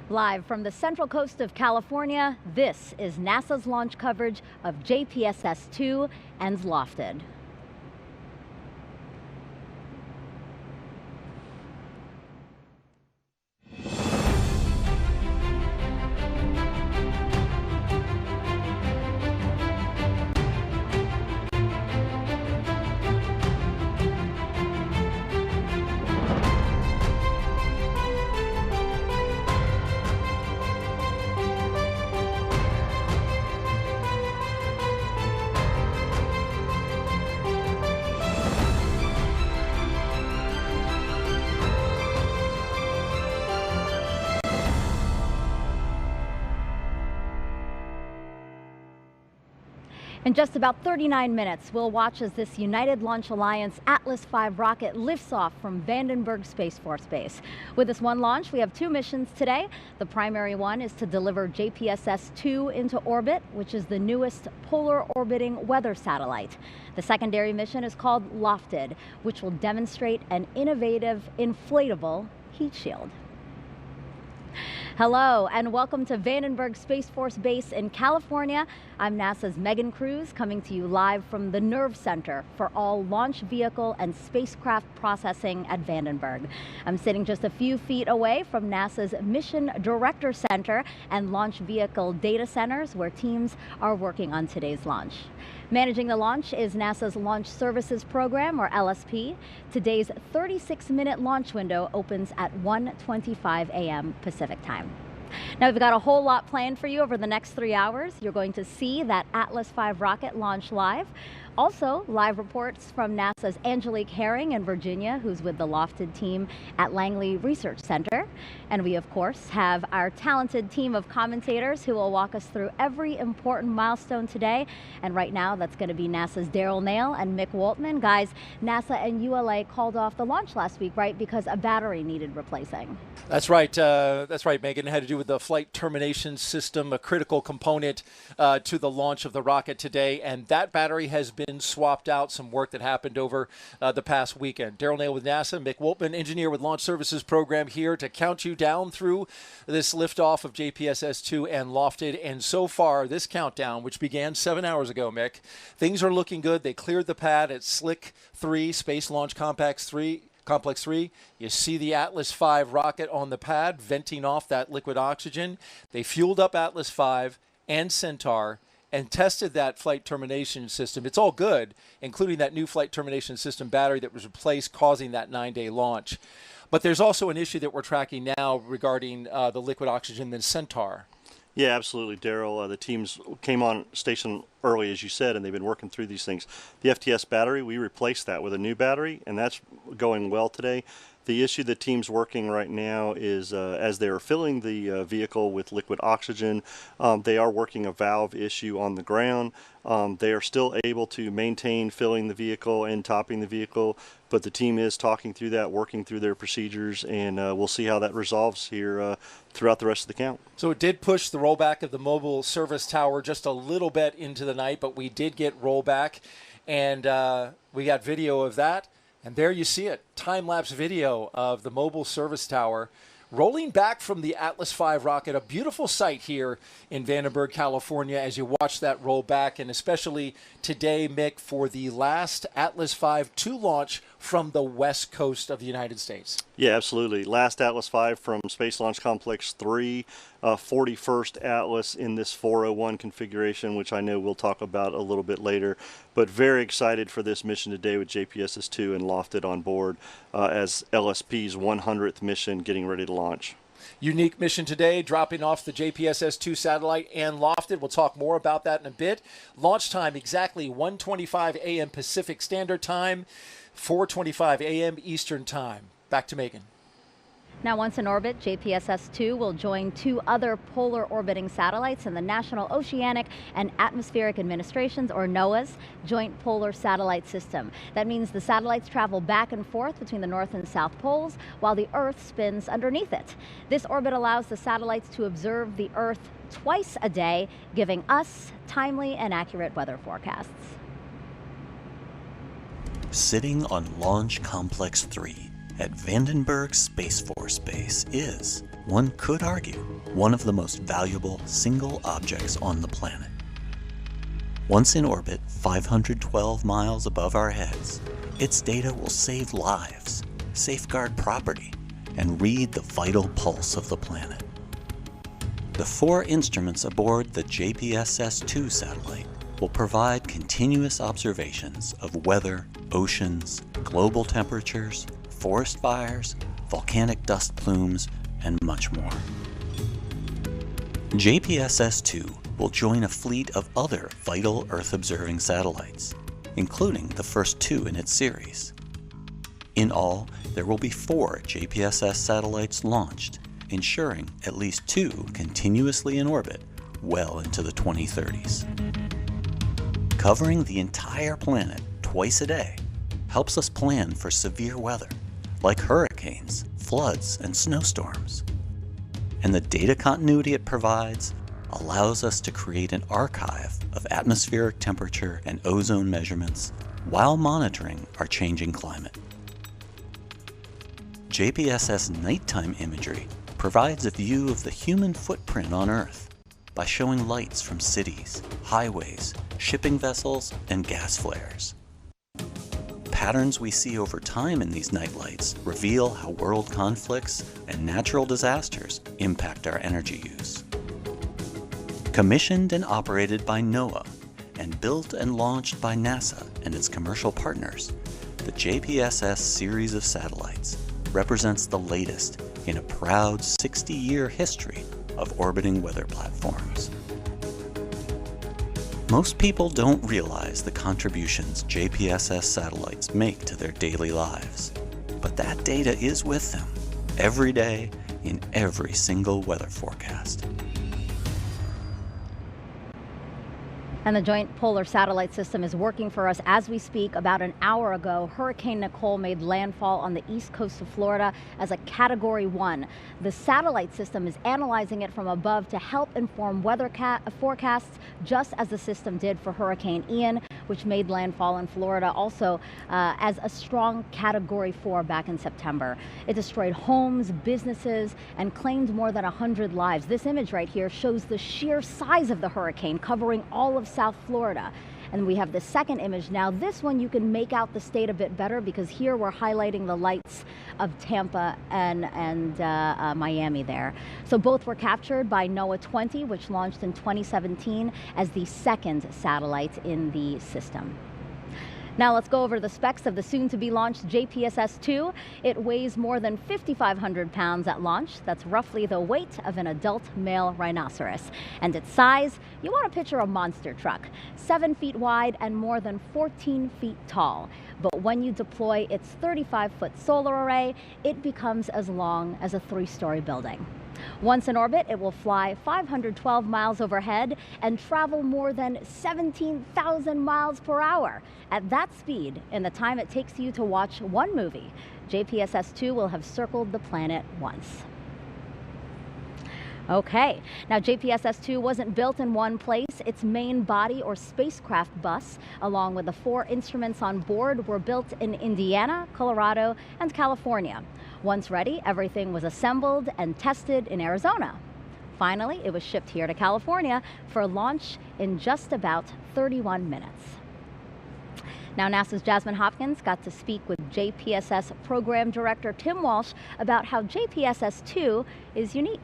Live from the central coast of California, this is NASA's launch coverage of JPSS-2 and LOFTID. In just about 39 minutes, we'll watch as this United Launch Alliance Atlas V rocket lifts off from Vandenberg Space Force Base. With this one launch, we have two missions today. The primary one is to deliver JPSS-2 into orbit, which is the newest polar orbiting weather satellite. The secondary mission is called LOFTID, which will demonstrate an innovative inflatable heat shield. Hello and welcome to Vandenberg Space Force Base in California. I'm NASA's Megan Cruz, coming to you live from the Nerve Center for all launch vehicle and spacecraft processing at Vandenberg. I'm sitting just a few feet away from NASA's Mission Director Center and Launch Vehicle Data Centers, where teams are working on today's launch. Managing the launch is NASA's Launch Services Program, or LSP. Today's 36-minute launch window opens at 1:25 a.m. Pacific time. Now, we've got a whole lot planned for you over the next 3 hours. You're going to see that Atlas V rocket launch live. Also, live reports from NASA's Angelique Herring in Virginia, who's with the LOFTID team at Langley Research Center. And we, of course, have our talented team of commentators who will walk us through every important milestone today. And right now, that's going to be NASA's Daryl Nail and Mick Waltman. Guys, NASA and ULA called off the launch last week, right, because a battery needed replacing. That's right, Megan. It had to do with the flight termination system, a critical component to the launch of the rocket today. And that battery has been swapped out, some work that happened over the past weekend. Daryl Nail with NASA, Mick Waltman, engineer with Launch Services Program, here to count you down through this liftoff of JPSS-2 and LOFTID. And so far, this countdown, which began 7 hours ago, Mick, things are looking good. They cleared the pad at Slick 3, Space Launch Complex 3. You see the Atlas V rocket on the pad venting off that liquid oxygen. They fueled up Atlas V and Centaur and tested that flight termination system. It's all good, including that new flight termination system battery that was replaced, causing that 9-day launch. But there's also an issue that we're tracking now regarding the liquid oxygen in Centaur. Yeah, absolutely, Daryl. The teams came on station early, as you said, and they've been working through these things. The FTS battery, we replaced that with a new battery, and that's going well today. The issue the team's working right now is as they're filling the vehicle with liquid oxygen, they are working a valve issue on the ground. They are still able to maintain filling the vehicle and topping the vehicle, but the team is talking through that, working through their procedures, and we'll see how that resolves here throughout the rest of the count. So it did push the rollback of the mobile service tower just a little bit into the night, but we did get rollback, and we got video of that. And there you see it, time-lapse video of the mobile service tower rolling back from the Atlas V rocket. A beautiful sight here in Vandenberg, California, as you watch that roll back, and especially today, Mick, for the last Atlas V to launch from the west coast of the United States. Yeah, absolutely. Last Atlas V from Space Launch Complex 3, 41st Atlas in this 401 configuration, which I know we'll talk about a little bit later. But very excited for this mission today with JPSS-2 and LOFTID on board as LSP's 100th mission getting ready to launch. Unique mission today, dropping off the JPSS-2 satellite and LOFTID. We'll talk more about that in a bit. Launch time exactly 1:25 a.m. Pacific Standard Time, 4:25 a.m. Eastern Time. Back to Megan. Now, once in orbit, JPSS-2 will join two other polar orbiting satellites in the National Oceanic and Atmospheric Administration's, or NOAA's, Joint Polar Satellite System. That means the satellites travel back and forth between the North and South Poles while the Earth spins underneath it. This orbit allows the satellites to observe the Earth twice a day, giving us timely and accurate weather forecasts. Sitting on Launch Complex 3 at Vandenberg Space Force Base is one could argue, one of the most valuable single objects on the planet. Once in orbit 512 miles above our heads, its data will save lives, safeguard property, and read the vital pulse of the planet. The 4 instruments aboard the JPSS-2 satellite will provide continuous observations of weather, oceans, global temperatures, forest fires, volcanic dust plumes, and much more. JPSS-2 will join a fleet of other vital Earth-observing satellites, including the first 2 in its series. In all, there will be 4 JPSS satellites launched, ensuring at least 2 continuously in orbit well into the 2030s. Covering the entire planet twice a day helps us plan for severe weather, like hurricanes, floods, and snowstorms. And the data continuity it provides allows us to create an archive of atmospheric temperature and ozone measurements while monitoring our changing climate. JPSS nighttime imagery provides a view of the human footprint on Earth by showing lights from cities, highways, shipping vessels, and gas flares. Patterns we see over time in these night lights reveal how world conflicts and natural disasters impact our energy use. Commissioned and operated by NOAA and built and launched by NASA and its commercial partners, the JPSS series of satellites represents the latest in a proud 60-year history of orbiting weather platforms. Most people don't realize the contributions JPSS satellites make to their daily lives, but that data is with them every day in every single weather forecast. And the Joint Polar Satellite System is working for us as we speak. About an hour ago, Hurricane Nicole made landfall on the east coast of Florida as a Category 1. The satellite system is analyzing it from above to help inform weather forecasts, just as the system did for Hurricane Ian, which made landfall in Florida also as a strong Category 4 back in September. It destroyed homes, businesses, and claimed more than 100 lives. This image right here shows the sheer size of the hurricane, covering all of South Florida. And we have the second image now. This one you can make out the state a bit better because here we're highlighting the lights of Tampa and Miami there. So both were captured by NOAA 20, which launched in 2017 as the second satellite in the system. Now let's go over the specs of the soon-to-be-launched JPSS-2. It weighs more than 5,500 pounds at launch. That's roughly the weight of an adult male rhinoceros. And its size, you want to picture a monster truck, 7 feet wide and more than 14 feet tall. But when you deploy its 35-foot solar array, it becomes as long as a 3-story building. Once in orbit, it will fly 512 miles overhead and travel more than 17,000 miles per hour. At that speed, in the time it takes you to watch one movie, JPSS-2 will have circled the planet once. Okay, now JPSS-2 wasn't built in one place. Its main body or spacecraft bus, along with the 4 instruments on board, were built in Indiana, Colorado, and California. Once ready, everything was assembled and tested in Arizona. Finally, it was shipped here to California for launch in just about 31 minutes. Now, NASA's Jasmine Hopkins got to speak with JPSS Program Director Tim Walsh about how JPSS-2 is unique.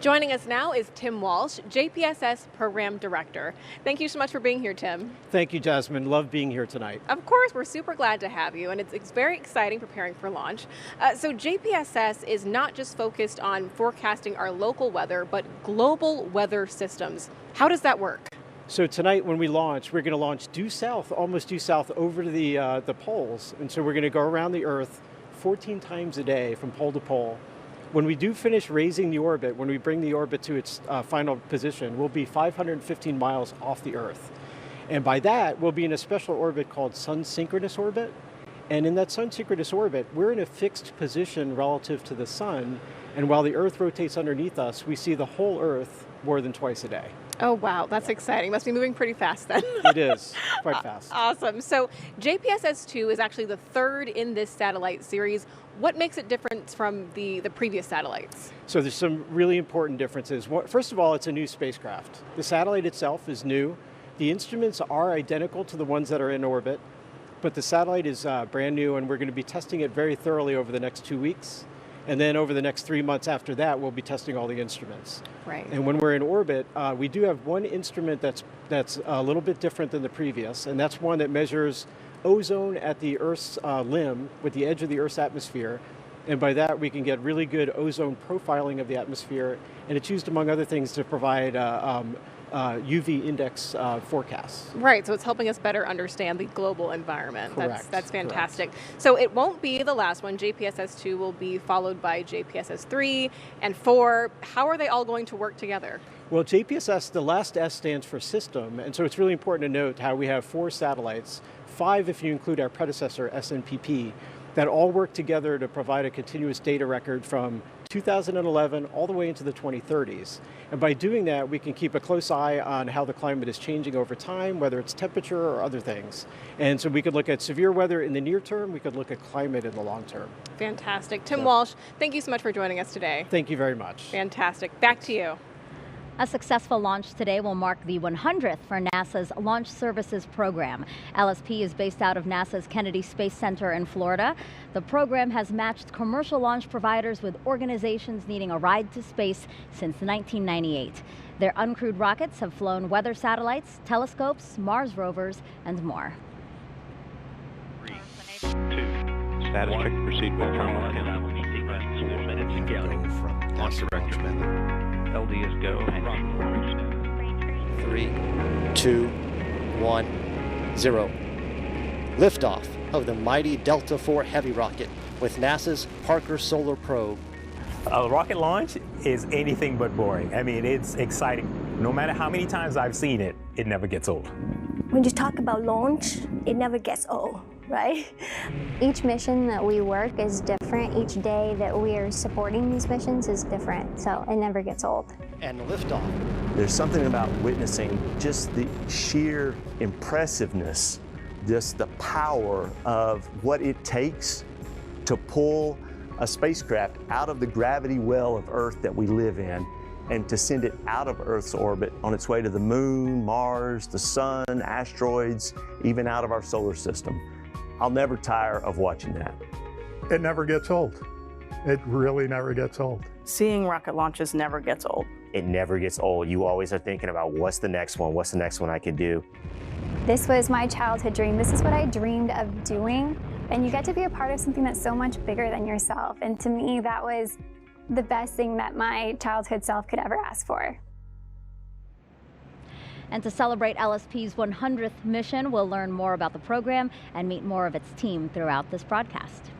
Joining us now is Tim Walsh, JPSS Program Director. Thank you so much for being here, Tim. Thank you, Jasmine. Love being here tonight. Of course, we're super glad to have you, and it's very exciting preparing for launch. So JPSS is not just focused on forecasting our local weather, but global weather systems. How does that work? So tonight when we launch, we're going to launch due south, almost due south over to the poles. And so we're going to go around the Earth 14 times a day from pole to pole. When we do finish raising the orbit, when we bring the orbit to its final position, we'll be 515 miles off the Earth. And by that, we'll be in a special orbit called sun-synchronous orbit. And in that sun-synchronous orbit, we're in a fixed position relative to the sun. And while the Earth rotates underneath us, we see the whole Earth more than twice a day. Oh, wow. That's exciting. Must be moving pretty fast then. It is quite fast. Awesome. So JPSS-2 is actually the third in this satellite series. What makes it different from the previous satellites? So there's some really important differences. First of all, it's a new spacecraft. The satellite itself is new. The instruments are identical to the ones that are in orbit, but the satellite is brand new, and we're going to be testing it very thoroughly over the next 2 weeks. And then over the next 3 months after that, we'll be testing all the instruments. Right. And when we're in orbit, we do have one instrument that's a little bit different than the previous, and that's one that measures ozone at the Earth's limb, with the edge of the Earth's atmosphere. And by that, we can get really good ozone profiling of the atmosphere, and it's used, among other things, to provide UV index forecasts. Right, so it's helping us better understand the global environment. Correct. That's fantastic. Correct. So it won't be the last one. JPSS-2 will be followed by JPSS-3 and 4. How are they all going to work together? Well, JPSS, the last S stands for system, and so it's really important to note how we have 4 satellites, 5 if you include our predecessor, SNPP, that all work together to provide a continuous data record from 2011 all the way into the 2030s. And by doing that, we can keep a close eye on how the climate is changing over time, whether it's temperature or other things. And so we could look at severe weather in the near term, we could look at climate in the long term. Fantastic. Tim Walsh, thank you so much for joining us today. Thank you very much. Fantastic. Back to you. A successful launch today will mark the 100th for NASA's Launch Services Program. LSP is based out of NASA's Kennedy Space Center in Florida. The program has matched commercial launch providers with organizations needing a ride to space since 1998. Their uncrewed rockets have flown weather satellites, telescopes, Mars rovers, and more. 3, 2, status check, proceed with terminal sequence, 4 minutes, scouting from launch director. LD is go and 3, 2, 1, 0. Liftoff of the mighty Delta IV Heavy rocket with NASA's Parker Solar Probe. A rocket launch is anything but boring. I mean, it's exciting. No matter how many times I've seen it, it never gets old. When you talk about launch, it never gets old, right? Each mission that we work is different. Each day that we are supporting these missions is different, so it never gets old. And liftoff. There's something about witnessing just the sheer impressiveness, just the power of what it takes to pull a spacecraft out of the gravity well of Earth that we live in and to send it out of Earth's orbit on its way to the moon, Mars, the sun, asteroids, even out of our solar system. I'll never tire of watching that. It never gets old. It really never gets old. Seeing rocket launches never gets old. It never gets old. You always are thinking about what's the next one I could do. This was my childhood dream. This is what I dreamed of doing. And you get to be a part of something that's so much bigger than yourself. And to me, that was the best thing that my childhood self could ever ask for. And to celebrate LSP's 100th mission, we'll learn more about the program and meet more of its team throughout this broadcast.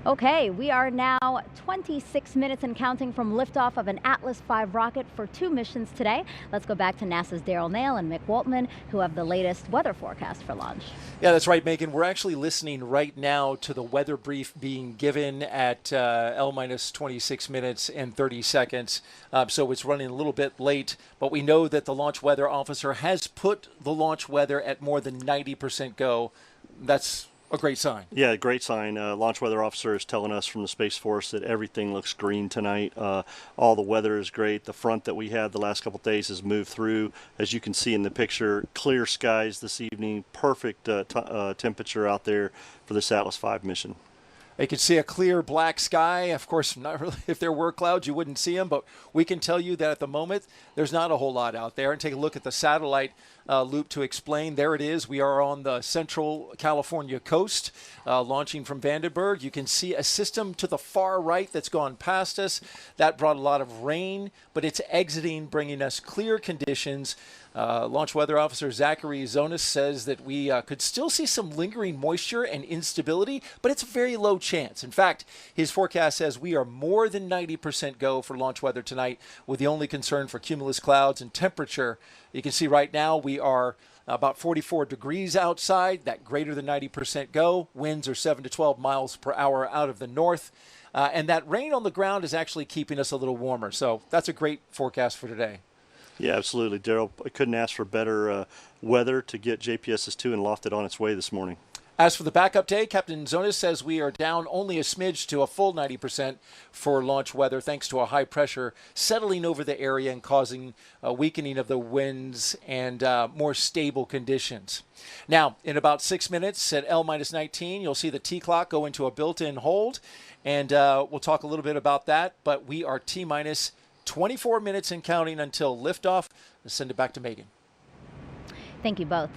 Okay, we are now 26 minutes and counting from liftoff of an Atlas V rocket for 2 missions today. Let's go back to NASA's Daryl Nail and Mick Waltman, who have the latest weather forecast for launch. Yeah, that's right, Megan. We're actually listening right now to the weather brief being given at L-26 minutes and 30 seconds. So it's running a little bit late, but we know that the launch weather officer has put the launch weather at more than 90% go. That's a great sign. Yeah, great sign. Launch weather officer is telling us from the Space Force that everything looks green tonight. All the weather is great. The front that we had the last couple of days has moved through. As you can see in the picture, clear skies this evening. Perfect temperature out there for this Atlas V mission. You can see a clear black sky. Of course, not really. If there were clouds, you wouldn't see them, but we can tell you that at the moment, there's not a whole lot out there. And take a look at the satellite loop to explain. There it is. We are on the central California coast, launching from Vandenberg. You can see a system to the far right that's gone past us. That brought a lot of rain, but it's exiting, bringing us clear conditions. Launch Weather Officer Zachary Zonas says that we could still see some lingering moisture and instability, but it's a very low chance. In fact, his forecast says we are more than 90% go for launch weather tonight, with the only concern for cumulus clouds and temperature. You can see right now we are about 44 degrees outside, that greater than 90% go. Winds are 7 to 12 miles per hour out of the north. And that rain on the ground is actually keeping us a little warmer. So that's a great forecast for today. Yeah, absolutely, Daryl. I couldn't ask for better weather to get JPSS-2 and LOFTID on its way this morning. As for the backup day, Captain Zonas says we are down only a smidge to a full 90% for launch weather, thanks to a high pressure settling over the area and causing a weakening of the winds and more stable conditions. Now, in about 6 minutes at L-19, you'll see the T-clock go into a built-in hold, and we'll talk a little bit about that, but we are T-minus 24 minutes and counting until liftoff. Let's send it back to Megan. Thank you both.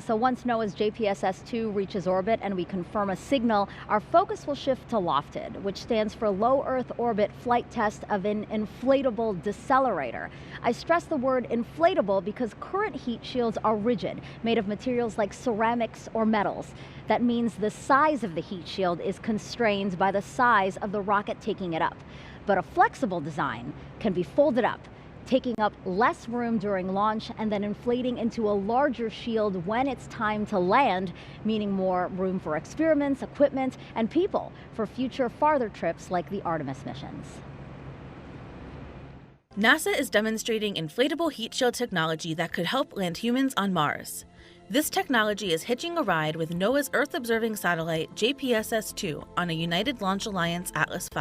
So once NOAA's JPSS-2 reaches orbit and we confirm a signal, our focus will shift to LOFTID, which stands for Low Earth Orbit Flight Test of an Inflatable Decelerator. I stress the word inflatable because current heat shields are rigid, made of materials like ceramics or metals. That means the size of the heat shield is constrained by the size of the rocket taking it up. But a flexible design can be folded up, taking up less room during launch and then inflating into a larger shield when it's time to land, meaning more room for experiments, equipment, and people for future farther trips like the Artemis missions. NASA is demonstrating inflatable heat shield technology that could help land humans on Mars. This technology is hitching a ride with NOAA's Earth-observing satellite JPSS-2 on a United Launch Alliance Atlas V.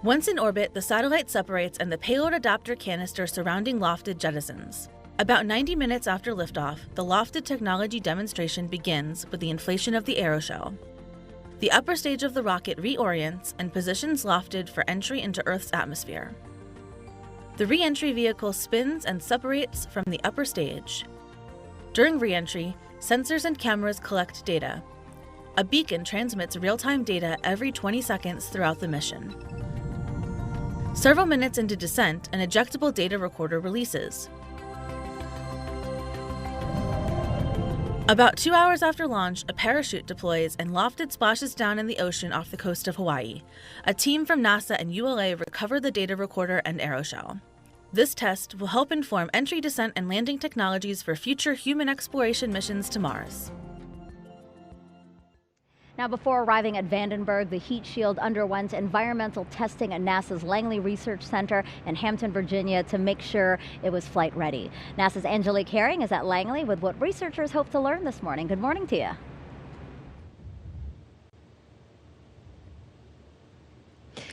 Once in orbit, the satellite separates and the payload adapter canister surrounding LOFTID jettisons. About 90 minutes after liftoff, the LOFTID technology demonstration begins with the inflation of the aeroshell. The upper stage of the rocket reorients and positions LOFTID for entry into Earth's atmosphere. The re-entry vehicle spins and separates from the upper stage. During re-entry, sensors and cameras collect data. A beacon transmits real-time data every 20 seconds throughout the mission. Several minutes into descent, an ejectable data recorder releases. About 2 hours after launch, a parachute deploys and LOFTID splashes down in the ocean off the coast of Hawaii. A team from NASA and ULA recover the data recorder and aeroshell. This test will help inform entry, descent, and landing technologies for future human exploration missions to Mars. Now, before arriving at Vandenberg, the heat shield underwent environmental testing at NASA's Langley Research Center in Hampton, Virginia, to make sure it was flight ready. NASA's Angelique Herring is at Langley with what researchers hope to learn this morning. Good morning to you.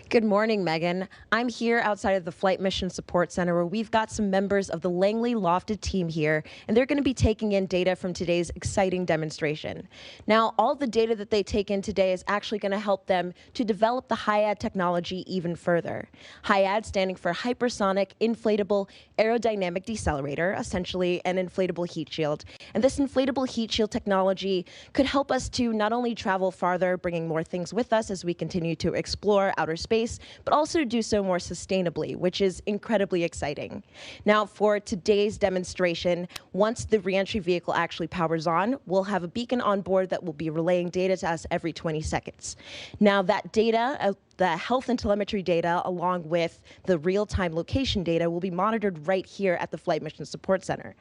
Good morning, Megan. I'm here outside of the Flight Mission Support Center where we've got some members of the Langley LOFTID team here, and they're going to be taking in data from today's exciting demonstration. Now, all the data that they take in today is actually going to help them to develop the HIAD technology even further. HIAD standing for Hypersonic Inflatable Aerodynamic Decelerator, essentially an inflatable heat shield. And this inflatable heat shield technology could help us to not only travel farther, bringing more things with us as we continue to explore outer space, but also do so more sustainably, which is incredibly exciting. Now, for today's demonstration, once the reentry vehicle actually powers on, we'll have a beacon on board that will be relaying data to us every 20 seconds. Now, that data, the health and telemetry data, along with the real-time location data, will be monitored right here at the Flight Mission Support Center.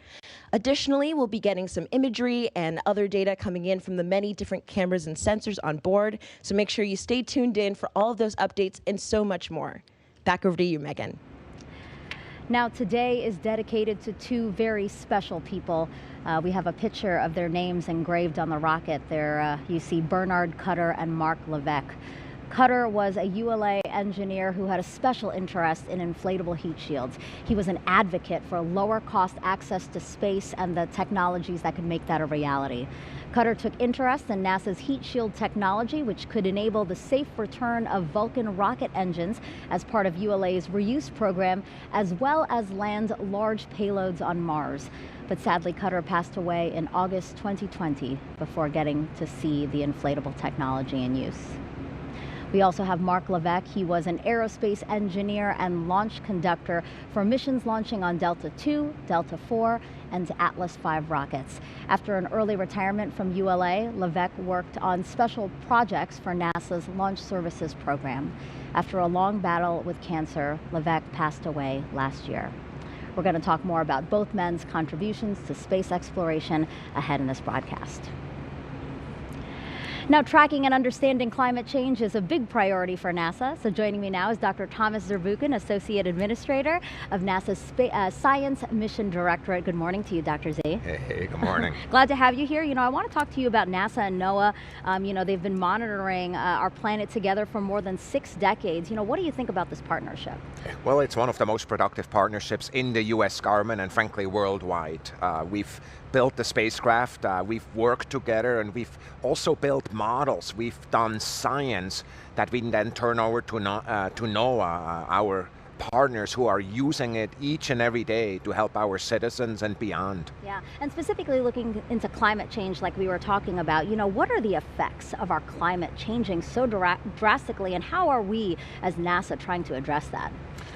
Additionally, we'll be getting some imagery and other data coming in from the many different cameras and sensors on board, so make sure you stay tuned in for all of those updates and so much more. Back over to you, Megan. Now, today is dedicated to two very special people. We have a picture of their names engraved on the rocket. There you see Bernard Cutter and Mark Levesque. Cutter was a ULA engineer who had a special interest in inflatable heat shields. He was an advocate for lower cost access to space and the technologies that could make that a reality. Cutter took interest in NASA's heat shield technology, which could enable the safe return of Vulcan rocket engines as part of ULA's reuse program, as well as land large payloads on Mars. But sadly, Cutter passed away in August 2020 before getting to see the inflatable technology in use. We also have Mark Levesque. He was an aerospace engineer and launch conductor for missions launching on Delta II, Delta IV, and Atlas V rockets. After an early retirement from ULA, Levesque worked on special projects for NASA's Launch Services program. After a long battle with cancer, Levesque passed away last year. We're going to talk more about both men's contributions to space exploration ahead in this broadcast. Now, tracking and understanding climate change is a big priority for NASA. So joining me now is Dr. Thomas Zurbuchen, Associate Administrator of NASA's Science Mission Directorate. Good morning to you, Dr. Z. Hey, good morning. Glad to have you here. I want to talk to you about NASA and NOAA. They've been monitoring our planet together for more than 6 decades. What do you think about this partnership? Well, it's one of the most productive partnerships in the U.S. government and frankly worldwide. We've built the spacecraft, we've worked together, and we've also built models. We've done science that we then turn over to NOAA, our partners who are using it each and every day to help our citizens and beyond. Yeah, and specifically looking into climate change like we were talking about, what are the effects of our climate changing so drastically, and how are we as NASA trying to address that?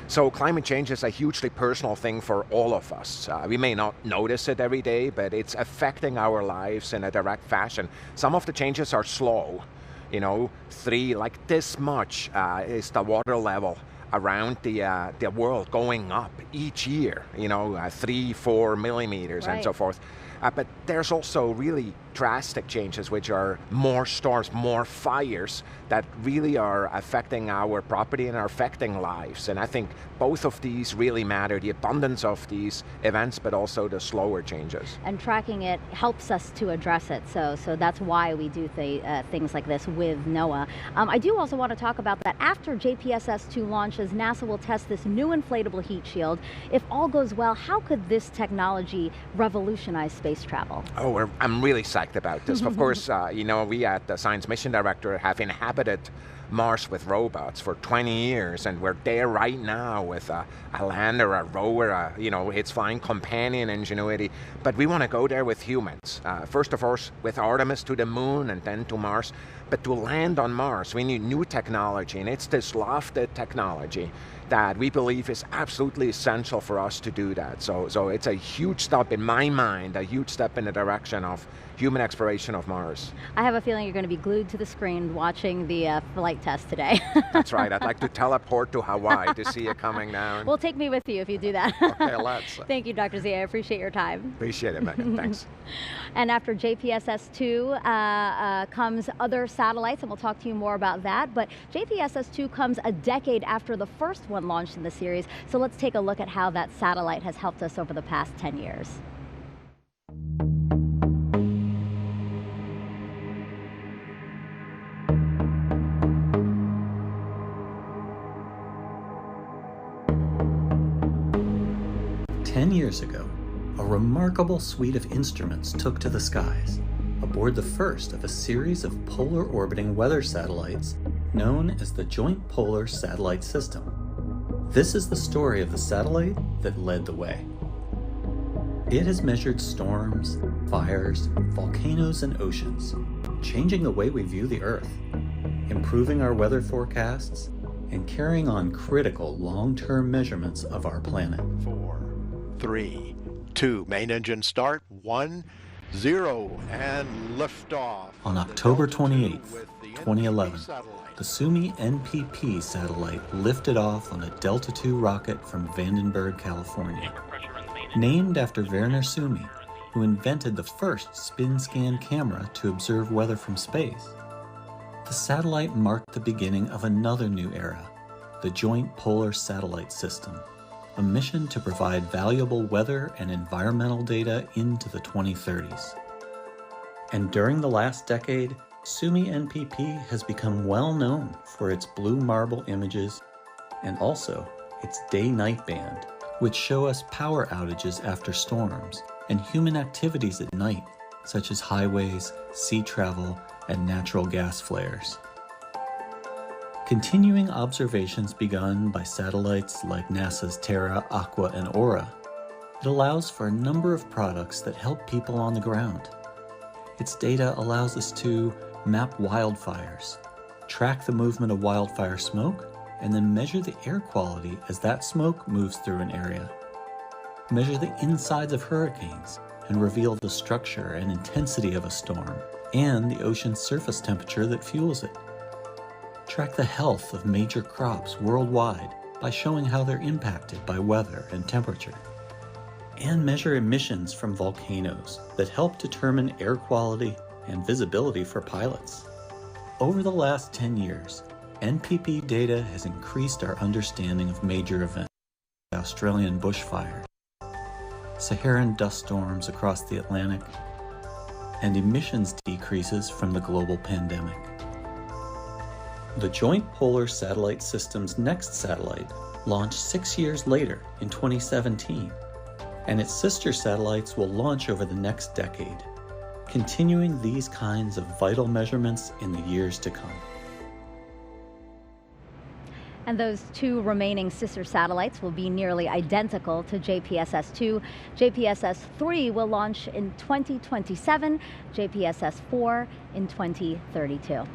So climate change is a hugely personal thing for all of us. We may not notice it every day, but it's affecting our lives in a direct fashion. Some of the changes are slow. 3, like this much is the water level around the world going up each year, 3-4 millimeters, right, and so forth. But there's also really drastic changes, which are more storms, more fires that really are affecting our property and are affecting lives. And I think both of these really matter, the abundance of these events, but also the slower changes. And tracking it helps us to address it. So that's why we do things like this with NOAA. I do also want to talk about that after JPSS 2 launches, NASA will test this new inflatable heat shield. If all goes well, how could this technology revolutionize space travel? Oh, I'm really psyched about this. Of course, we at the Science Mission Directorate have inhabited Mars with robots for 20 years, and we're there right now with a lander, a rover, its flying companion Ingenuity. But we want to go there with humans. First of all, with Artemis to the moon and then to Mars. But to land on Mars, we need new technology, and it's this LOFTID technology that we believe is absolutely essential for us to do that. So it's a huge step, in my mind, a huge step in the direction of human exploration of Mars. I have a feeling you're going to be glued to the screen watching the flight test today. That's right. I'd like to teleport to Hawaii to see it coming down. Well, take me with you if you do that. Okay, let's. Thank you, Dr. Z. I appreciate your time. Appreciate it, Megan. Thanks. And after JPSS 2 comes other satellites, and we'll talk to you more about that. But JPSS 2 comes a decade after the first one launched in the series. So let's take a look at how that satellite has helped us over the past 10 years. Years ago, a remarkable suite of instruments took to the skies, aboard the first of a series of polar orbiting weather satellites known as the Joint Polar Satellite System. This is the story of the satellite that led the way. It has measured storms, fires, volcanoes, and oceans, changing the way we view the Earth, improving our weather forecasts, and carrying on critical long-term measurements of our planet. 4, 3, 2, main engine start, 1, 0, and liftoff. On October 28, 2011, the Suomi NPP satellite lifted off on a Delta II rocket from Vandenberg, California. Named after Werner Suomi, who invented the first spin scan camera to observe weather from space, the satellite marked the beginning of another new era, the Joint Polar Satellite System, a mission to provide valuable weather and environmental data into the 2030s. And during the last decade, Suomi NPP has become well known for its blue marble images and also its day-night band, which show us power outages after storms and human activities at night, such as highways, sea travel, and natural gas flares. Continuing observations begun by satellites like NASA's Terra, Aqua, and Aura, it allows for a number of products that help people on the ground. Its data allows us to map wildfires, track the movement of wildfire smoke, and then measure the air quality as that smoke moves through an area. Measure the insides of hurricanes and reveal the structure and intensity of a storm and the ocean's surface temperature that fuels it. Track the health of major crops worldwide by showing how they're impacted by weather and temperature. And measure emissions from volcanoes that help determine air quality and visibility for pilots. Over the last 10 years, NPP data has increased our understanding of major events, Australian bushfire, Saharan dust storms across the Atlantic, and emissions decreases from the global pandemic. The Joint Polar Satellite System's next satellite launched 6 years later in 2017, and its sister satellites will launch over the next decade, continuing these kinds of vital measurements in the years to come. And those two remaining sister satellites will be nearly identical to JPSS-2. JPSS-3 will launch in 2027, JPSS-4 in 2032.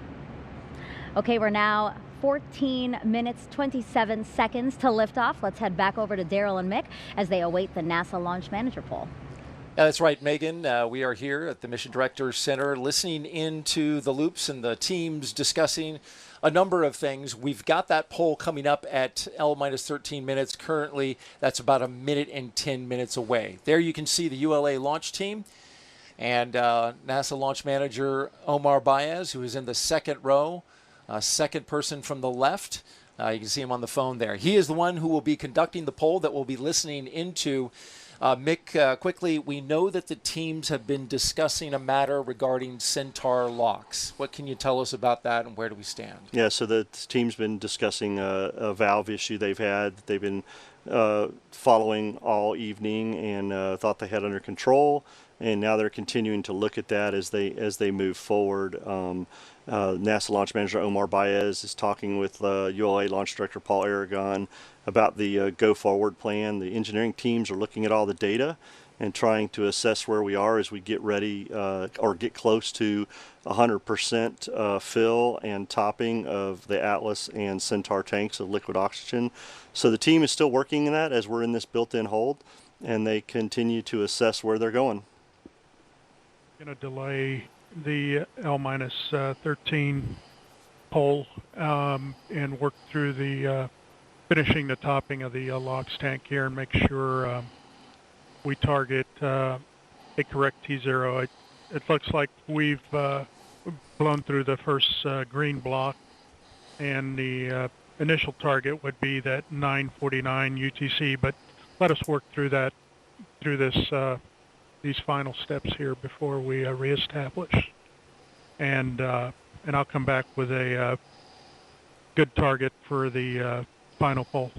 Okay, we're now 14 minutes, 27 seconds to liftoff. Let's head back over to Daryl and Mick as they await the NASA Launch Manager poll. That's right, Megan. We are here at the Mission Directors Center listening into the loops and the teams discussing a number of things. We've got that poll coming up at L-13 minutes. Currently, that's about 1 minute and 10 minutes away. There you can see the ULA launch team and NASA Launch Manager Omar Baez, who is in the second row, second person from the left. You can see him on the phone there. He is the one who will be conducting the poll that we'll be listening into. Mick, quickly, we know that the teams have been discussing a matter regarding Centaur locks. What can you tell us about that, and where do we stand? Yeah, so the team's been discussing a valve issue they've had. They've been following all evening and thought they had under control, and now they're continuing to look at that as they move forward. NASA Launch Manager Omar Baez is talking with ULA Launch Director Paul Aragon about the go-forward plan. The engineering teams are looking at all the data and trying to assess where we are as we get ready or get close to 100% fill and topping of the Atlas and Centaur tanks of liquid oxygen. So the team is still working in that as we're in this built-in hold, and they continue to assess where they're going. Going to delay the L-13 poll and work through the finishing the topping of the LOX tank here and make sure we target a correct T0. It looks like we've blown through the first green block, and the initial target would be that 949 UTC, but let us work through that, through this these final steps here before we reestablish. And I'll come back with a good target for the final poll.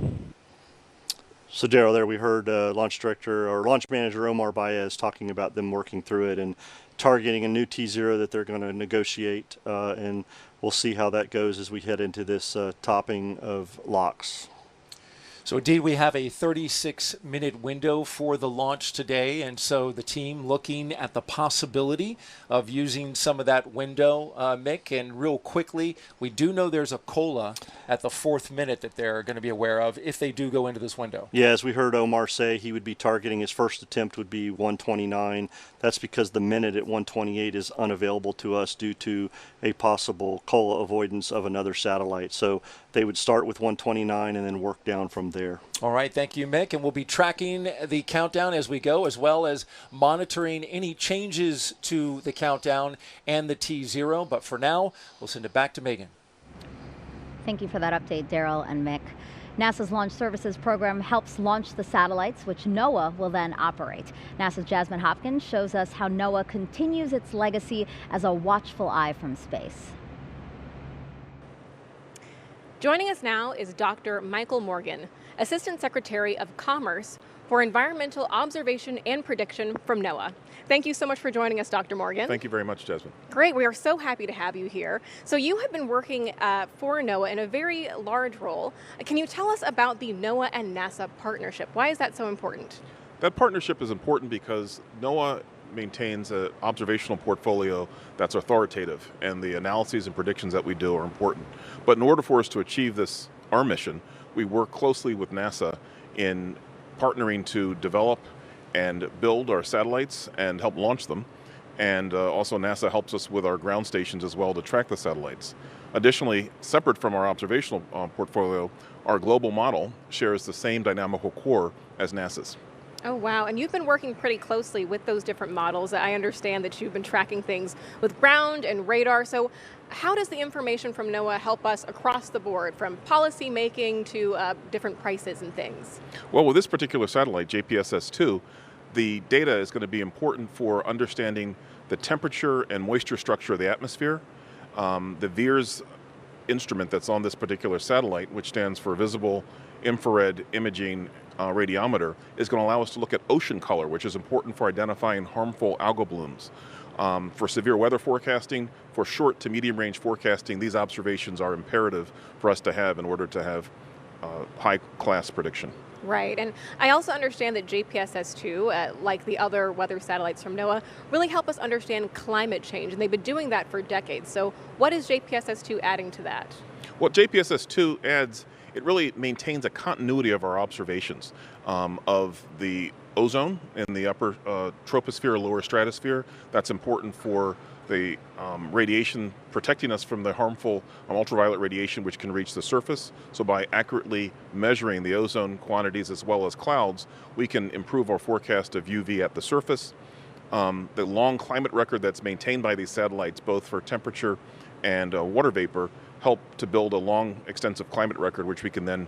So Daryl, there we heard Launch Director or Launch Manager Omar Baez talking about them working through it and targeting a new T0 that they're going to negotiate, and we'll see how that goes as we head into this topping of LOX. So indeed, we have a 36-minute window for the launch today, and so the team looking at the possibility of using some of that window, Mick. And real quickly, we do know there's a COLA at the 4th minute that they're going to be aware of if they do go into this window. Yeah, as we heard Omar say, he would be targeting, his first attempt would be 129. That's because the minute at 128 is unavailable to us due to a possible COLA avoidance of another satellite. So they would start with 129 and then work down from there. All right, thank you, Mick. And we'll be tracking the countdown as we go, as well as monitoring any changes to the countdown and the T0. But for now, we'll send it back to Megan. Thank you for that update, Daryl and Mick. NASA's Launch Services Program helps launch the satellites, which NOAA will then operate. NASA's Jasmine Hopkins shows us how NOAA continues its legacy as a watchful eye from space. Joining us now is Dr. Michael Morgan, Assistant Secretary of Commerce for Environmental Observation and Prediction from NOAA. Thank you so much for joining us, Dr. Morgan. Thank you very much, Jasmine. Great, we are so happy to have you here. So you have been working for NOAA in a very large role. Can you tell us about the NOAA and NASA partnership? Why is that so important? That partnership is important because NOAA maintains an observational portfolio that's authoritative, and the analyses and predictions that we do are important. But in order for us to achieve this, our mission, we work closely with NASA in partnering to develop and build our satellites and help launch them. And also NASA helps us with our ground stations as well to track the satellites. Additionally, separate from our observational portfolio, our global model shares the same dynamical core as NASA's. Oh, wow. And you've been working pretty closely with those different models. I understand that you've been tracking things with ground and radar. So how does the information from NOAA help us across the board, from policy making to different prices and things? Well, with this particular satellite, JPSS-2, the data is going to be important for understanding the temperature and moisture structure of the atmosphere. The VIIRS instrument that's on this particular satellite, which stands for Visible Infrared Imaging Radiometer, is going to allow us to look at ocean color, which is important for identifying harmful algal blooms. For severe weather forecasting, for short to medium range forecasting, these observations are imperative for us to have in order to have high class prediction. Right, and I also understand that JPSS-2, like the other weather satellites from NOAA, really help us understand climate change, and they've been doing that for decades. So what is JPSS-2 adding to that? What JPSS-2 adds, it really maintains a continuity of our observations of the ozone in the upper troposphere, lower stratosphere. That's important for the radiation protecting us from the harmful ultraviolet radiation which can reach the surface. So by accurately measuring the ozone quantities as well as clouds, we can improve our forecast of UV at the surface. The long climate record that's maintained by these satellites, both for temperature and water vapor, help to build a long, extensive climate record which we can then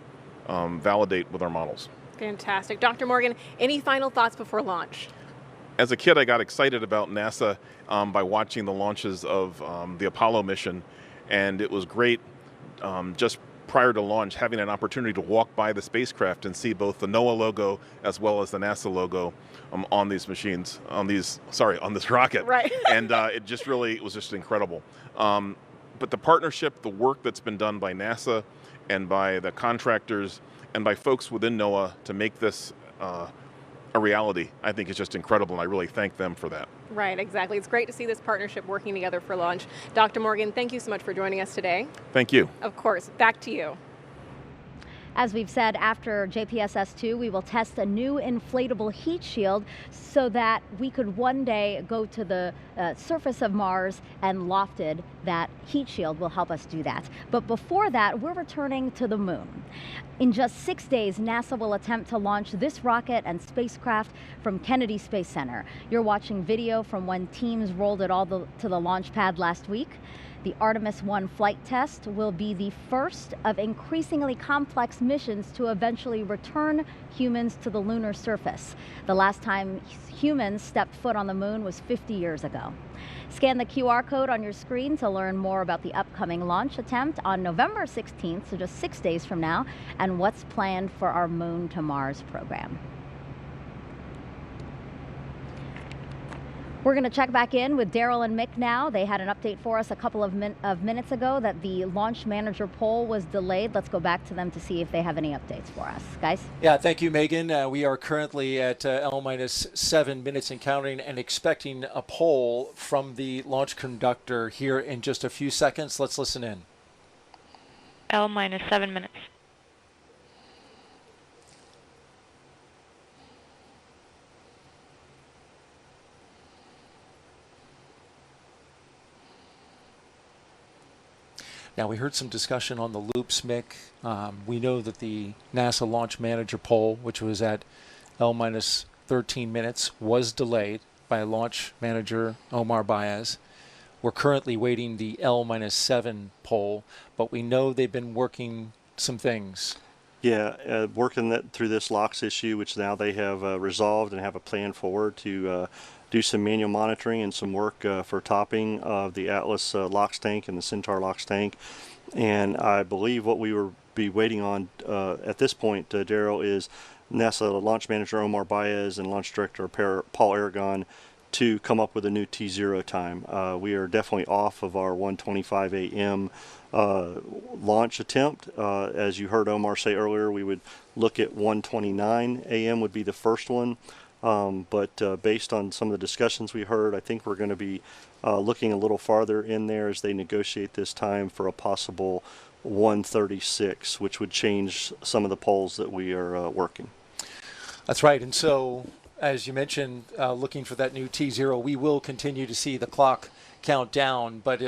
validate with our models. Fantastic. Dr. Morgan, any final thoughts before launch? As a kid, I got excited about NASA by watching the launches of the Apollo mission, and it was great just prior to launch having an opportunity to walk by the spacecraft and see both the NOAA logo as well as the NASA logo on these machines, on this rocket. Right. And it was just incredible. But the partnership, the work that's been done by NASA and by the contractors and by folks within NOAA to make this a reality, I think is just incredible, and I really thank them for that. Right, exactly. It's great to see this partnership working together for launch. Dr. Morgan, thank you so much for joining us today. Thank you. Of course. Back to you. As we've said, after JPSS-2, we will test a new inflatable heat shield so that we could one day go to the surface of Mars, and LOFTID, that heat shield, will help us do that. But before that, we're returning to the moon. In just 6 days, NASA will attempt to launch this rocket and spacecraft from Kennedy Space Center. You're watching video from when teams rolled it all to the launch pad last week. The Artemis 1 flight test will be the first of increasingly complex missions to eventually return humans to the lunar surface. The last time humans stepped foot on the moon was 50 years ago. Scan the QR code on your screen to learn more about the upcoming launch attempt on November 16th, so just 6 days from now, and what's planned for our Moon to Mars program. We're going to check back in with Daryl and Mick now. They had an update for us a couple of minutes ago that the launch manager poll was delayed. Let's go back to them to see if they have any updates for us. Guys? Yeah, thank you, Megan. We are currently at L-7 minutes and counting and expecting a poll from the launch conductor here in just a few seconds. Let's listen in. L-7 minutes. Now, we heard some discussion on the loops, Mick. We know that the NASA launch manager poll, which was at L-13 minutes, was delayed by launch manager Omar Baez. We're currently waiting the L-7 poll, but we know they've been working some things. Yeah, working through this LOX issue, which now they have resolved and have a plan forward to do some manual monitoring and some work for topping of the Atlas LOX tank and the Centaur LOX tank. And I believe what we will be waiting on at this point, Daryl, is NASA launch manager Omar Baez and launch director Paul Aragon to come up with a new T0 time. We are definitely off of our 1:25 a.m. Launch attempt. As you heard Omar say earlier, we would look at 1:29 a.m. would be the first one. But based on some of the discussions we heard, I think we're going to be looking a little farther in there as they negotiate this time for a possible 1:36, which would change some of the polls that we are working. That's right. And so, as you mentioned, looking for that new T0, we will continue to see the clock count down. But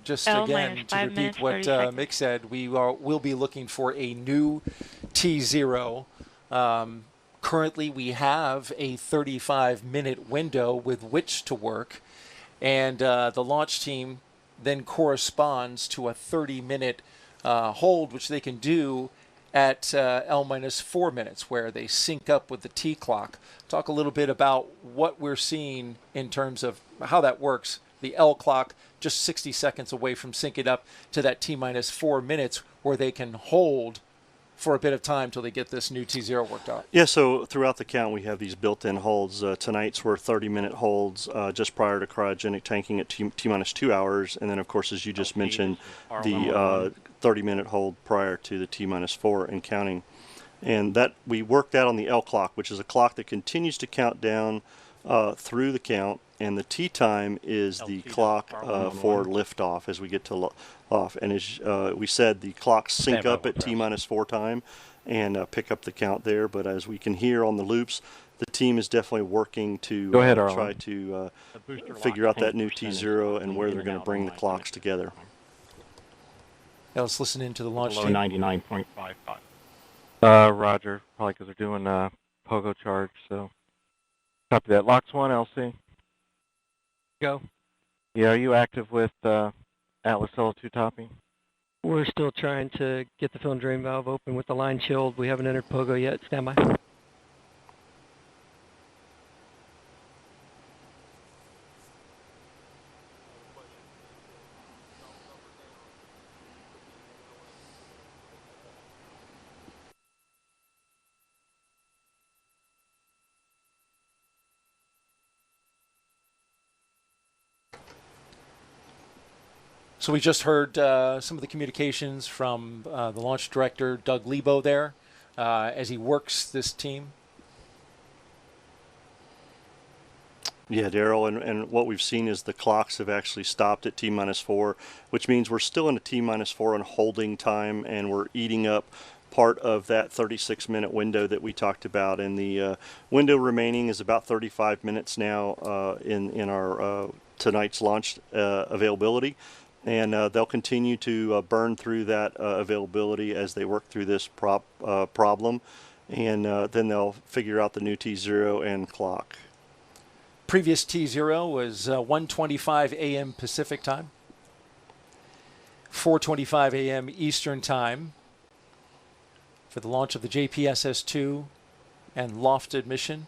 just again, to repeat what Mick said, we'll be looking for a new T0. Currently, we have a 35-minute window with which to work, and the launch team then corresponds to a 30-minute hold, which they can do at L-4 minutes, where they sync up with the T clock. Talk a little bit about what we're seeing in terms of how that works. The L clock just 60 seconds away from syncing up to that T-4 minutes, where they can hold for a bit of time till they get this new T0 worked out. Yeah, so throughout the count we have these built-in holds. Tonight's were 30-minute holds just prior to cryogenic tanking at T-2 hours, and then of course, as you just mentioned, the 30-minute hold prior to the T-4 and counting. And that we work that on the L clock, which is a clock that continues to count down through the count, and the T time is the clock for liftoff as we get to off. And as we said, the clocks sync up at T-4 time and pick up the count there. But as we can hear on the loops, the team is definitely working to try to figure out that new T0 and where they're going to bring the clocks together. Now let's listen into the launch Below team. 99.55. Roger, probably because they're doing pogo charge, so copy that. LOX 1, LC. Go. Yeah, are you active with Atlas L2 topping? We're still trying to get the film drain valve open with the line chilled. We haven't entered pogo yet. Stand by. So we just heard some of the communications from the launch director, Doug Lebo, there as he works this team. Yeah, Daryl, and what we've seen is the clocks have actually stopped at T-4, which means we're still in a T-4 and holding time, and we're eating up part of that 36-minute window that we talked about. And the window remaining is about 35 minutes now in our tonight's launch availability. And they'll continue to burn through that availability as they work through this problem. And then they'll figure out the new T0 and clock. Previous T0 was 1:25 a.m. Pacific time, 4:25 a.m. Eastern time for the launch of the JPSS-2 and LOFTID mission.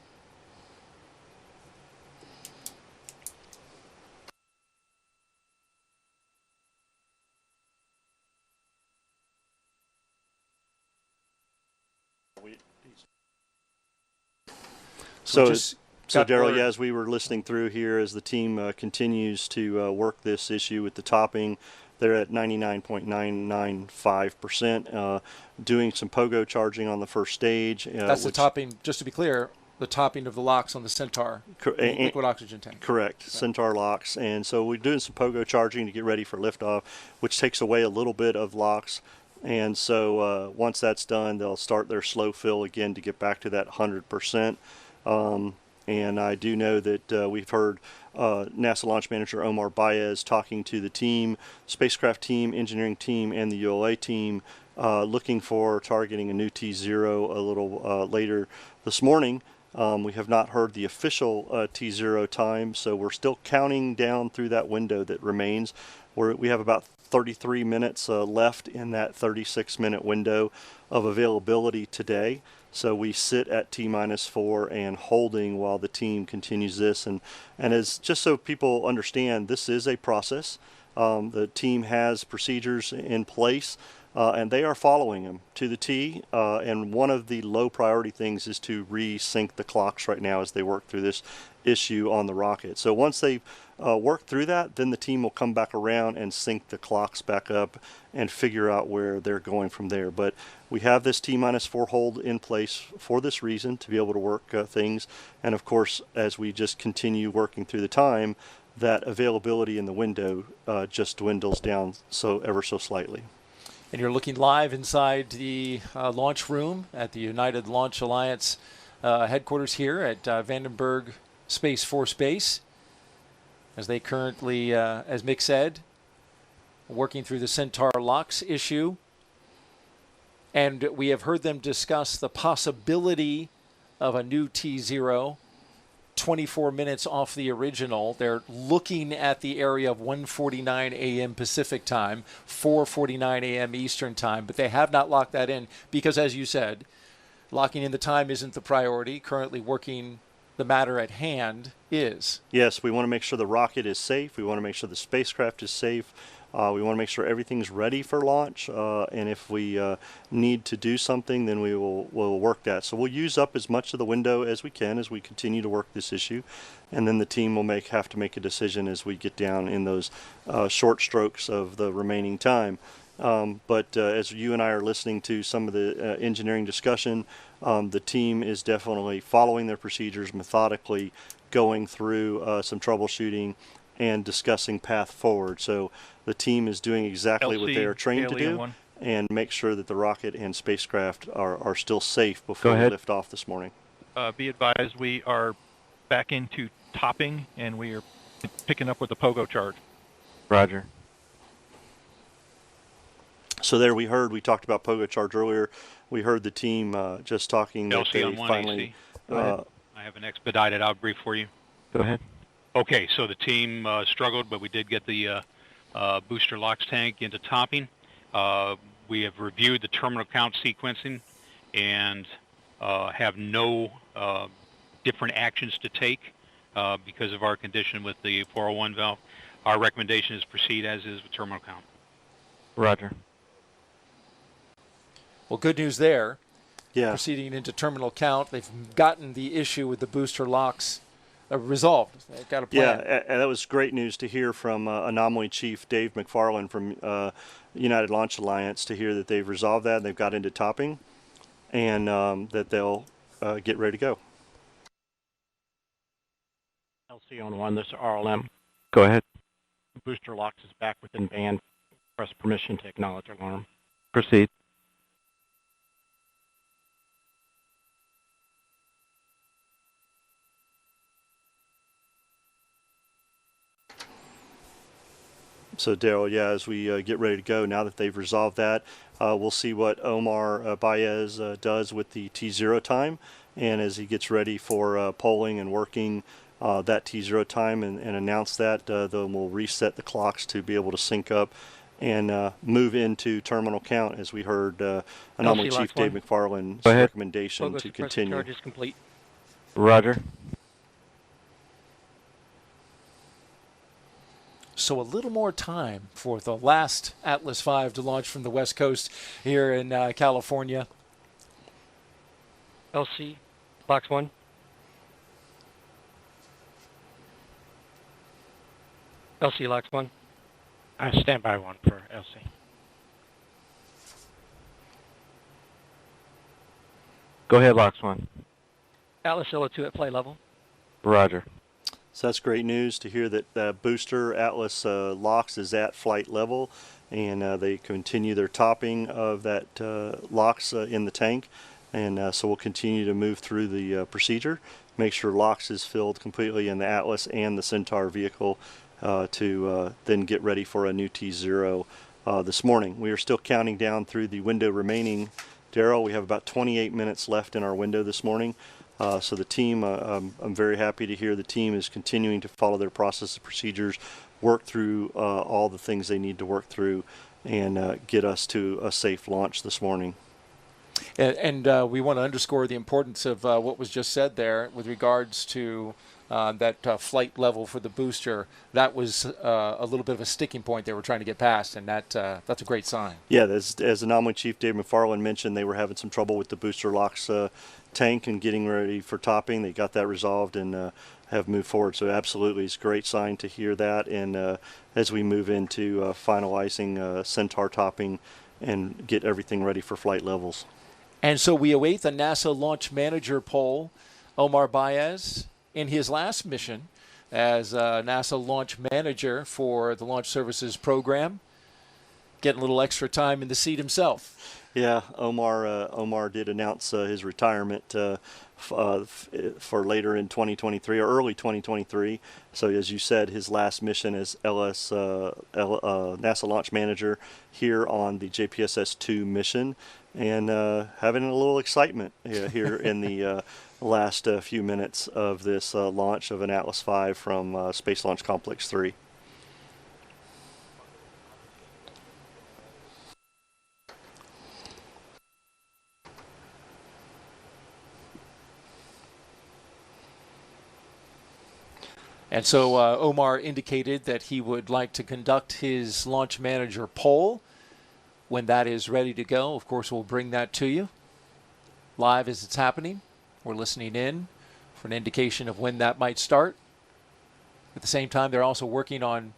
So Daryl, yeah, as we were listening through here, as the team continues to work this issue with the topping, they're at 99.995%, doing some pogo charging on the first stage. That's the topping, just to be clear, the topping of the locks on the Centaur liquid oxygen tank. Correct, yeah. Centaur locks. And so we're doing some pogo charging to get ready for liftoff, which takes away a little bit of locks. And so once that's done, they'll start their slow fill again to get back to that 100%. And I do know that we've heard NASA launch manager Omar Baez talking to the team, spacecraft team, engineering team, and the ULA team, looking for targeting a new T0 a little later this morning. We have not heard the official T0 time, so we're still counting down through that window that remains. We have about 33 minutes left in that 36-minute window of availability today. So we sit at T-4 and holding while the team continues this. And as just so people understand, this is a process. The team has procedures in place, and they are following them to the T. And one of the low priority things is to resync the clocks right now as they work through this issue on the rocket. So once they've worked through that, then the team will come back around and sync the clocks back up and figure out where they're going from there. But we have this T-4 hold in place for this reason, to be able to work things. And of course, as we just continue working through the time, that availability in the window just dwindles down ever so slightly. And you're looking live inside the launch room at the United Launch Alliance headquarters here at Vandenberg Space Force Base, as they currently, as Mick said, working through the Centaur locks issue. And we have heard them discuss the possibility of a new T0, 24 minutes off the original. They're looking at the area of 1:49 a.m. Pacific time, 4:49 a.m. Eastern time, but they have not locked that in because, as you said, locking in the time isn't the priority. Currently working the matter at hand is. Yes, we want to make sure the rocket is safe. We want to make sure the spacecraft is safe. We want to make sure everything's ready for launch, and if we need to do something, then we'll work that. So we'll use up as much of the window as we can as we continue to work this issue, and then the team will have to make a decision as we get down in those short strokes of the remaining time. But as you and I are listening to some of the engineering discussion, the team is definitely following their procedures methodically, going through some troubleshooting and discussing path forward. So the team is doing exactly what they are trained to do and make sure that the rocket and spacecraft are still safe before we lift off this morning. Be advised, we are back into topping and we are picking up with the pogo charge. Roger. So there we talked about pogo charge earlier. We heard the team just talking that they finally... I have an expedited outbrief for you. Go ahead. Okay, so the team struggled, but we did get the booster LOX tank into topping. We have reviewed the terminal count sequencing and have no different actions to take because of our condition with the 401 valve. Our recommendation is proceed as is with terminal count. Roger. Well, good news there. Yeah. Proceeding into terminal count, they've gotten the issue with the booster LOX resolved. They've got a plan. Yeah, and that was great news to hear from Anomaly Chief Dave McFarland from United Launch Alliance, to hear that they've resolved that and they've got into topping, and that they'll get ready to go. LC on 1, this is RLM. Go ahead. Booster LOX is back within band. Press permission to acknowledge alarm. Proceed. So Daryl, yeah, as we get ready to go, now that they've resolved that, we'll see what Omar Baez does with the T0 time, and as he gets ready for polling and working that T0 time and announce that, then we'll reset the clocks to be able to sync up and move into terminal count, as we heard Anomaly Chief Dave McFarland's recommendation to continue. Charge is complete. Roger. So a little more time for the last Atlas V to launch from the West Coast here in California. LC, LOX 1. LC, LOX 1. Stand by 1 for LC. Go ahead, LOX 1. Atlas LO2 at flight level. Roger. So that's great news to hear that booster Atlas LOX is at flight level, and they continue their topping of that LOX in the tank, and so we'll continue to move through the procedure, make sure LOX is filled completely in the Atlas and the Centaur vehicle to then get ready for a new T0 this morning. We are still counting down through the window remaining. Daryl, we have about 28 minutes left in our window this morning. So the team, I'm very happy to hear the team is continuing to follow their process and procedures, work through all the things they need to work through, and get us to a safe launch this morning. And we want to underscore the importance of what was just said there with regards to that flight level for the booster. That was a little bit of a sticking point they were trying to get past, and that's a great sign. Yeah, as Anomaly Chief Dave McFarland mentioned, they were having some trouble with the booster LOX tank and getting ready for topping. They got that resolved and have moved forward. So absolutely, it's a great sign to hear that. And as we move into finalizing Centaur topping and get everything ready for flight levels. And so we await the NASA Launch Manager poll. Omar Baez, in his last mission as NASA Launch Manager for the Launch Services Program, getting a little extra time in the seat himself. Yeah, Omar did announce his retirement for later in 2023 or early 2023. So as you said, his last mission as NASA Launch Manager here on the JPSS 2 mission. and having a little excitement here in the last few minutes of this launch of an Atlas V from Space Launch Complex 3. And so Omar indicated that he would like to conduct his launch manager poll. When that is ready to go, of course, we'll bring that to you live as it's happening. We're listening in for an indication of when that might start. At the same time, they're also working on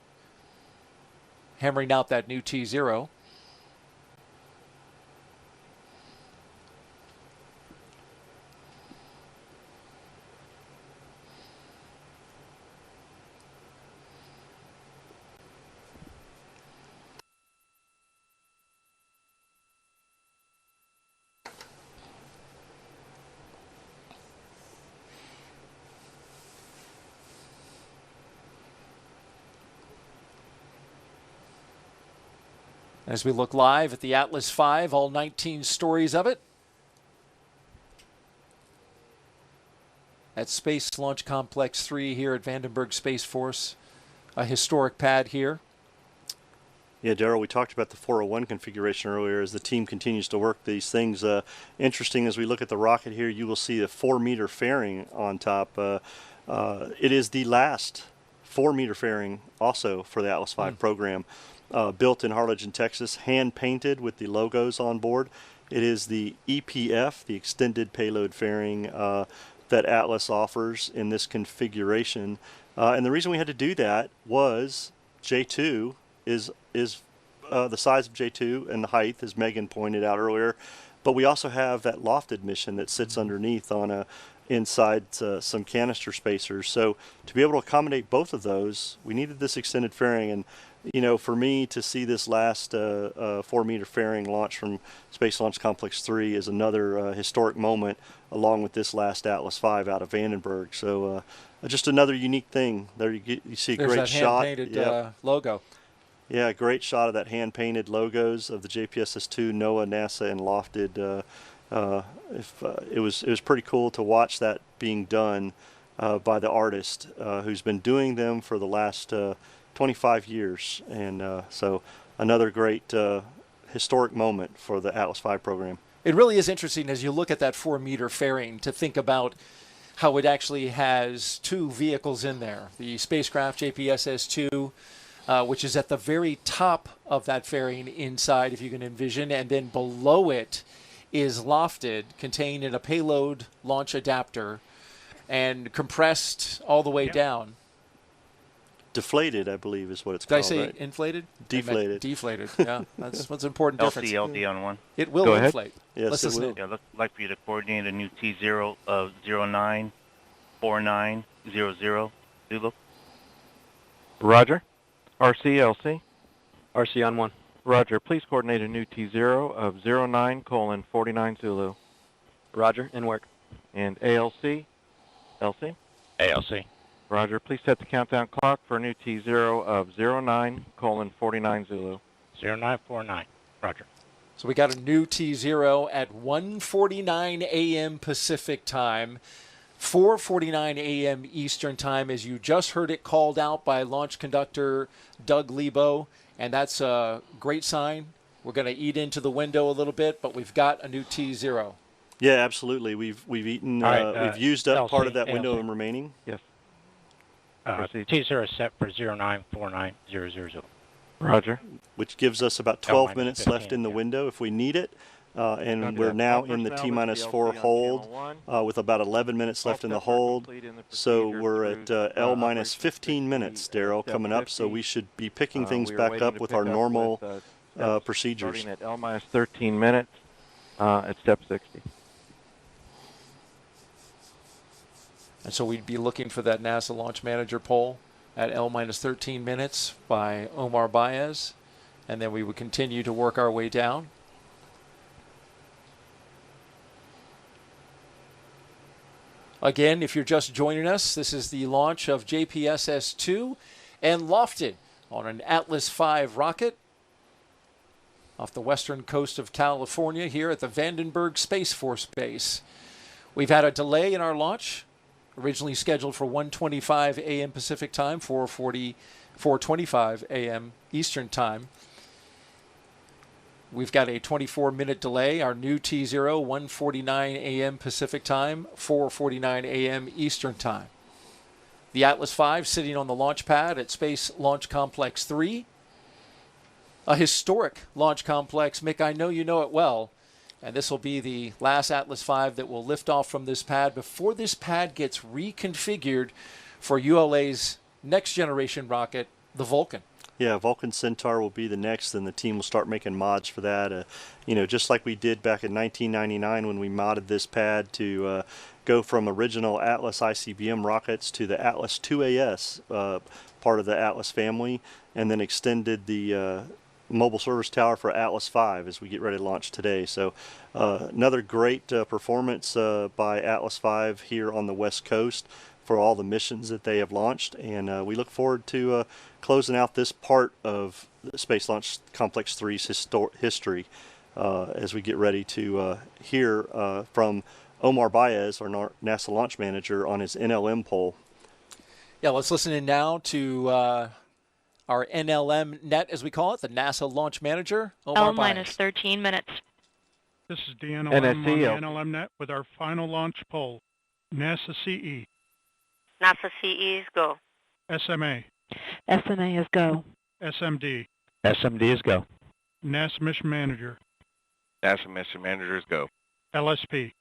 hammering out that new T0. As we look live at the Atlas V, all 19 stories of it, at Space Launch Complex 3 here at Vandenberg Space Force, a historic pad here. Yeah, Daryl, we talked about the 401 configuration earlier as the team continues to work these things. Interesting, as we look at the rocket here, you will see a 4-meter fairing on top. It is the last 4-meter fairing also for the Atlas V program. Built in Harlingen, Texas, hand-painted with the logos on board. It is the EPF, the extended payload fairing that Atlas offers in this configuration. And the reason we had to do that was J2 is the size of J2 and the height, as Megan pointed out earlier. But we also have that LOFTID mission that sits underneath on inside some canister spacers. So to be able to accommodate both of those, we needed this extended fairing. And you know, for me to see this last 4-meter fairing launch from Space Launch Complex 3 is another historic moment, along with this last Atlas V out of Vandenberg. So just another unique thing. There you see a There's great that shot. hand-painted logo. Yeah, a great shot of that hand-painted logos of the JPSS-2, NOAA, NASA, and LOFTID. It was pretty cool to watch that being done by the artist who's been doing them for the last 25 years, and so another great historic moment for the Atlas V program. It really is interesting as you look at that 4-meter fairing to think about how it actually has 2 vehicles in there. The spacecraft JPSS-2, which is at the very top of that fairing inside, if you can envision, and then below it is LOFTID, contained in a payload launch adapter and compressed all the way down. Deflated, I believe, is what it's Did called. I say right? inflated? Deflated. Deflated, yeah. That's what's an important difference. LCLD on one. It will Go ahead. inflate. Yes, Let's it listen will. in. Yeah, I'd like for you to coordinate a new T0 of 094900 Zulu. Roger. RCLC. RC on 1. Roger. Please coordinate a new T0 of 09:49 Zulu. Roger, in work. And ALC. LC. ALC. Roger. Please set the countdown clock for a new T0 of 09:49 Zulu. 0949. Roger. So we got a new T0 at 1:49 a.m. Pacific time, 4:49 a.m. Eastern time, as you just heard it called out by launch conductor Doug Lebo, and that's a great sign. We're going to eat into the window a little bit, but we've got a new T0. Yeah, absolutely. We've eaten. We've used up LC, part of that window ALC. remaining. Yes. T0 is set for 094900. Roger. Which gives us about 12 minutes 15, left in the window if we need it. And Copy we're that. now All in the personnel T-4 to the LC on hold channel 1. with about 11 minutes left in the steps are hold. complete in the So procedure we're at through, L-minus operation 15 minutes, Daryl, step coming up. So 50. we should be picking things We are back waiting up to with pick our up normal with, steps procedures. Starting at L-minus 13 minutes at step 60. And so we'd be looking for that NASA launch manager poll at L-minus 13 minutes by Omar Baez, and then we would continue to work our way down. Again, if you're just joining us, this is the launch of JPSS-2 and LOFTID on an Atlas V rocket. off the western coast of California here at the Vandenberg Space Force Base. We've had a delay in our launch, originally scheduled for 1:25 a.m. Pacific time, 4:25 a.m. Eastern time. We've got a 24-minute delay. Our new T0, 1:49 a.m. Pacific time, 4:49 a.m. Eastern time. The Atlas V sitting on the launch pad at Space Launch Complex 3. A historic launch complex. Mick, I know you know it well. And this will be the last Atlas V that will lift off from this pad before this pad gets reconfigured for ULA's next generation rocket, the Vulcan. Yeah, Vulcan Centaur will be the next, and the team will start making mods for that. Just like we did back in 1999 when we modded this pad to go from original Atlas ICBM rockets to the Atlas 2AS, part of the Atlas family, and then extended the mobile service tower for Atlas V as we get ready to launch today. So another great performance by Atlas V here on the West Coast for all the missions that they have launched, and we look forward to closing out this part of the Space Launch Complex 3's history as we get ready to hear from Omar Baez, our NASA launch manager, on his NLM poll. Yeah, let's listen in now to our NLM net, as we call it, the NASA launch manager, Omar Baez. L-13 minutes. This is the NLM on the NLM net with our final launch poll. NASA CE. NASA CE is go. SMA. SMA is go. SMD. SMD is go. NASA mission manager. NASA mission manager is go. LSP.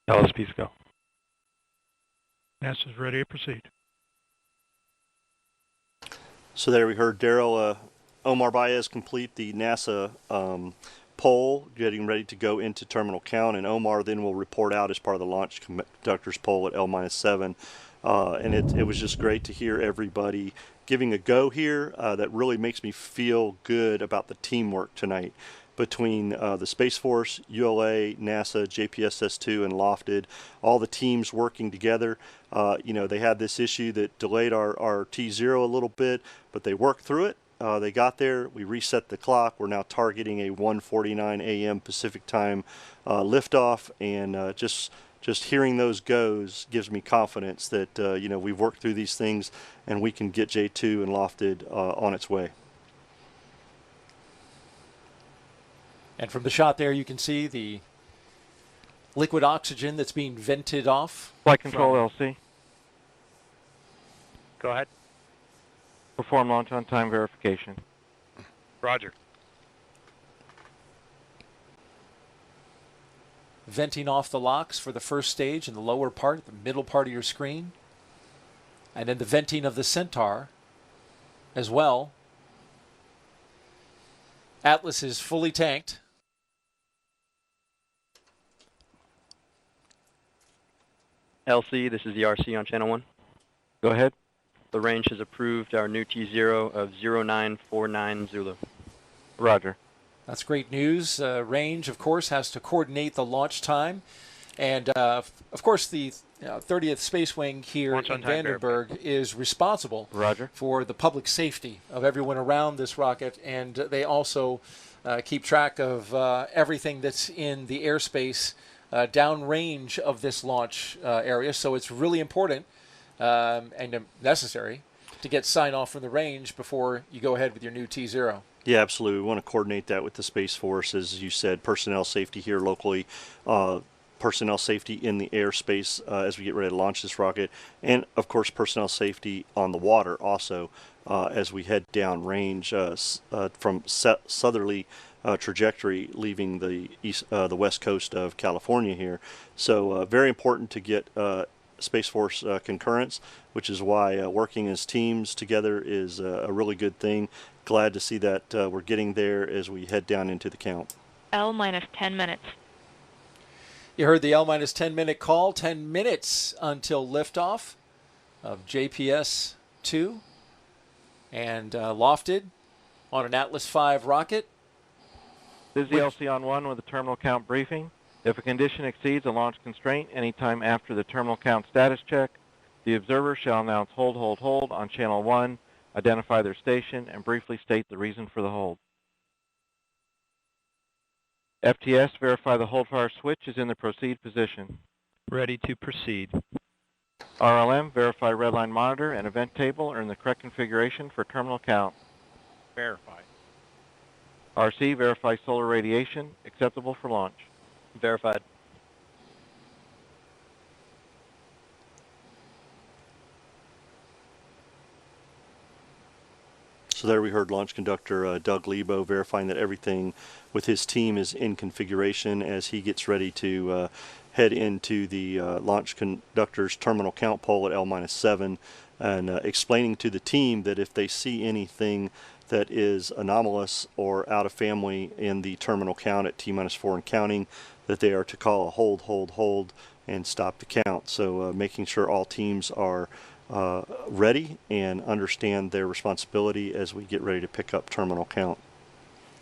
LSP is go. NASA's ready to proceed. So there we heard Daryl Omar Baez complete the NASA poll, getting ready to go into terminal count, and Omar then will report out as part of the launch conductor's poll at L-7. And it was just great to hear everybody giving a go here. That really makes me feel good about the teamwork tonight between the Space Force, ULA, NASA, JPSS-2, and LOFTID, all the teams working together. They had this issue that delayed our T0 a little bit, but they worked through it. They got there. We reset the clock. We're now targeting a 1:49 a.m. Pacific time liftoff, and just hearing those goes gives me confidence that we've worked through these things and we can get J2 and LOFTID on its way. And from the shot there, you can see the liquid oxygen that's being vented off. Flight control LC. Go ahead. Perform launch on time verification. Roger. Venting off the LOX for the first stage in the lower part, the middle part of your screen. And then the venting of the Centaur as well. Atlas is fully tanked. LC, this is the RC on channel 1. Go ahead. The range has approved our new T0 of 0949 Zulu. Roger. That's great news. Range, of course, has to coordinate the launch time. And, of course, the 30th Space Wing here in Vandenberg is responsible for the public safety of everyone around this rocket. And they also keep track of everything that's in the airspace downrange of this launch area. So it's really important and necessary to get sign-off from the range before you go ahead with your new T0. Yeah, absolutely. We want to coordinate that with the Space Force, as you said, personnel safety here locally, personnel safety in the airspace as we get ready to launch this rocket, and, of course, personnel safety on the water also as we head down range from southerly trajectory leaving the west coast of California here. So very important to get Space Force concurrence, which is why working as teams together is a really good thing. Glad to see that we're getting there as we head down into the count. L-10 minutes. You heard the L-10 minute call. 10 minutes until liftoff of JPS-2 and LOFTID on an Atlas V rocket. This is the LC on 1 with a terminal count briefing. If a condition exceeds a launch constraint anytime after the terminal count status check, the observer shall announce hold, hold, hold on channel 1, identify their station, and briefly state the reason for the hold. FTS, verify the hold fire switch is in the proceed position. Ready to proceed. RLM, verify redline monitor and event table are in the correct configuration for terminal count. Verify. RC, verify solar radiation acceptable for launch. Verified. So there we heard launch conductor Doug Lebo verifying that everything with his team is in configuration as he gets ready to head into the launch conductor's terminal count pole at L-7 and explaining to the team that if they see anything that is anomalous or out of family in the terminal count at T-4 and counting, that they are to call a hold, and stop the count. So making sure all teams are ready and understand their responsibility as we get ready to pick up terminal count.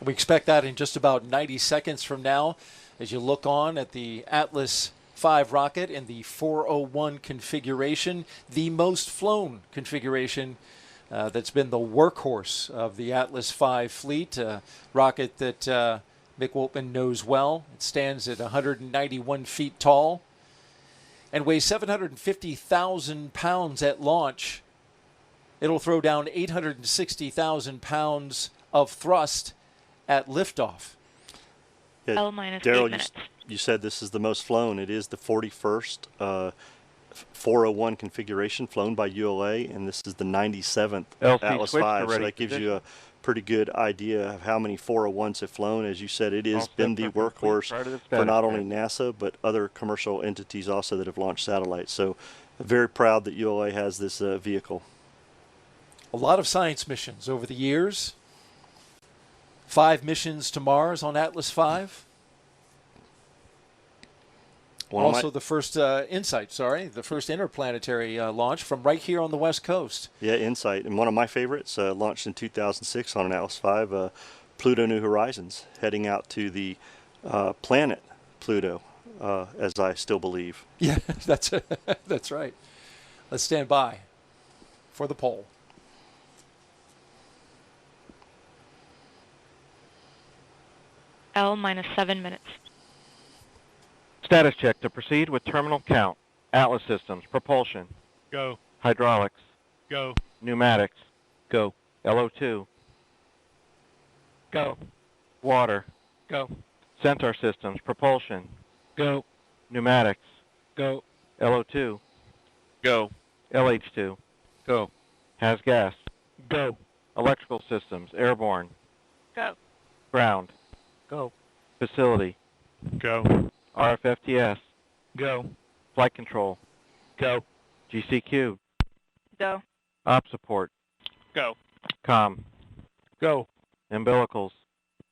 We expect that in just about 90 seconds from now as you look on at the Atlas V rocket in the 401 configuration, the most flown configuration that's been the workhorse of the Atlas V fleet, a rocket that Mick Woltman knows well. It stands at 191 feet tall and weighs 750,000 pounds at launch. It'll throw down 860,000 pounds of thrust at liftoff. Yeah, L-8 Daryl, minutes. you said this is the most flown. It is the 41st 401 configuration flown by ULA, and this is the 97th LC Atlas V. switch to So ready that gives position. you a pretty good idea of how many 401s have flown. As you said, it has All been steps the are complete workhorse prior to the for status not only check. NASA but other commercial entities also that have launched satellites. So very proud that ULA has this vehicle. A lot of science missions over the years. 5 missions to Mars on Atlas V. Also the first InSight, the first interplanetary launch from right here on the West Coast. Yeah, InSight. And one of my favorites, launched in 2006 on an Atlas V, Pluto New Horizons, heading out to the planet Pluto, as I still believe. Yeah, that's right. Let's stand by for the poll. L-7 minutes. Status check to proceed with terminal count. Atlas systems, propulsion. Go. Hydraulics. Go. Pneumatics. Go. LO2. Go. Water. Go. Sensor systems, propulsion. Go. Pneumatics. Go. LO2. Go. LH2. Go. Has gas. Go. Electrical systems, airborne. Go. Ground. Go. Facility. Go. RFFTS. Go. Flight control. Go. GCQ. Go. Op support. Go. Com. Go. Umbilicals.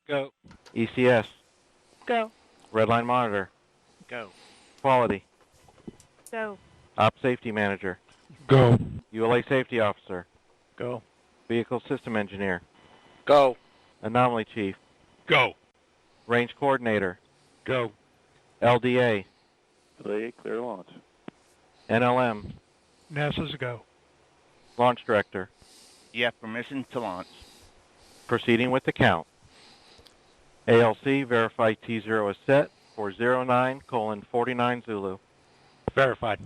Go. ECS. Go. Redline monitor. Go. Quality. Go. Op safety manager. Go. ULA safety officer. Go. Vehicle system engineer. Go. Anomaly chief. Go. Range coordinator. Go. LDA. Delay clear launch. NLM. NASA's go. Launch director. You have permission to launch. Proceeding with the count. ALC, verify T0 is set for 09:49 Zulu. Verified.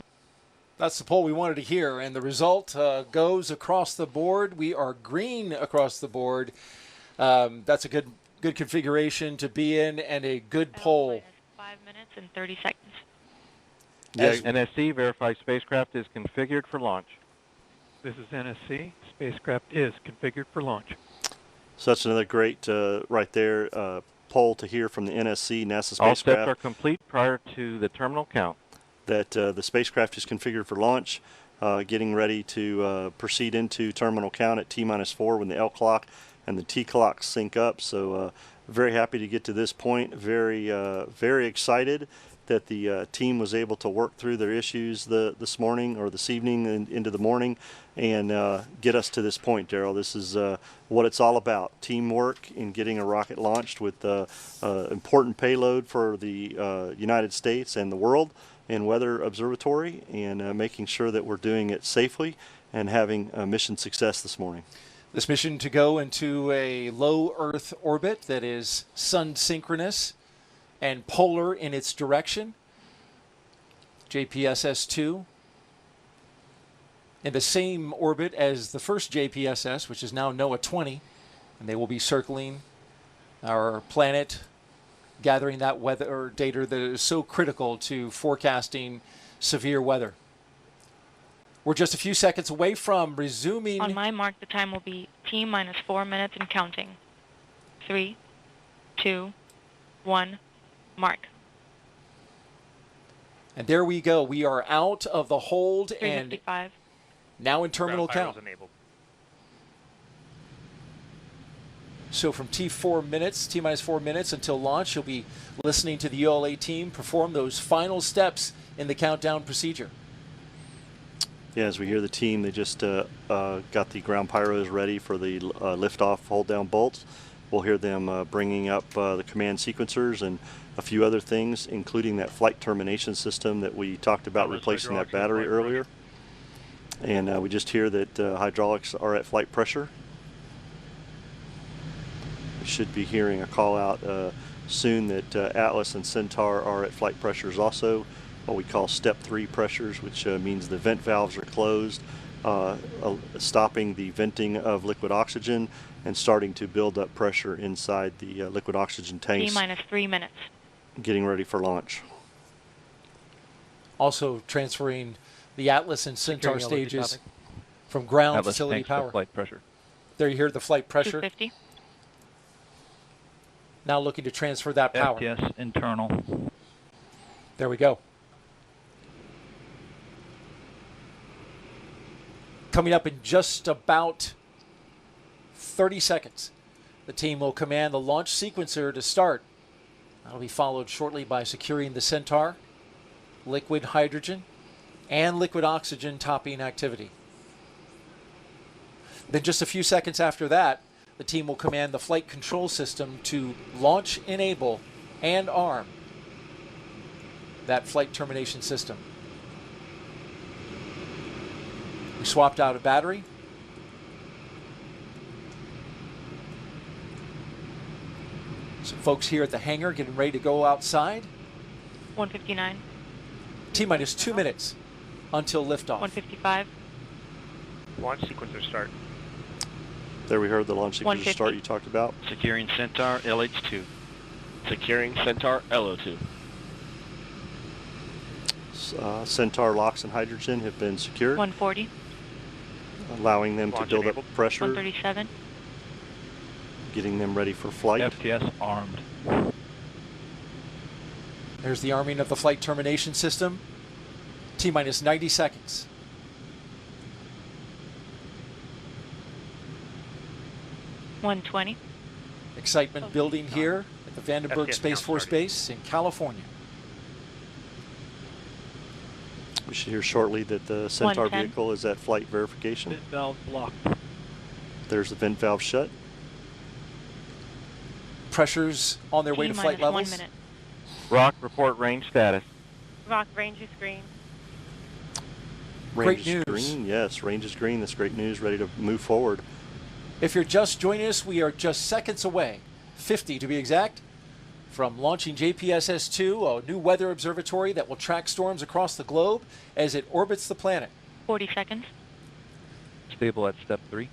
That's the poll we wanted to hear, and the result goes across the board. We are green across the board. That's a good configuration to be in and a good poll. 5 minutes and 30 seconds. Yes. NSC, verify spacecraft is configured for launch. This is NSC. Spacecraft is configured for launch. So that's another great, right there, poll to hear from the NSC, NASA spacecraft. All steps are complete prior to the terminal count. That the spacecraft is configured for launch, getting ready to proceed into terminal count at T-4 when the L clock and the T clock sync up. So very happy to get to this point. Very excited that the team was able to work through their issues this morning or this evening and into the morning and get us to this point, Daryl. This is what it's all about, teamwork in getting a rocket launched with important payload for the United States and the world in Weather Observatory, and making sure that we're doing it safely and having mission success this morning. This mission to go into a low Earth orbit that is sun synchronous and polar in its direction. JPSS-2 in the same orbit as the first JPSS, which is now NOAA 20, and they will be circling our planet, gathering that weather data that is so critical to forecasting severe weather. We're just a few seconds away from resuming. On my mark, the time will be T minus 4 minutes and counting. 3, 2, 1, mark. And there we go. We are out of the hold and now in terminal count. So from T minus 4 minutes until launch, you'll be listening to the ULA team perform those final steps in the countdown procedure. Yeah, as we hear the team, they just got the ground pyros ready for the liftoff hold-down bolts. We'll hear them bringing up the command sequencers and a few other things, including that flight termination system that we talked about replacing that battery earlier. And we just hear that hydraulics are at flight pressure. We should be hearing a call out soon that Atlas and Centaur are at flight pressures also, what we call step 3 pressures, which means the vent valves are closed, stopping the venting of liquid oxygen and starting to build up pressure inside the liquid oxygen tanks. T minus 3 minutes. Getting ready for launch. Also transferring the Atlas and Centaur stages from ground Atlas facility power. Flight pressure. There you hear the flight pressure. 250. Now looking to transfer that power. FTS internal. There we go. Coming up in just about 30 seconds, the team will command the launch sequencer to start. That'll be followed shortly by securing the Centaur, liquid hydrogen, and liquid oxygen topping activity. Then just a few seconds after that, the team will command the flight control system to launch, enable, and arm that flight termination system. We swapped out a battery. Some folks here at the hangar getting ready to go outside. 159. T minus 2 minutes until liftoff. 155. Launch sequencer start. There we heard the launch sequencer start you talked about. Securing Centaur LH2. Securing Centaur LO2. Centaur locks and hydrogen have been secured. 140. Allowing them to build up pressure. 137. Getting them ready for flight. FTS armed. There's the arming of the flight termination system. T minus 90 seconds. $120. Excitement building here at the Vandenberg Space Force Base in California. We should hear shortly that the Centaur 110. vehicle is at flight verification. Vent valve locked. There's the vent valve shut. Pressures on their way to flight levels. 1 minute. Rock, report range status. Rock, range is green. Great Range is news. green. Yes, range is green. That's great news. Ready to move forward. If you're just joining us, we are just seconds away, 50 to be exact, from launching JPSS-2, a new weather observatory that will track storms across the globe as it orbits the planet. 40 seconds. Stable at step 3.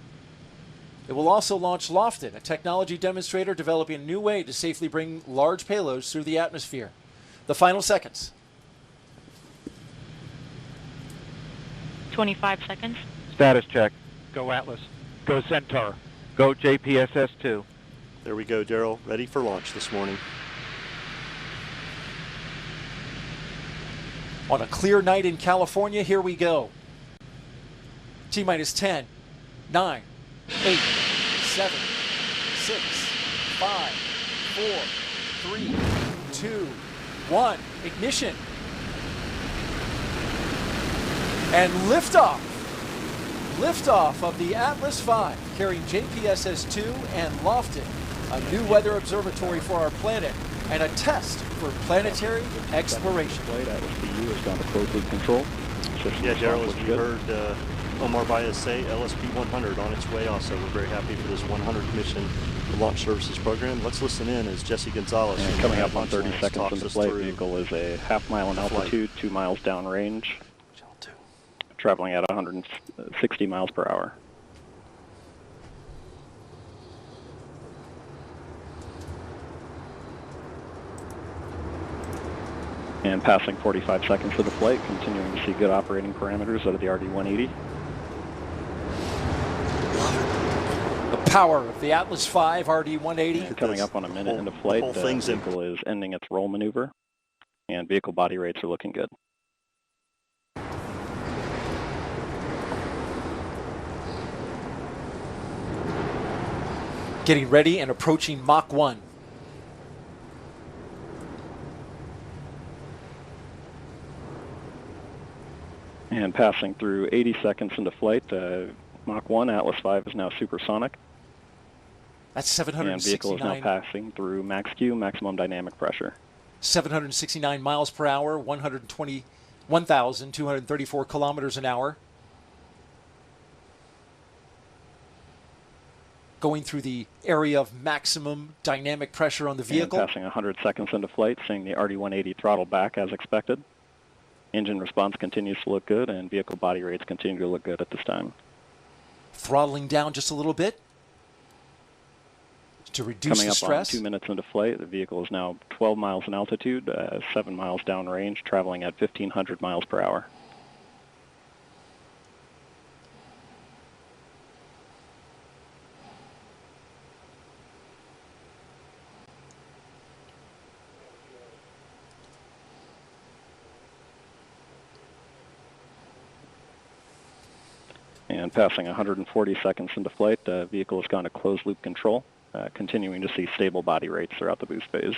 It will also launch LOFTID, a technology demonstrator developing a new way to safely bring large payloads through the atmosphere. The final seconds. 25 seconds. Status check. Go Atlas. Go Centaur. Go JPSS-2. There we go, Daryl. Ready for launch this morning. On a clear night in California, here we go. T minus 10, 9, 8, 7, 6, 5, 4, 3, 2, 1. Ignition. And liftoff. Liftoff of the Atlas V, carrying JPSS-2 and LOFTID, a new weather observatory for our planet, and a test for planetary exploration. Atlas VU has gone to closed loop control. Yeah, Daryl, as you heard Omar Baez say LSP-100 on its way also. We're very happy for this 100th mission the Launch Services Program. Let's listen in as Jesse Gonzalez. And coming up on 30 seconds into flight, vehicle is a half-mile in altitude, 2 miles downrange, traveling at 160 miles per hour. And passing 45 seconds of the flight, continuing to see good operating parameters out of the RD-180. The power of the Atlas V RD-180. So coming up on a minute into flight, the vehicle is ending its roll maneuver, and vehicle body rates are looking good. Getting ready and approaching Mach 1. And passing through 80 seconds into flight, Mach 1, Atlas V is now supersonic. That's 769. And vehicle is now passing through max Q, maximum dynamic pressure. 769 miles per hour, 1,234 kilometers an hour. Going through the area of maximum dynamic pressure on the vehicle. And passing 100 seconds into flight, seeing the RD-180 throttle back as expected. Engine response continues to look good, and vehicle body rates continue to look good at this time. Throttling down just a little bit to reduce Coming the up stress. on 2 minutes into flight, the vehicle is now 12 miles in altitude, 7 miles downrange, traveling at 1,500 miles per hour. And passing 140 seconds into flight, the vehicle has gone to closed loop control, continuing to see stable body rates throughout the boost phase.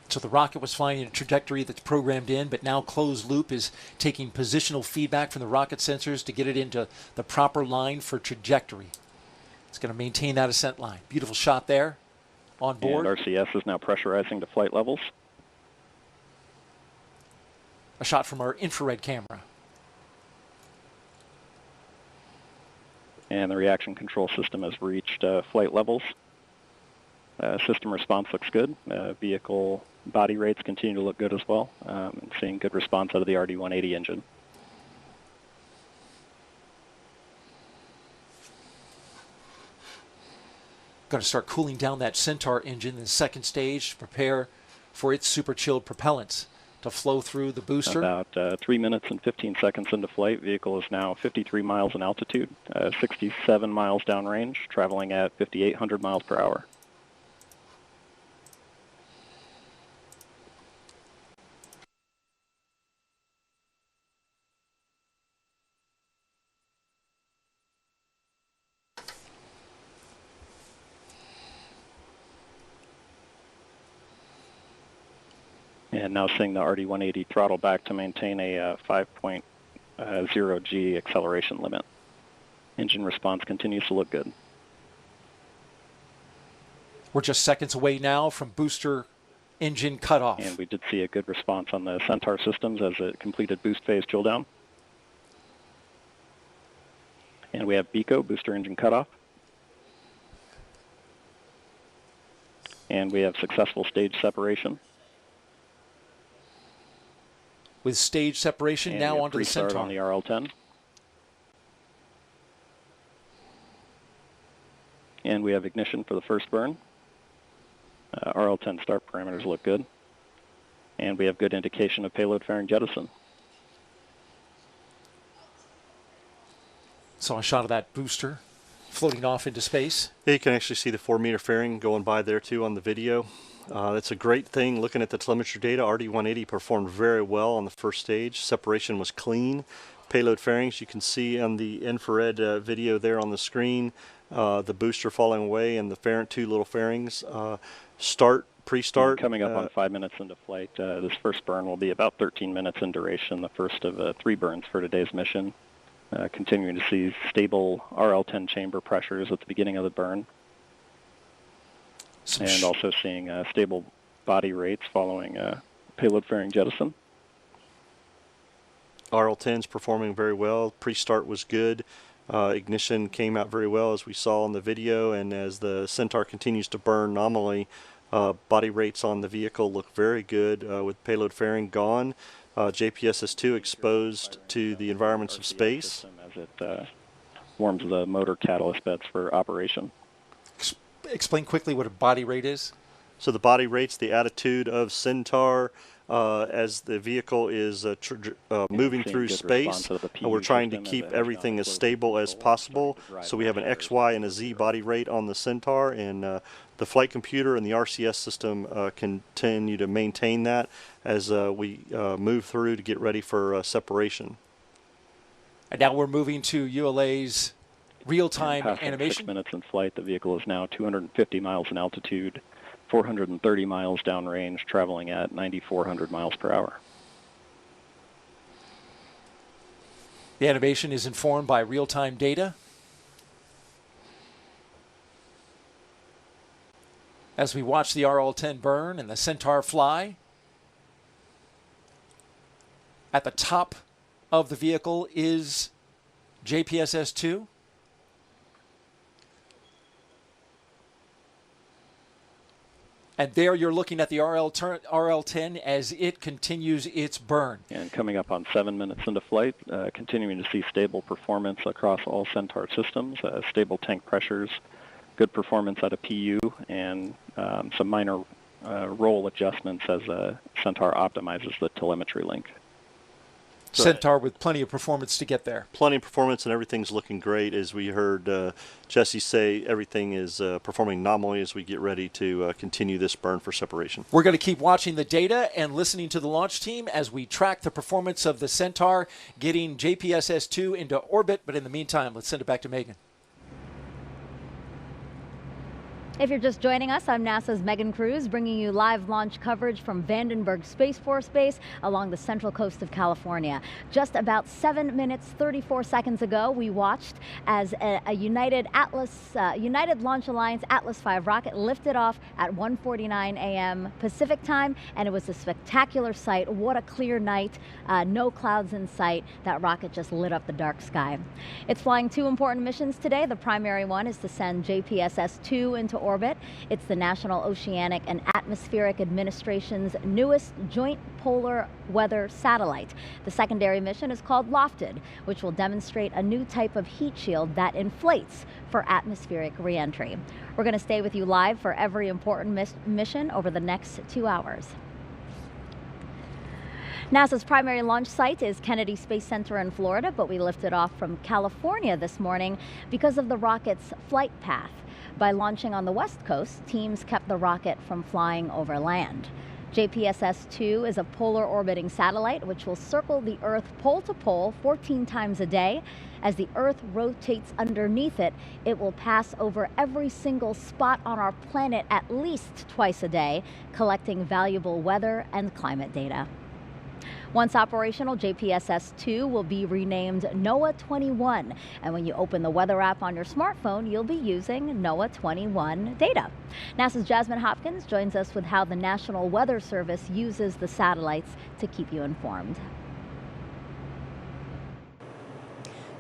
So the rocket was flying in a trajectory that's programmed in, but now closed loop is taking positional feedback from the rocket sensors to get it into the proper line for trajectory. It's going to maintain that ascent line. Beautiful shot there on board. And RCS is now pressurizing to flight levels. A shot from our infrared camera. And the reaction control system has reached flight levels. System response looks good. Vehicle body rates continue to look good as well. Seeing good response out of the RD-180 engine. Going to start cooling down that Centaur engine in the second stage to prepare for its super chilled propellants to flow through the booster. About 3 minutes and 15 seconds into flight, vehicle is now 53 miles in altitude, 67 miles downrange, traveling at 5,800 miles per hour. And now seeing the RD-180 throttle back to maintain a 5.0 G acceleration limit. Engine response continues to look good. We're just seconds away now from booster engine cutoff. And we did see a good response on the Centaur systems as it completed boost phase chill down. And we have BECO, booster engine cutoff. And we have successful stage separation. With stage separation And now onto the Centaur. On the RL-10. And we have ignition for the first burn. RL-10 start parameters look good. And we have good indication of payload fairing jettison. Saw a shot of that booster floating off into space. Yeah, you can actually see the 4-meter fairing going by there too on the video. That's a great thing. Looking at the telemetry data, RD-180 performed very well on the first stage. Separation was clean. Payload fairings, you can see on the infrared video there on the screen, the booster falling away and the two little fairings. Pre-start. And coming up on 5 minutes into flight, this first burn will be about 13 minutes in duration, the first of 3 burns for today's mission. Continuing to see stable RL-10 chamber pressures at the beginning of the burn. And also seeing stable body rates following payload fairing jettison. RL-10's performing very well. Pre-start was good. Ignition came out very well, as we saw in the video, and as the Centaur continues to burn nominally, body rates on the vehicle look very good with payload fairing gone. JPSS-2 exposed to the environments of space. As it warms the motor catalyst beds for operation. Explain quickly what a body rate is. So the body rate's the attitude of Centaur as the vehicle is moving through space. We're trying to keep everything as stable as possible. So we have an X, Y, and a Z body rate on the Centaur, and the flight computer and the RCS system continue to maintain that as we move through to get ready for separation. And now we're moving to ULA's real-time animation. 6 minutes in flight, the vehicle is now 250 miles in altitude, 430 miles downrange, traveling at 9,400 miles per hour. The animation is informed by real-time data. As we watch the RL-10 burn and the Centaur fly, at the top of the vehicle is JPSS-2. And there you're looking at the RL-10 as it continues its burn. And coming up on 7 minutes into flight, continuing to see stable performance across all Centaur systems, stable tank pressures, good performance out of PU, and some minor roll adjustments as Centaur optimizes the telemetry link. Centaur with plenty of performance to get there. Plenty of performance, and everything's looking great. As we heard Jesse say, everything is performing nominally as we get ready to continue this burn for separation. We're going to keep watching the data and listening to the launch team as we track the performance of the Centaur getting JPSS-2 into orbit. But in the meantime, let's send it back to Megan. If you're just joining us, I'm NASA's Megan Cruz, bringing you live launch coverage from Vandenberg Space Force Base along the central coast of California. Just about 7 minutes, 34 seconds ago, we watched as a United Launch Alliance Atlas V rocket lifted off at 1:49 a.m. Pacific time, and it was a spectacular sight. What a clear night, no clouds in sight. That rocket just lit up the dark sky. It's flying two important missions today. The primary one is to send JPSS-2 into orbit. It's the National Oceanic and Atmospheric Administration's newest joint polar weather satellite. The secondary mission is called LOFTID, which will demonstrate a new type of heat shield that inflates for atmospheric reentry. We're going to stay with you live for every important mission over the next 2 hours. NASA's primary launch site is Kennedy Space Center in Florida, but we lifted off from California this morning because of the rocket's flight path. By launching on the west coast, teams kept the rocket from flying over land. JPSS-2 is a polar orbiting satellite which will circle the Earth pole to pole 14 times a day. As the Earth rotates underneath it, it will pass over every single spot on our planet at least twice a day, collecting valuable weather and climate data. Once operational, JPSS-2 will be renamed NOAA 21. And when you open the weather app on your smartphone, you'll be using NOAA 21 data. NASA's Jasmine Hopkins joins us with how the National Weather Service uses the satellites to keep you informed.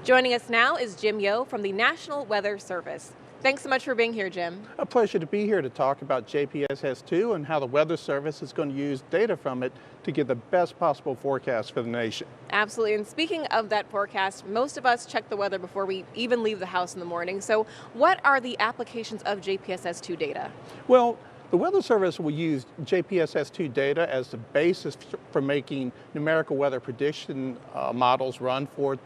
Joining us now is Jim Yo from the National Weather Service. Thanks so much for being here, Jim. A pleasure to be here to talk about JPSS-2 and how the Weather Service is going to use data from it to give the best possible forecast for the nation. Absolutely. And speaking of that forecast, most of us check the weather before we even leave the house in the morning. So what are the applications of JPSS-2 data? Well, the Weather Service will use JPSS-2 data as the basis for making numerical weather prediction models run for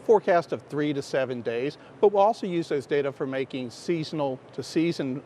forecast of 3 to 7 days, but we'll also use those data for making seasonal to season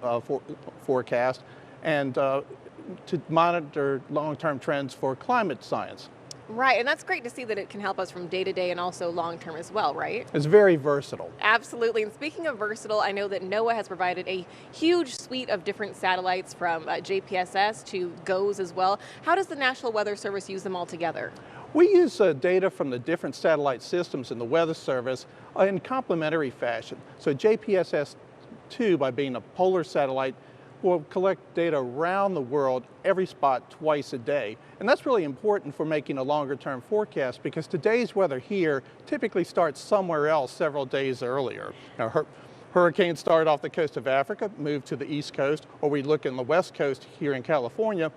forecast and to monitor long-term trends for climate science. Right, and that's great to see that it can help us from day to day and also long-term as well, right? It's very versatile. Absolutely, and speaking of versatile, I know that NOAA has provided a huge suite of different satellites from JPSS to GOES as well. How does the National Weather Service use them all together? We use data from the different satellite systems in the Weather Service in complementary fashion. So JPSS-2, by being a polar satellite, will collect data around the world, every spot twice a day. And that's really important for making a longer term forecast because today's weather here typically starts somewhere else several days earlier. Now, hurricanes start off the coast of Africa, move to the east coast, or we look in the west coast here in California,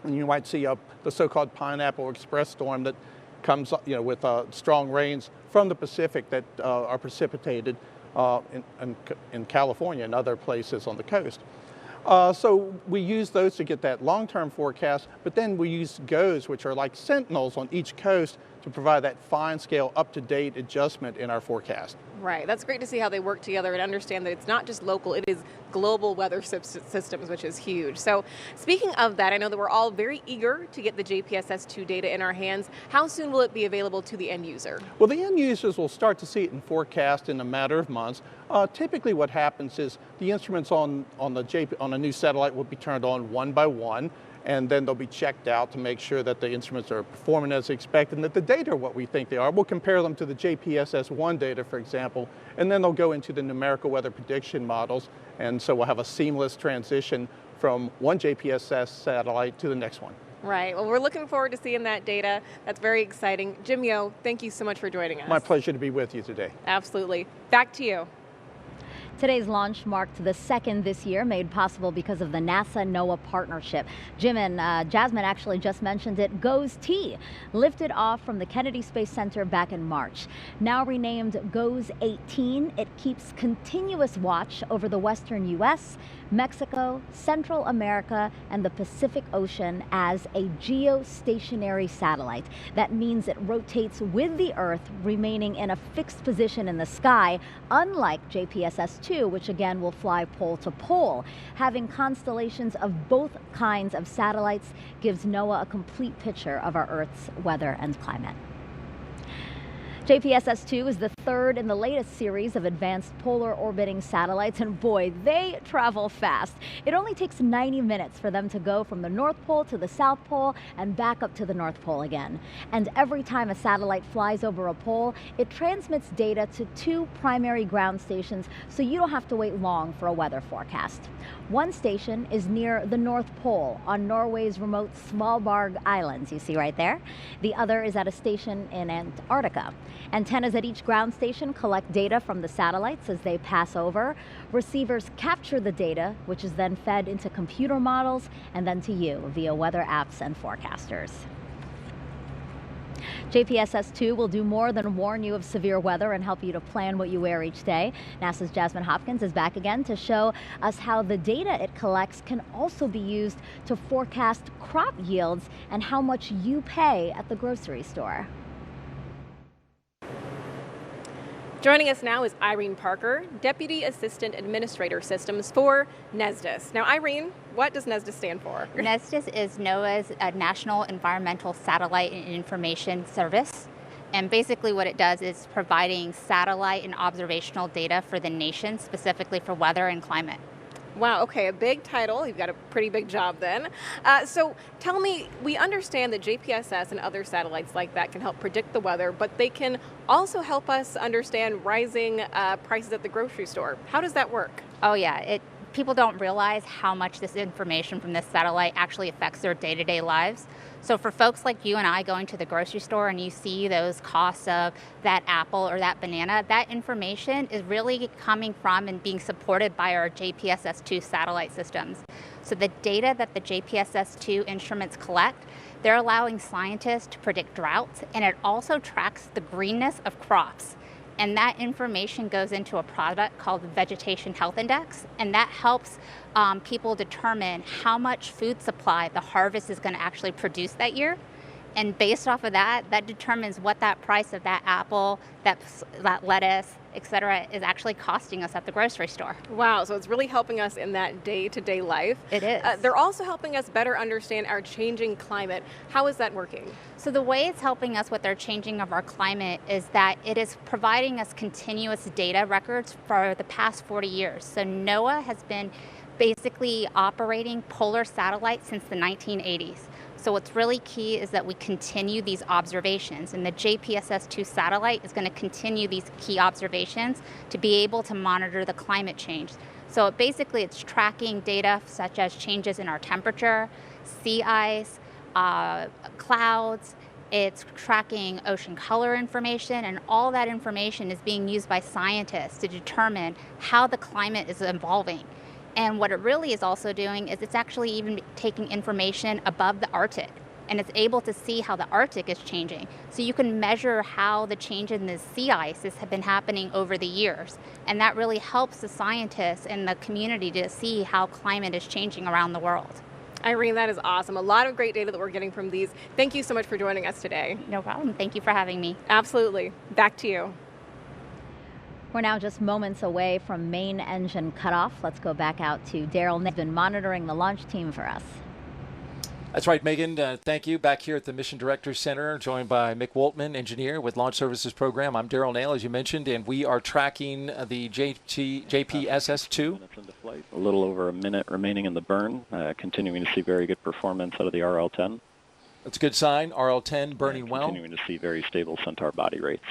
and you might see the so-called Pineapple Express storm that comes with strong rains from the Pacific that are precipitated in California and other places on the coast. So we use those to get that long-term forecast, but then we use GOES, which are like sentinels on each coast, to provide that fine-scale, up-to-date adjustment in our forecast. Right. That's great to see how they work together and understand that it's not just local, it is global weather systems, which is huge. So speaking of that, I know that we're all very eager to get the JPSS-2 data in our hands. How soon will it be available to the end user? Well, the end users will start to see it in forecast in a matter of months. Typically what happens is the instruments on a new satellite will be turned on one by one, and then they'll be checked out to make sure that the instruments are performing as expected and that the data are what we think they are. We'll compare them to the JPSS-1 data, for example, and then they'll go into the numerical weather prediction models, and so we'll have a seamless transition from one JPSS satellite to the next one. Right. Well, we're looking forward to seeing that data. That's very exciting. Jim Yo, thank you so much for joining us. My pleasure to be with you today. Absolutely. Back to you. Today's launch marked the second this year, made possible because of the NASA-NOAA partnership. Jim and Jasmine actually just mentioned it. GOES-T lifted off from the Kennedy Space Center back in March. Now renamed GOES-18, it keeps continuous watch over the western U.S., Mexico, Central America, and the Pacific Ocean as a geostationary satellite. That means it rotates with the Earth, remaining in a fixed position in the sky, unlike JPSS-2, which again will fly pole to pole. Having constellations of both kinds of satellites gives NOAA a complete picture of our Earth's weather and climate. JPSS-2 is the third in the latest series of advanced polar orbiting satellites, and boy, they travel fast. It only takes 90 minutes for them to go from the North Pole to the South Pole and back up to the North Pole again. And every time a satellite flies over a pole, it transmits data to two primary ground stations, so you don't have to wait long for a weather forecast. One station is near the North Pole on Norway's remote Svalbard Islands, you see right there. The other is at a station in Antarctica. Antennas at each ground station collect data from the satellites as they pass over. Receivers capture the data, which is then fed into computer models and then to you via weather apps and forecasters. JPSS-2 will do more than warn you of severe weather and help you to plan what you wear each day. NASA's Jasmine Hopkins is back again to show us how the data it collects can also be used to forecast crop yields and how much you pay at the grocery store. Joining us now is Irene Parker, Deputy Assistant Administrator Systems for NESDIS. Now, Irene, what does NESDIS stand for? NESDIS is NOAA's National Environmental Satellite and Information Service. And basically what it does is providing satellite and observational data for the nation, specifically for weather and climate. Wow, okay, a big title. You've got a pretty big job then. So tell me, we understand that JPSS and other satellites like that can help predict the weather, but they can also help us understand rising prices at the grocery store. How does that work? Oh yeah, people don't realize how much this information from this satellite actually affects their day-to-day lives. So for folks like you and I going to the grocery store and you see those costs of that apple or that banana, that information is really coming from and being supported by our JPSS-2 satellite systems. So the data that the JPSS-2 instruments collect, they're allowing scientists to predict droughts, and it also tracks the greenness of crops. And that information goes into a product called the Vegetation Health Index, and that helps people determine how much food supply the harvest is going to actually produce that year. And based off of that, that determines what that price of that apple, that lettuce, etc., is actually costing us at the grocery store. Wow, so it's really helping us in that day-to-day life. It is. They're also helping us better understand our changing climate. How is that working? So the way it's helping us with our changing of our climate is that it is providing us continuous data records for the past 40 years. So NOAA has been basically operating polar satellites since the 1980s. So what's really key is that we continue these observations, and the JPSS-2 satellite is going to continue these key observations to be able to monitor the climate change. So basically it's tracking data such as changes in our temperature, sea ice, clouds. It's tracking ocean color information, and all that information is being used by scientists to determine how the climate is evolving. And what it really is also doing is it's actually even taking information above the Arctic, and it's able to see how the Arctic is changing. So you can measure how the change in the sea ice has been happening over the years. And that really helps the scientists and the community to see how climate is changing around the world. Irene, that is awesome. A lot of great data that we're getting from these. Thank you so much for joining us today. No problem. Thank you for having me. Absolutely. Back to you. We're now just moments away from main engine cutoff. Let's go back out to Daryl. He's been monitoring the launch team for us. That's right, Megan. Thank you. Back here at the Mission Directors Center, joined by Mick Woltman, engineer with Launch Services Program. I'm Daryl Nail, as you mentioned, and we are tracking the JPSS-2. A little over a minute remaining in the burn, continuing to see very good performance out of the RL-10. That's a good sign. RL-10 burning well. Continuing to see very stable Centaur body rates.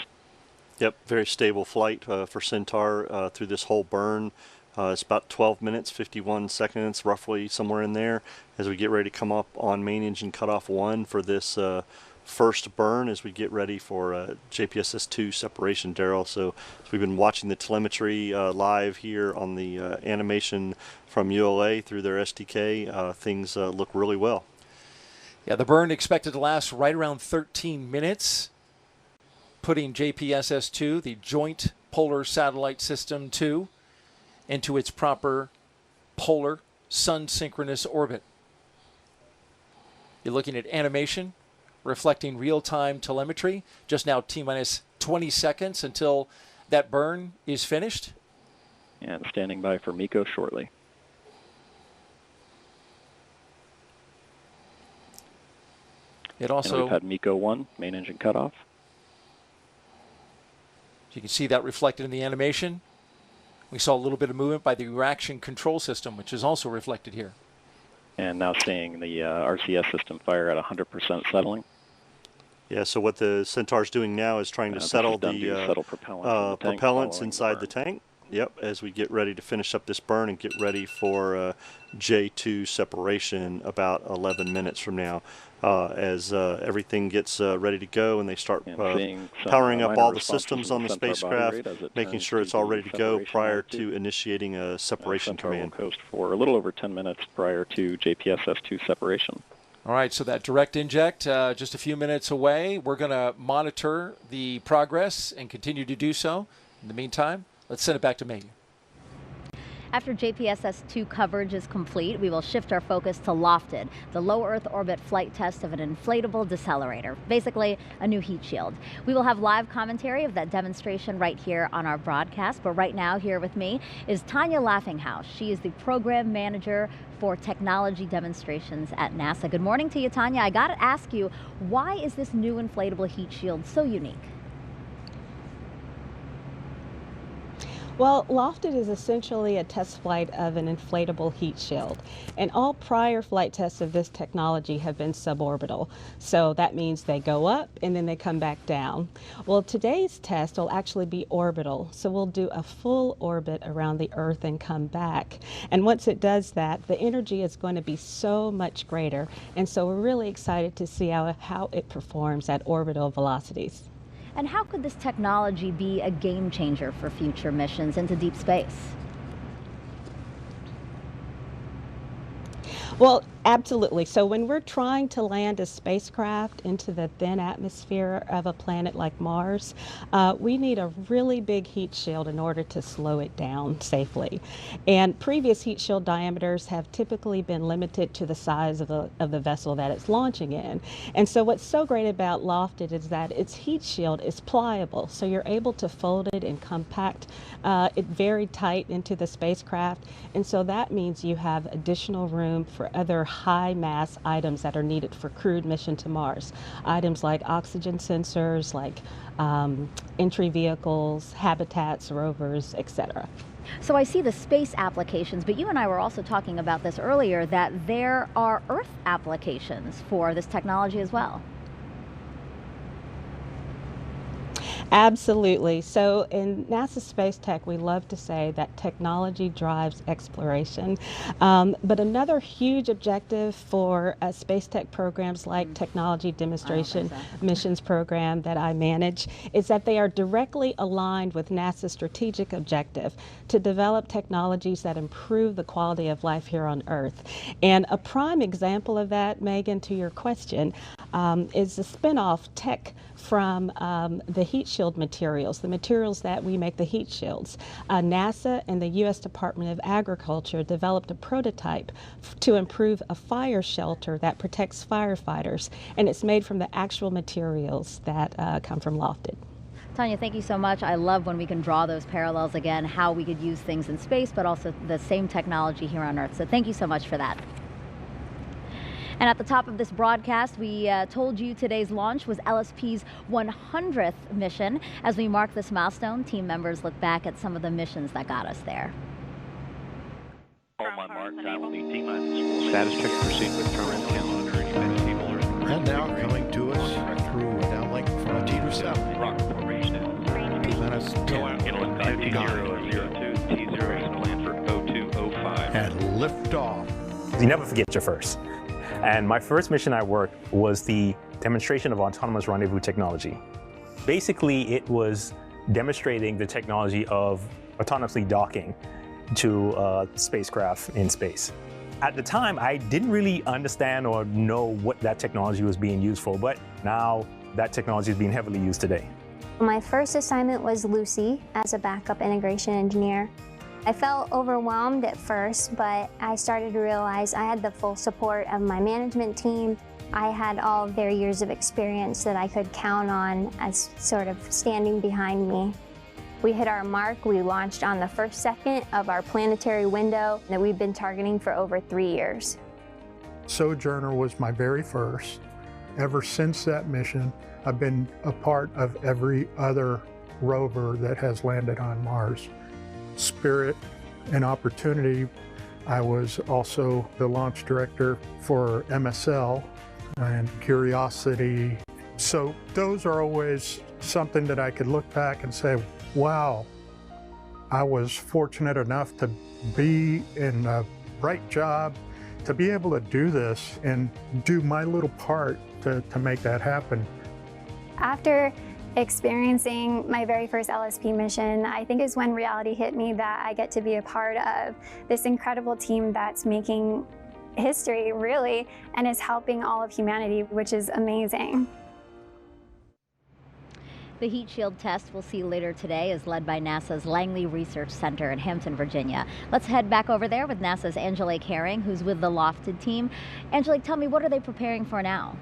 Yep, very stable flight for Centaur through this whole burn. It's about 12 minutes, 51 seconds, roughly somewhere in there, as we get ready to come up on main engine cutoff 1 for this first burn as we get ready for JPSS-2 separation, Daryl. So we've been watching the telemetry live here on the animation from ULA through their SDK. Things look really well. Yeah, the burn expected to last right around 13 minutes, putting JPSS-2, the Joint Polar Satellite System 2, into its proper polar sun-synchronous orbit. You're looking at animation reflecting real-time telemetry. Just now T-minus 20 seconds until that burn is finished. And standing by for MECO shortly. It also, and we've had MECO 1, main engine cutoff. You can see that reflected in the animation. We saw a little bit of movement by the reaction control system, which is also reflected here. And now seeing the RCS system fire at 100% settling. Yeah, so what the Centaur's doing now is trying to settle the propellants inside the tank. Yep, as we get ready to finish up this burn and get ready for J2 separation about 11 minutes from now. As everything gets ready to go and they start powering up all the systems on the spacecraft, making sure it's all ready to go prior to initiating a separation command. Coast for a little over 10 minutes prior to JPSS-2 separation. All right, so that direct inject just a few minutes away. We're going to monitor the progress and continue to do so. In the meantime, let's send it back to Megan. After JPSS-2 coverage is complete, we will shift our focus to LOFTID, the low Earth orbit flight test of an inflatable decelerator, basically a new heat shield. We will have live commentary of that demonstration right here on our broadcast, but right now here with me is Tanya Laughinghouse. She is the program manager for technology demonstrations at NASA. Good morning to you, Tanya. I got to ask you, why is this new inflatable heat shield so unique? Well, LOFTID is essentially a test flight of an inflatable heat shield, and all prior flight tests of this technology have been suborbital. So that means they go up and then they come back down. Well, today's test will actually be orbital, so we'll do a full orbit around the Earth and come back. And once it does that, the energy is going to be so much greater, and so we're really excited to see how it performs at orbital velocities. And how could this technology be a game changer for future missions into deep space? Well, absolutely. So when we're trying to land a spacecraft into the thin atmosphere of a planet like Mars, we need a really big heat shield in order to slow it down safely. And previous heat shield diameters have typically been limited to the size of the vessel that it's launching in. And so what's so great about LOFTID is that its heat shield is pliable, so you're able to fold it and compact it very tight into the spacecraft. And so that means you have additional room for other high mass items that are needed for crewed mission to Mars. Items like oxygen sensors, like entry vehicles, habitats, rovers, etc. So I see the space applications, but you and I were also talking about this earlier, that there are Earth applications for this technology as well. Absolutely. So in NASA Space Tech, we love to say that technology drives exploration. But another huge objective for Space Tech programs like Technology Demonstration Missions Program that I manage is that they are directly aligned with NASA's strategic objective to develop technologies that improve the quality of life here on Earth. And a prime example of that, Megan, to your question, is the spinoff tech from the heat shield materials, the materials that we make the heat shields. NASA and the U.S. Department of Agriculture developed a prototype to improve a fire shelter that protects firefighters, and it's made from the actual materials that come from LOFTID. Tanya, thank you so much. I love when we can draw those parallels again, how we could use things in space, but also the same technology here on Earth. So thank you so much for that. And at the top of this broadcast, we told you today's launch was LSP's 100th mission. As we mark this milestone, team members look back at some of the missions that got us there. Hold my mark, I will be T-minus. Status check, proceed with terminal count. And now coming to us through a downlink from a T7. Rock formation. T-minus 10. Inlet 5002, T0 is planned for 0205. And liftoff. You never forget your first. And my first mission I worked was the demonstration of autonomous rendezvous technology. Basically, it was demonstrating the technology of autonomously docking to a spacecraft in space. At the time, I didn't really understand or know what that technology was being used for, but now that technology is being heavily used today. My first assignment was Lucy as a backup integration engineer. I felt overwhelmed at first, but I started to realize I had the full support of my management team. I had all of their years of experience that I could count on as sort of standing behind me. We hit our mark. We launched on the first second of our planetary window that we've been targeting for over 3 years. Sojourner was my very first. Ever since that mission, I've been a part of every other rover that has landed on Mars. Spirit and Opportunity. I was also the launch director for MSL and Curiosity. So those are always something that I could look back and say, wow, I was fortunate enough to be in the right job, to be able to do this and do my little part to make that happen. After experiencing my very first LSP mission, I think is when reality hit me that I get to be a part of this incredible team that's making history, really, and is helping all of humanity, which is amazing. The heat shield test we'll see later today is led by NASA's Langley Research Center in Hampton, Virginia. Let's head back over there with NASA's Angelique Herring, who's with the LOFTID team. Angelique, tell me, what are they preparing for now?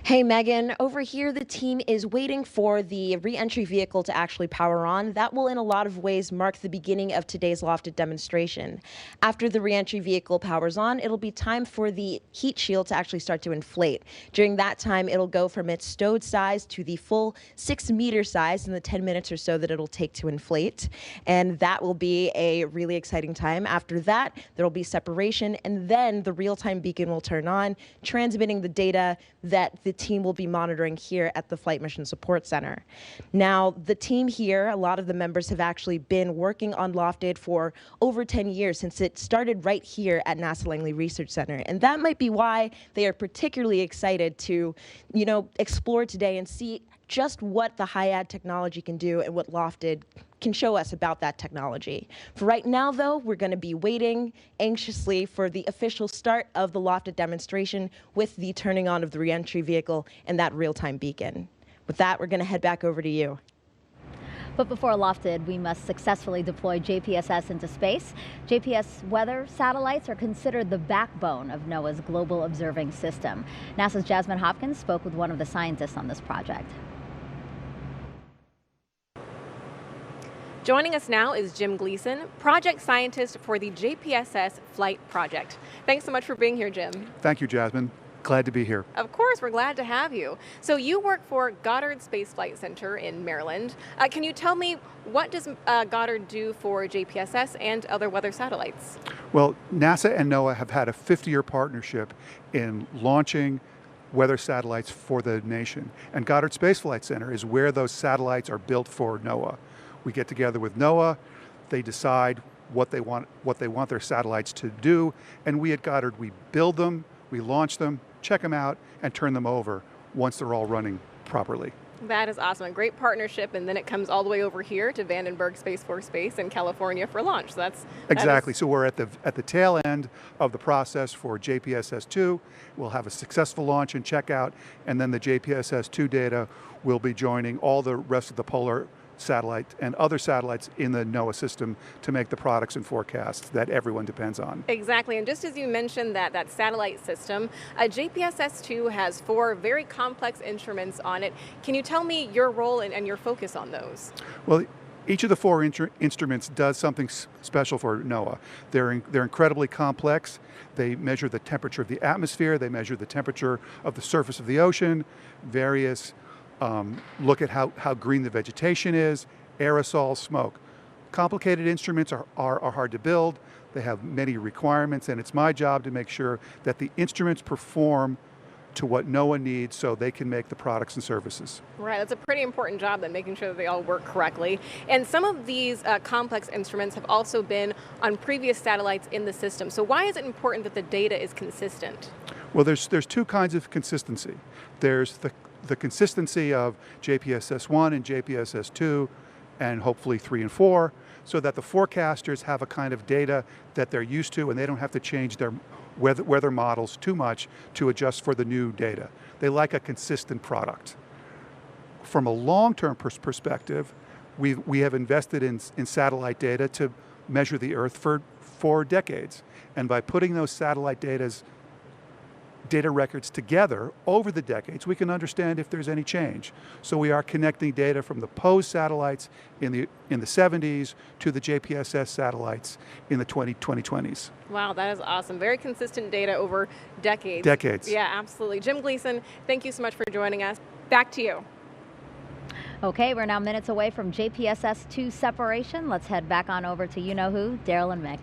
Hey Megan, over here the team is waiting for the re-entry vehicle to actually power on. That will in a lot of ways mark the beginning of today's LOFTID demonstration. After the re-entry vehicle powers on, it'll be time for the heat shield to actually start to inflate. During that time, it'll go from its stowed size to the full 6-meter size in the 10 minutes or so that it'll take to inflate. And that will be a really exciting time. After that, there'll be separation, and then the real-time beacon will turn on, transmitting the data that the team will be monitoring here at the Flight Mission Support Center. Now, the team here, a lot of the members have actually been working on LOFTID for over 10 years since it started right here at NASA Langley Research Center. And that might be why they are particularly excited to, explore today and see just what the HIAD technology can do and what LOFTID can show us about that technology. For right now, though, we're going to be waiting anxiously for the official start of the LOFTID demonstration with the turning on of the re-entry vehicle and that real-time beacon. With that, we're going to head back over to you. But before LOFTID, we must successfully deploy JPSS into space. JPS weather satellites are considered the backbone of NOAA's global observing system. NASA's Jasmine Hopkins spoke with one of the scientists on this project. Joining us now is Jim Gleason, project scientist for the JPSS flight project. Thanks so much for being here, Jim. Thank you, Jasmine. Glad to be here. Of course, we're glad to have you. So you work for Goddard Space Flight Center in Maryland. Can you tell me, what does Goddard do for JPSS and other weather satellites? Well, NASA and NOAA have had a 50-year partnership in launching weather satellites for the nation. And Goddard Space Flight Center is where those satellites are built for NOAA. We get together with NOAA, they decide what they want their satellites to do, and we at Goddard, we build them, we launch them, check them out, and turn them over once they're all running properly. That is awesome. A great partnership, and then it comes all the way over here to Vandenberg Space Force Base in California for launch. So exactly. So we're at the tail end of the process for JPSS-2. We'll have a successful launch and checkout, and then the JPSS-2 data will be joining all the rest of the polar satellite and other satellites in the NOAA system to make the products and forecasts that everyone depends on. Exactly, and just as you mentioned that satellite system, JPSS-2 has 4 very complex instruments on it. Can you tell me your role and your focus on those? Well, each of the 4 instruments does something special for NOAA. They're incredibly complex. They measure the temperature of the atmosphere, they measure the temperature of the surface of the ocean, various look at how green the vegetation is, aerosol, smoke. Complicated instruments are hard to build. They have many requirements, and it's my job to make sure that the instruments perform to what NOAA needs so they can make the products and services. Right, that's a pretty important job then, making sure that they all work correctly. And some of these complex instruments have also been on previous satellites in the system. So why is it important that the data is consistent? Well, there's 2 kinds of consistency. There's the consistency of JPSS-1 and JPSS-2 and hopefully 3 and 4, so that the forecasters have a kind of data that they're used to and they don't have to change their weather models too much to adjust for the new data. They like a consistent product. From a long-term perspective, we have invested in satellite data to measure the Earth for decades. And by putting those satellite data records together over the decades, we can understand if there's any change. So we are connecting data from the POSE satellites in the 70s to the JPSS satellites in the 2020s. Wow, that is awesome. Very consistent data over decades. Decades. Yeah, absolutely. Jim Gleason, thank you so much for joining us. Back to you. Okay, we're now minutes away from JPSS-2 separation. Let's head back on over to you-know-who, Daryl and Mick.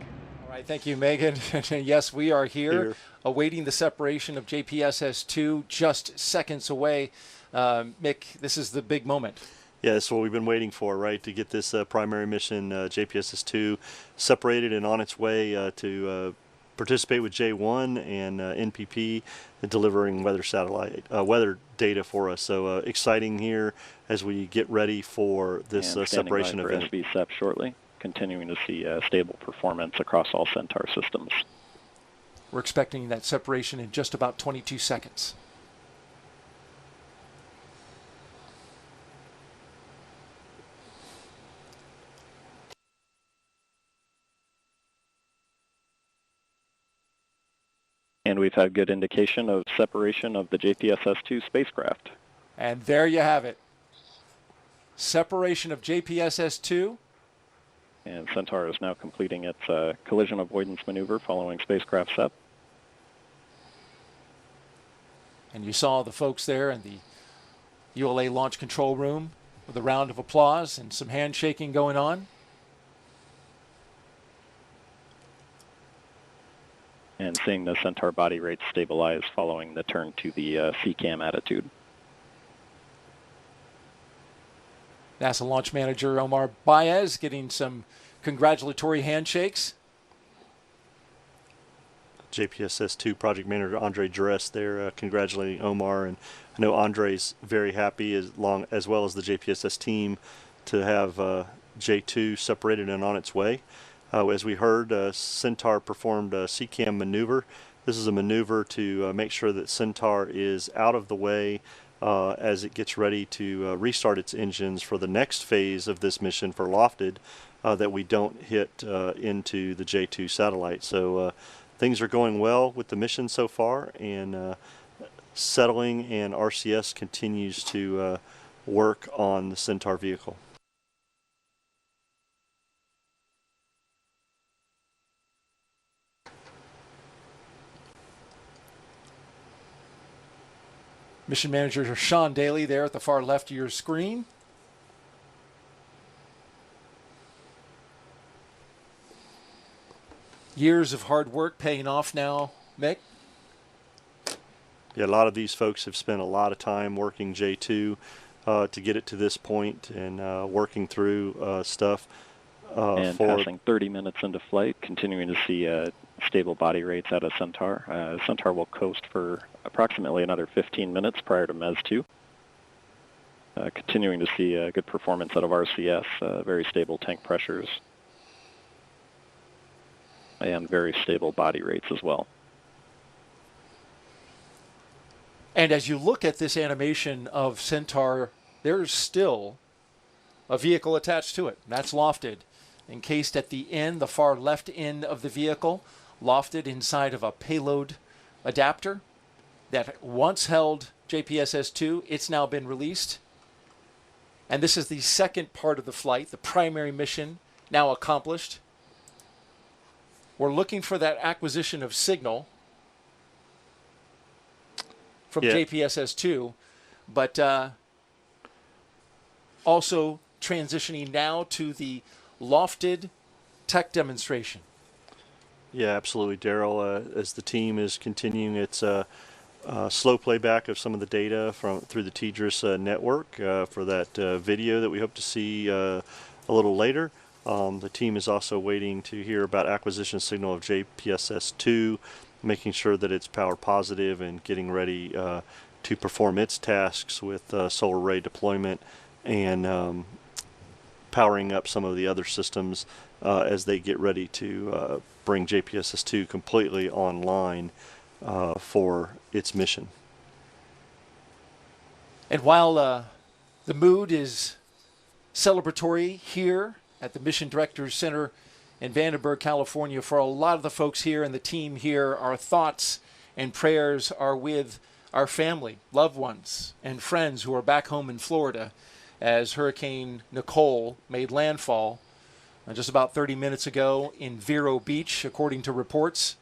All right, thank you, Megan. Yes, we are here awaiting the separation of JPSS-2, just seconds away. Mick, this is the big moment. Yeah, that's what we've been waiting for, right, to get this primary mission, JPSS-2, separated and on its way to participate with J1 and NPP, delivering weather data for us. So exciting here as we get ready for this separation event. SBSEP shortly. Continuing to see stable performance across all Centaur systems. We're expecting that separation in just about 22 seconds. And we've had good indication of separation of the JPSS-2 spacecraft. And there you have it. Separation of JPSS-2. And Centaur is now completing its collision avoidance maneuver following spacecraft SEP. And you saw the folks there in the ULA launch control room with a round of applause and some handshaking going on. And seeing the Centaur body rate stabilize following the turn to the CCAM attitude. NASA launch manager Omar Baez getting some congratulatory handshakes. JPSS-2 project manager Andre Dress there congratulating Omar, and I know Andre's very happy as well as the JPSS team to have J2 separated and on its way. As we heard, Centaur performed a CCAM maneuver. This is a maneuver to make sure that Centaur is out of the way as it gets ready to restart its engines for the next phase of this mission for LOFTID, that we don't hit into the J2 satellite. So things are going well with the mission so far, and settling, and RCS continues to work on the Centaur vehicle. Mission manager Sean Daly there at the far left of your screen. Years of hard work paying off now, Mick? Yeah, a lot of these folks have spent a lot of time working J2 to get it to this point and working through stuff. And passing 30 minutes into flight, continuing to see stable body rates out of Centaur. Centaur will coast for approximately another 15 minutes prior to MES 2. Continuing to see good performance out of RCS, very stable tank pressures, and very stable body rates as well. And as you look at this animation of Centaur, there's still a vehicle attached to it. That's LOFTID, encased at the end, the far left end of the vehicle, LOFTID inside of a payload adapter that once held JPSS-2. It's now been released. And this is the second part of the flight, the primary mission now accomplished. We're looking for that acquisition of signal from JPSS-2, but also transitioning now to the LOFTID tech demonstration. Yeah, absolutely, Daryl. As the team is continuing its slow playback of some of the data through the TDRS network for that video that we hope to see a little later. The team is also waiting to hear about acquisition signal of JPSS-2, making sure that it's power positive and getting ready to perform its tasks with solar array deployment and powering up some of the other systems as they get ready to bring JPSS-2 completely online for its mission. And while the mood is celebratory here at the Mission Directors Center in Vandenberg, California, for a lot of the folks here and the team here, our thoughts and prayers are with our family, loved ones, and friends who are back home in Florida as Hurricane Nicole made landfall just about 30 minutes ago in Vero Beach, according to reports.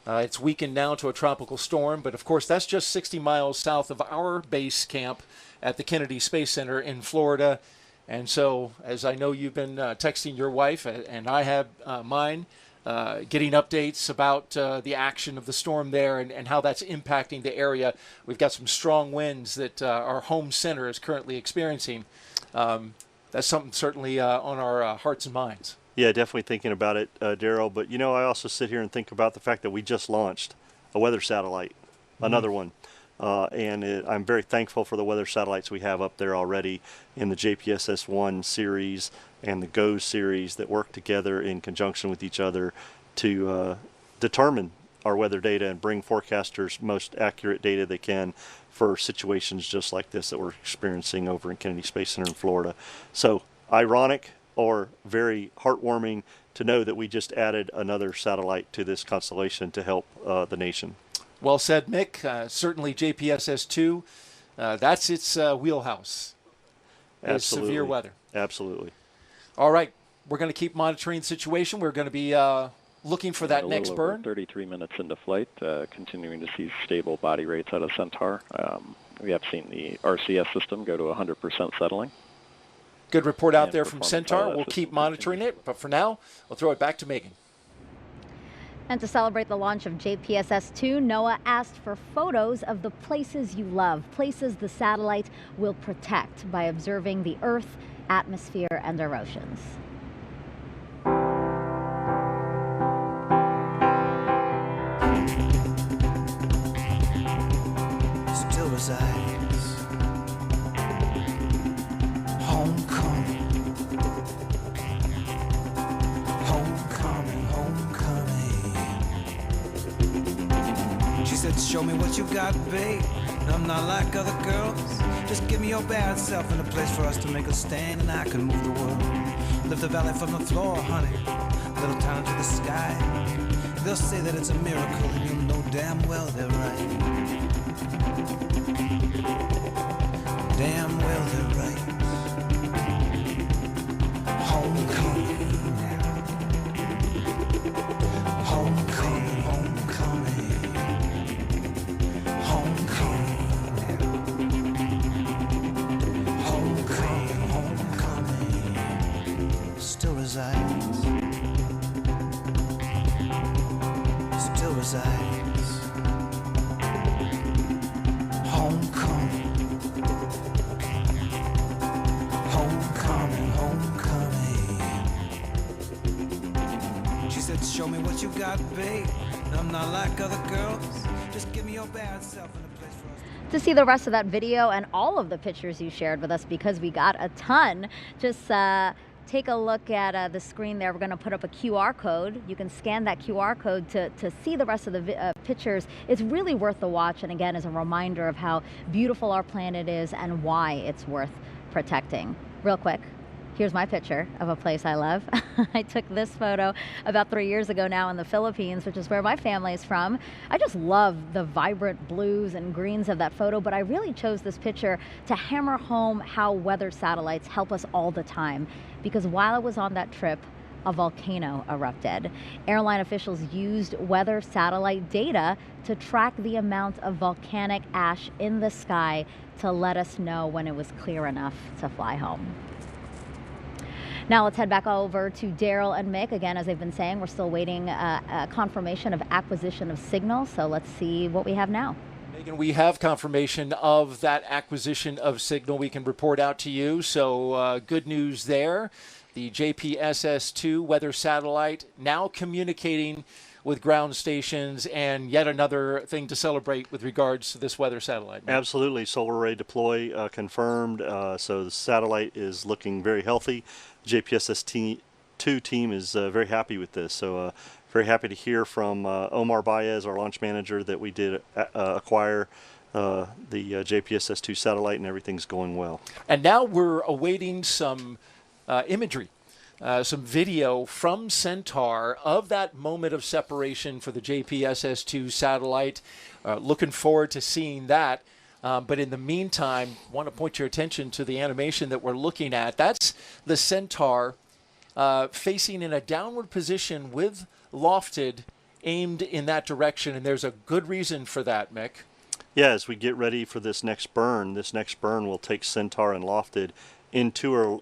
It's weakened now to a tropical storm, but of course that's just 60 miles south of our base camp at the Kennedy Space Center in Florida. And so, as I know you've been texting your wife, and I have mine, getting updates about the action of the storm there and how that's impacting the area. We've got some strong winds that our home center is currently experiencing. That's something certainly on our hearts and minds. Yeah, definitely thinking about it, Daryl. But, you know, I also sit here and think about the fact that we just launched a weather satellite, another one. I'm very thankful for the weather satellites we have up there already in the JPSS-1 series and the GOES series that work together in conjunction with each other to determine our weather data and bring forecasters most accurate data they can for situations just like this that we're experiencing over in Kennedy Space Center in Florida. So ironic or very heartwarming to know that we just added another satellite to this constellation to help the nation. Well said, Mick. Certainly JPSS-2, that's its wheelhouse. It's severe weather. Absolutely. All right. We're going to keep monitoring the situation. We're going to be looking for that next burn. 33 minutes into flight, continuing to see stable body rates out of Centaur. We have seen the RCS system go to 100% settling. Good report out there from Centaur. We'll keep monitoring it, but for now, we'll throw it back to Megan. And to celebrate the launch of JPSS-2, NOAA asked for photos of the places you love, places the satellite will protect by observing the Earth, atmosphere, and our oceans. Still resides homecoming. She said, show me what you got, babe. I'm not like other girls. Just give me your bad self in a place for us to make a stand, and I can move the world. Lift the valley from the floor, honey. Little town to the sky. They'll say that it's a miracle, and you'll know damn well they're right. Damn well they're right. Homecoming now. Homecoming, homecoming. Still resides. Still resides. show me what you got, babe. I'm not like other girls. Just give me your bad self in a place for us. To see the rest of that video and all of the pictures you shared with us, because we got a ton, just take a look at the screen there. We're going to put up a QR code. You can scan that QR code to see the rest of the pictures. It's really worth the watch, and again, as a reminder of how beautiful our planet is and why it's worth protecting. Real quick, here's my picture of a place I love. I took this photo about 3 years ago now in the Philippines, which is where my family is from. I just love the vibrant blues and greens of that photo, but I really chose this picture to hammer home how weather satellites help us all the time. Because while I was on that trip, a volcano erupted. Airline officials used weather satellite data to track the amount of volcanic ash in the sky to let us know when it was clear enough to fly home. Now let's head back over to Daryl and Mick. Again, as they've been saying, we're still waiting a confirmation of acquisition of signal. So let's see what we have now. Megan, we have confirmation of that acquisition of signal we can report out to you. So good news there. The JPSS-2 weather satellite now communicating with ground stations, and yet another thing to celebrate with regards to this weather satellite. Absolutely. Solar array deploy confirmed. So the satellite is looking very healthy. JPSS-2 team is very happy with this. So very happy to hear from Omar Baez, our launch manager, that we did acquire the JPSS-2 satellite, and everything's going well. And now we're awaiting some imagery, some video from Centaur of that moment of separation for the JPSS-2 satellite. Looking forward to seeing that. But in the meantime, want to point your attention to the animation that we're looking at. That's the Centaur facing in a downward position with LOFTID aimed in that direction, and there's a good reason for that, Mick. Yeah, as we get ready for this next burn will take Centaur and LOFTID into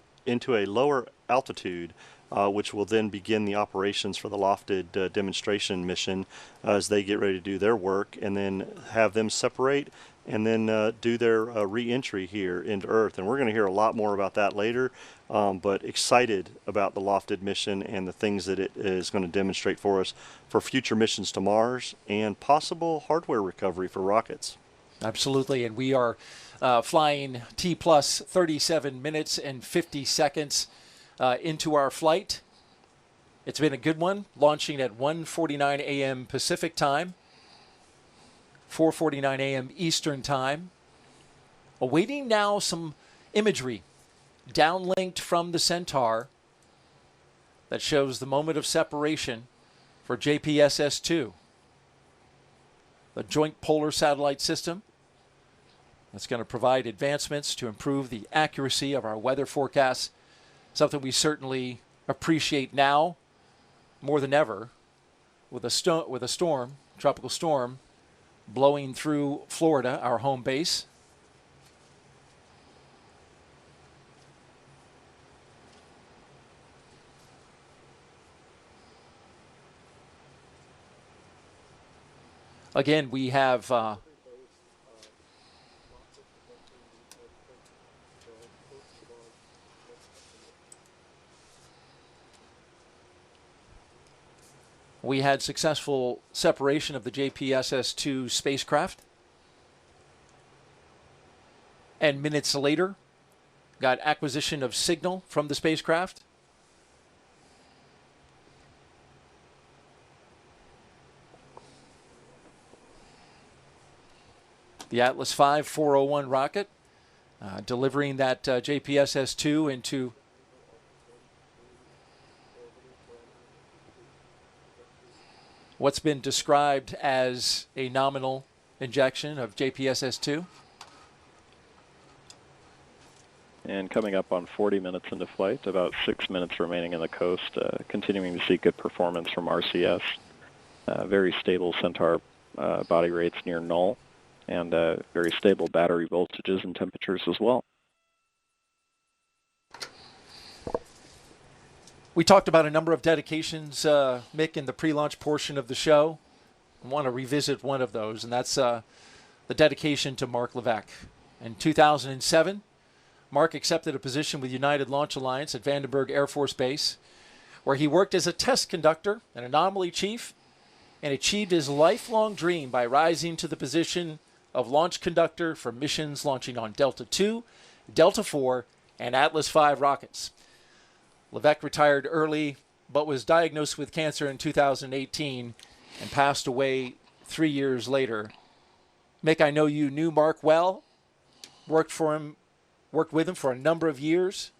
a lower altitude, which will then begin the operations for the LOFTID demonstration mission as they get ready to do their work, and then have them separate and then do their re-entry here into Earth. And we're going to hear a lot more about that later, but excited about the LOFTID mission and the things that it is going to demonstrate for us for future missions to Mars and possible hardware recovery for rockets. Absolutely, and we are flying T plus 37 minutes and 50 seconds into our flight. It's been a good one, launching at 1:49 a.m. Pacific time, 4:49 a.m. Eastern time. Awaiting now some imagery downlinked from the Centaur that shows the moment of separation for JPSS-2, the Joint Polar Satellite System. That's going to provide advancements to improve the accuracy of our weather forecasts, something we certainly appreciate now more than ever with a storm, tropical storm, blowing through Florida, our home base. Again, we have we had successful separation of the JPSS-2 spacecraft. And minutes later, got acquisition of signal from the spacecraft. The Atlas V 401 rocket delivering that JPSS-2 into what's been described as a nominal injection of JPSS-2. And coming up on 40 minutes into flight, about 6 minutes remaining in the coast, continuing to see good performance from RCS. Very stable Centaur body rates near null, and very stable battery voltages and temperatures as well. We talked about a number of dedications, Mick, in the pre-launch portion of the show. I want to revisit one of those, and that's the dedication to Mark Levesque. In 2007, Mark accepted a position with United Launch Alliance at Vandenberg Air Force Base, where he worked as a test conductor, an anomaly chief, and achieved his lifelong dream by rising to the position of launch conductor for missions launching on Delta II, Delta IV, and Atlas V rockets. Levesque retired early, but was diagnosed with cancer in 2018 and passed away 3 years later. Mick, I know you knew Mark well, worked with him for a number of years.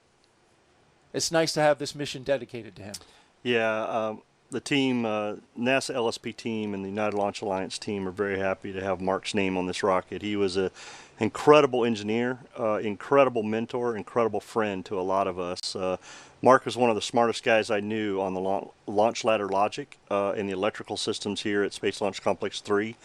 It's nice to have this mission dedicated to him. Yeah, the team, NASA LSP team and the United Launch Alliance team are very happy to have Mark's name on this rocket. He was an incredible engineer, incredible mentor, incredible friend to a lot of us. Mark was one of the smartest guys I knew on the launch ladder logic in the electrical systems here at Space Launch Complex 3.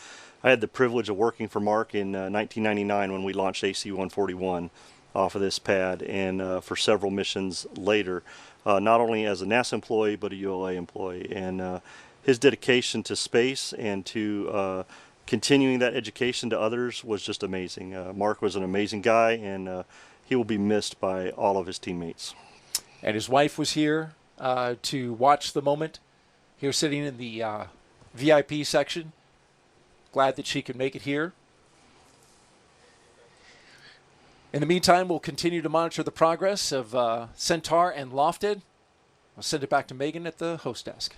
I had the privilege of working for Mark in 1999 when we launched AC-141 off of this pad, and for several missions later, not only as a NASA employee but a ULA employee. And his dedication to space and to continuing that education to others was just amazing. Mark was an amazing guy, and he will be missed by all of his teammates. And his wife was here to watch the moment. Here sitting in the VIP section. Glad that she could make it here. In the meantime, we'll continue to monitor the progress of Centaur and LOFTID. I'll send it back to Megan at the host desk.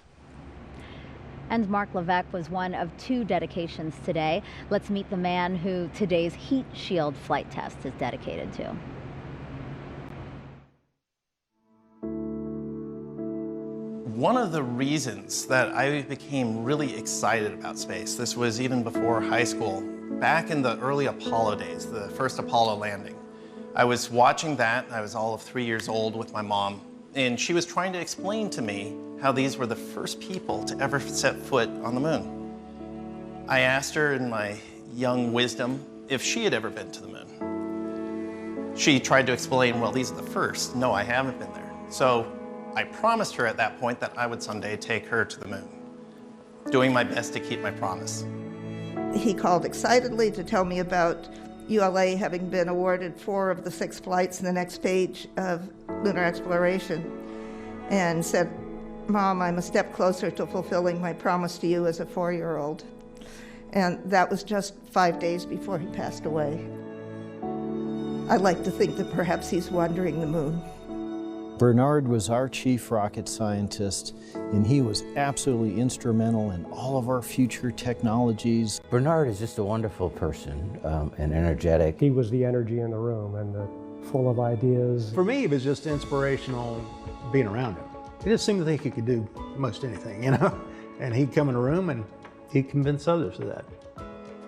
And Mark Levesque was one of 2 dedications today. Let's meet the man who today's heat shield flight test is dedicated to. One of the reasons that I became really excited about space, this was even before high school, back in the early Apollo days, the first Apollo landing. I was watching that, I was all of 3 years old with my mom, and she was trying to explain to me how these were the first people to ever set foot on the moon. I asked her in my young wisdom if she had ever been to the moon. She tried to explain, well, these are the first. No, I haven't been there. So I promised her at that point that I would someday take her to the moon, doing my best to keep my promise. He called excitedly to tell me about ULA having been awarded 4 of the 6 flights in the next page of lunar exploration, and said, "Mom, I'm a step closer to fulfilling my promise to you as a 4-year-old." And that was just 5 days before he passed away. I like to think that perhaps he's wandering the moon. Bernard was our chief rocket scientist, and he was absolutely instrumental in all of our future technologies. Bernard is just a wonderful person and energetic. He was the energy in the room and full of ideas. For me, it was just inspirational being around him. He just seemed to think he could do most anything, you know? And he'd come in a room and he'd convince others of that.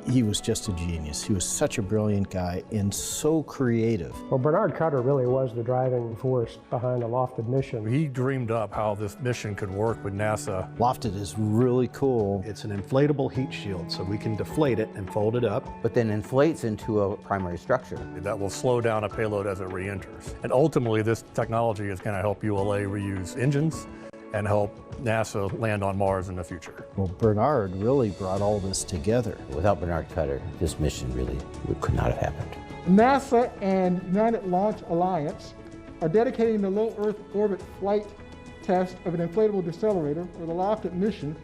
He was just a genius. He was such a brilliant guy and so creative. Well, Bernard Cutter really was the driving force behind the LOFTID mission. He dreamed up how this mission could work with NASA. LOFTID is really cool. It's an inflatable heat shield, so we can deflate it and fold it up. But then inflates into a primary structure. That will slow down a payload as it re-enters. And ultimately, this technology is going to help ULA reuse engines and help NASA land on Mars in the future. Well, Bernard really brought all this together. Without Bernard Cutter, this mission really could not have happened. NASA and United Launch Alliance are dedicating the low Earth orbit flight test of an inflatable decelerator, or the LOFTID mission,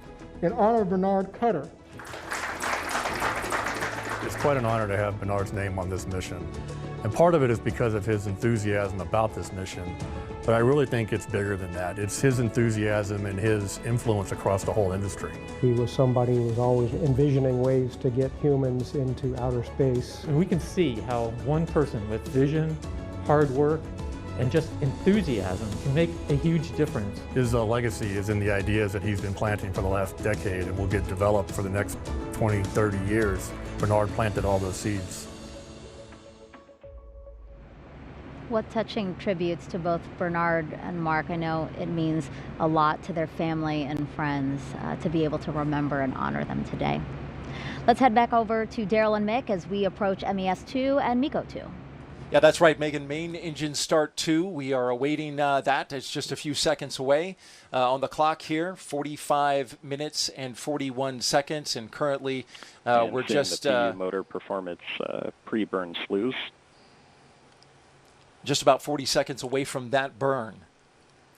in honor of Bernard Cutter. It's quite an honor to have Bernard's name on this mission. And part of it is because of his enthusiasm about this mission. But I really think it's bigger than that. It's his enthusiasm and his influence across the whole industry. He was somebody who was always envisioning ways to get humans into outer space. And we can see how one person with vision, hard work, and just enthusiasm can make a huge difference. His legacy is in the ideas that he's been planting for the last decade and will get developed for the next 20, 30 years. Bernard planted all those seeds. What touching tributes to both Bernard and Mark. I know it means a lot to their family and friends to be able to remember and honor them today. Let's head back over to Daryl and Mick as we approach MES-2 and MECO-2. Yeah, that's right, Megan. Main engine start 2. We are awaiting that. It's just a few seconds away on the clock here. 45 minutes and 41 seconds. And currently we're just... the motor performance pre-burn sluice. Just about 40 seconds away from that burn.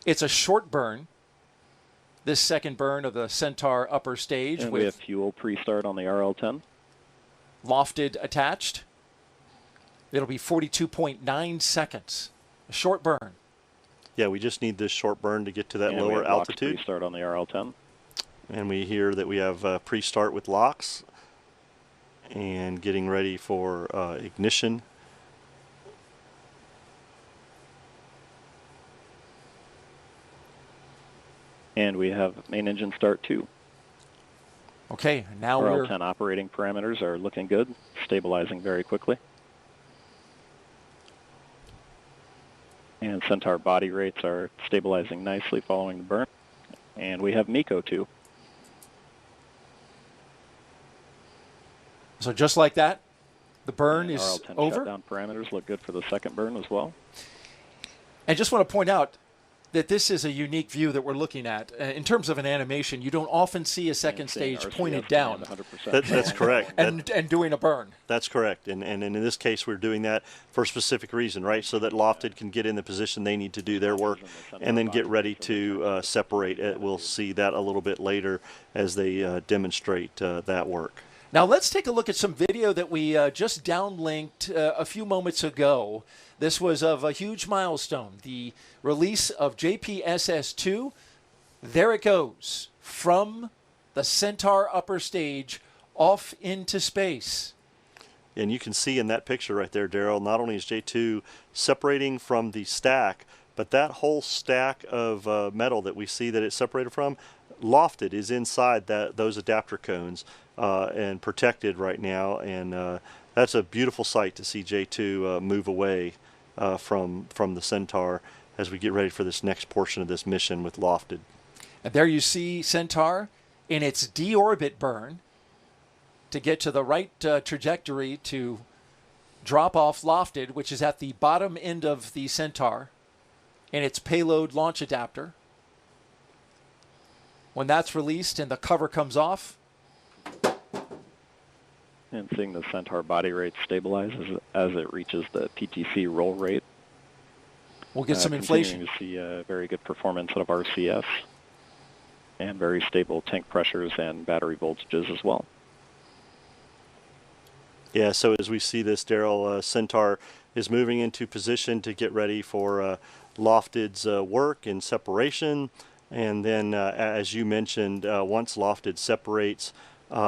It's a short burn, this second burn of the Centaur upper stage. And with we have fuel pre-start on the RL-10. Lofted attached. It'll be 42.9 seconds. A short burn. Yeah, we just need this short burn to get to that And lower we have LOX altitude. pre-start on the RL-10. And we hear that we have pre-start with LOX and getting ready for ignition. And we have main engine start 2. Okay, now RL-10 operating parameters are looking good, stabilizing very quickly. And Centaur body rates are stabilizing nicely following the burn. And we have MECO 2. So just like that, the burn And is RL-10 over. shutdown parameters look good for the second burn as well. And just want to point out that this is a unique view that we're looking at. In terms of an animation, you don't often see a second stage pointed down. That's correct. and doing a burn. That's correct. And in this case, we're doing that for a specific reason, right? So that Lofted can get in the position they need to do their work and then get ready to separate. We'll see that a little bit later as they demonstrate that work. Now let's take a look at some video that we just downlinked a few moments ago. This was of a huge milestone, the release of JPSS-2. There it goes, from the Centaur upper stage off into space. And you can see in that picture right there, Daryl, not only is J2 separating from the stack, but that whole stack of metal that we see that it's separated from, Lofted is inside those adapter cones and protected right now. And that's a beautiful sight to see J2 move away from the Centaur as we get ready for this next portion of this mission with Lofted. And there you see Centaur in its deorbit burn to get to the right trajectory to drop off Lofted, which is at the bottom end of the Centaur, in its payload launch adapter. When that's released and the cover comes off. And seeing the Centaur body rate stabilize as it reaches the PTC roll rate. We'll get some inflation. Continuing to see very good performance out of RCS and very stable tank pressures and battery voltages as well. Yeah, so as we see this, Daryl, Centaur is moving into position to get ready for Lofted's work and separation. And then, as you mentioned, once Lofted separates,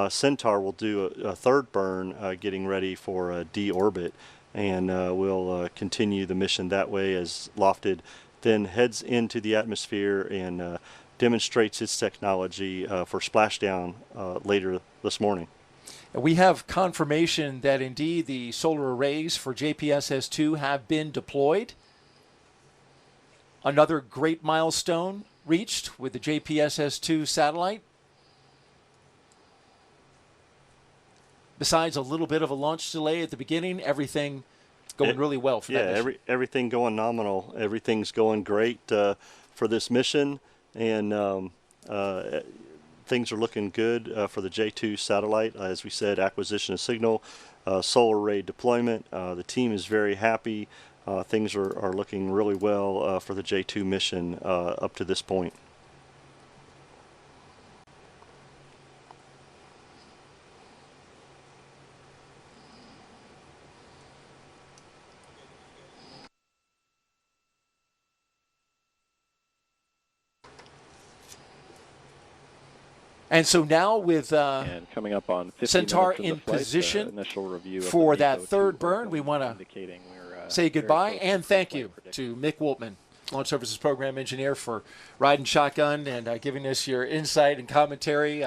Centaur will do a third burn, getting ready for deorbit. And we'll continue the mission that way as Lofted then heads into the atmosphere and demonstrates its technology for splashdown later this morning. We have confirmation that indeed the solar arrays for JPSS-2 have been deployed. Another great milestone reached with the JPSS-2 satellite. Besides a little bit of a launch delay at the beginning, everything going really well for that mission. Everything going nominal. Everything's going great for this mission, and things are looking good for the J2 satellite. As we said, acquisition of signal, solar array deployment. The team is very happy. Things are looking really well for the J2 mission up to this point. And so now with and coming up on 15 Centaur in in flight, position initial review for of the that MECO third 2 burn, we want to say very goodbye close and to thank flight you prediction. to Mick Woltman, Launch Services Program Engineer, for riding shotgun and giving us your insight and commentary.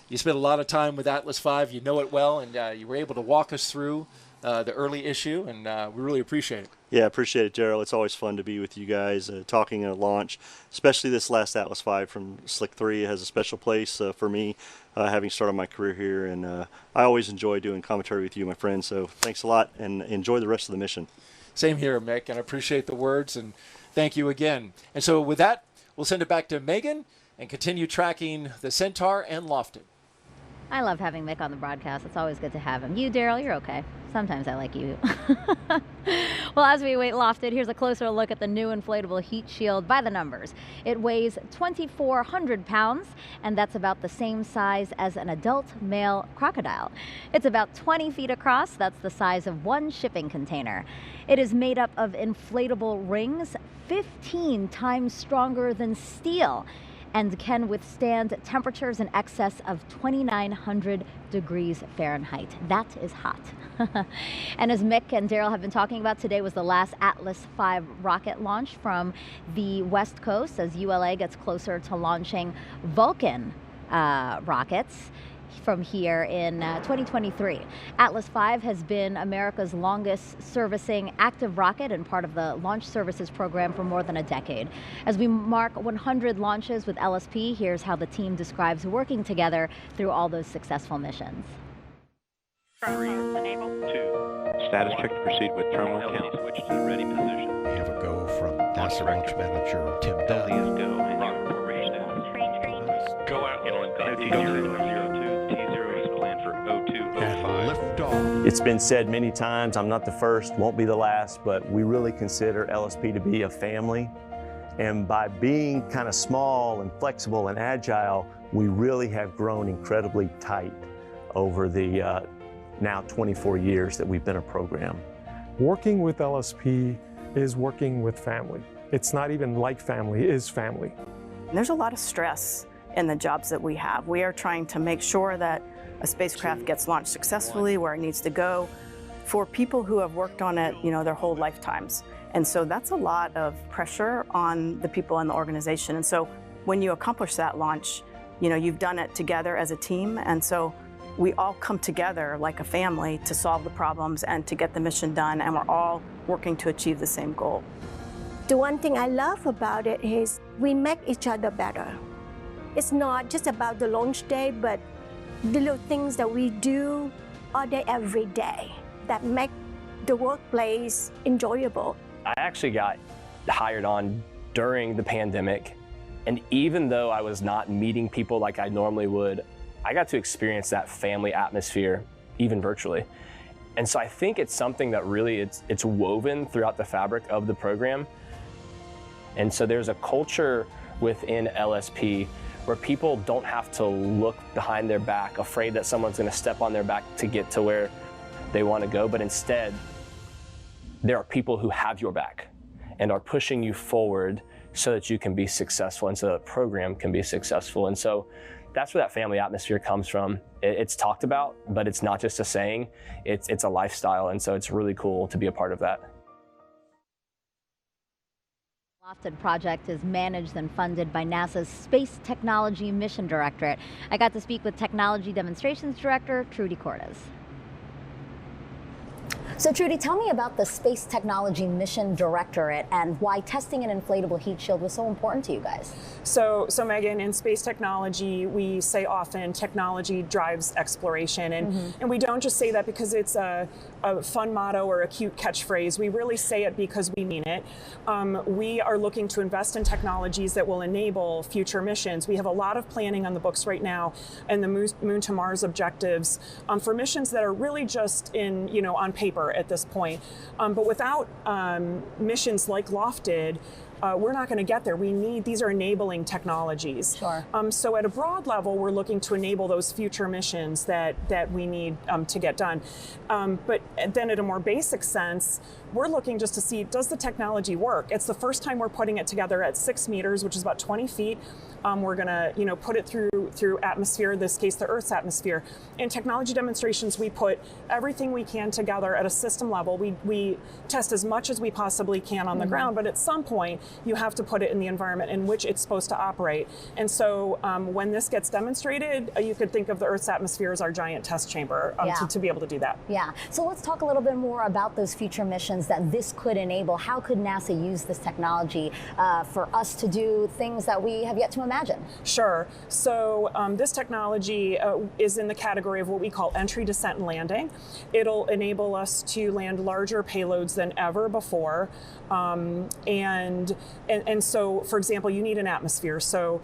You spent a lot of time with Atlas V. You know it well, and you were able to walk us through the early issue, and we really appreciate it. Yeah, appreciate it, Gerald. It's always fun to be with you guys talking at a launch, especially this last Atlas V from Slick 3. It has a special place for me, having started my career here, and I always enjoy doing commentary with you, my friend. So thanks a lot, and enjoy the rest of the mission. Same here, Mick, and I appreciate the words, and thank you again. And so with that, we'll send it back to Megan and continue tracking the Centaur and Lofted. I love having Mick on the broadcast. It's always good to have him. You, Daryl, you're okay. Sometimes I like you. Well, as we await LOFTID, here's a closer look at the new inflatable heat shield by the numbers. It weighs 2,400 pounds, and that's about the same size as an adult male crocodile. It's about 20 feet across. That's the size of one shipping container. It is made up of inflatable rings, 15 times stronger than steel, and can withstand temperatures in excess of 2,900 degrees Fahrenheit. That is hot. And as Mick and Daryl have been talking about, today was the last Atlas V rocket launch from the West Coast as ULA gets closer to launching Vulcan rockets from here in 2023. Atlas V has been America's longest servicing active rocket and part of the Launch Services program for more than a decade. As we mark 100 launches with LSP, here's how the team describes working together through all those successful missions. Status check to proceed with terminal count. Switch to the ready position. We have a go from NASA Launch Manager Tim Dunn. Go out. T0 is planned for 0205. Lift off. It's been said many times, I'm not the first, won't be the last, but we really consider LSP to be a family. And by being kind of small and flexible and agile, we really have grown incredibly tight over the now 24 years that we've been a program. Working with LSP is working with family. It's not even like family, it is family. There's a lot of stress in the jobs that we have. We are trying to make sure that a spacecraft gets launched successfully where it needs to go for people who have worked on it, their whole lifetimes. And so that's a lot of pressure on the people in the organization. And so when you accomplish that launch, you've done it together as a team. And so we all come together like a family to solve the problems and to get the mission done. And we're all working to achieve the same goal. The one thing I love about it is we make each other better. It's not just about the launch day, but the little things that we do all day, every day that make the workplace enjoyable. I actually got hired on during the pandemic, and even though I was not meeting people like I normally would, I got to experience that family atmosphere even virtually. And so I think it's something that really it's woven throughout the fabric of the program. And so there's a culture within LSP where people don't have to look behind their back, afraid that someone's going to step on their back to get to where they want to go, but instead, there are people who have your back and are pushing you forward so that you can be successful and so the program can be successful. And so that's where that family atmosphere comes from. It's talked about, but it's not just a saying, it's a lifestyle, and so it's really cool to be a part of that. LOFTID project is managed and funded by NASA's Space Technology Mission Directorate. I got to speak with Technology Demonstrations Director Trudy Cordes. So Trudy, tell me about the Space Technology Mission Directorate and why testing an inflatable heat shield was so important to you guys. So Megan, in space technology, we say often technology drives exploration. And we don't just say that because it's a fun motto or a cute catchphrase. We really say it because we mean it. We are looking to invest in technologies that will enable future missions. We have a lot of planning on the books right now and the Moon to Mars objectives for missions that are really just on paper at this point. But without missions like LOFTID, we're not going to get there. These are enabling technologies. Sure. So at a broad level, we're looking to enable those future missions that we need to get done. But then at a more basic sense, we're looking just to see, does the technology work? It's the first time we're putting it together at 6 meters, which is about 20 feet. We're going to, put it through atmosphere, in this case, the Earth's atmosphere. In technology demonstrations, we put everything we can together at a system level. We test as much as we possibly can on the ground, but at some point, you have to put it in the environment in which it's supposed to operate. And so when this gets demonstrated, you could think of the Earth's atmosphere as our giant test chamber to be able to do that. Yeah. So let's talk a little bit more about those future missions that this could enable. How could NASA use this technology for us to do things that we have yet to imagine? Sure. So this technology is in the category of what we call entry, descent, and landing. It'll enable us to land larger payloads than ever before. And and so, for example, you need an atmosphere. So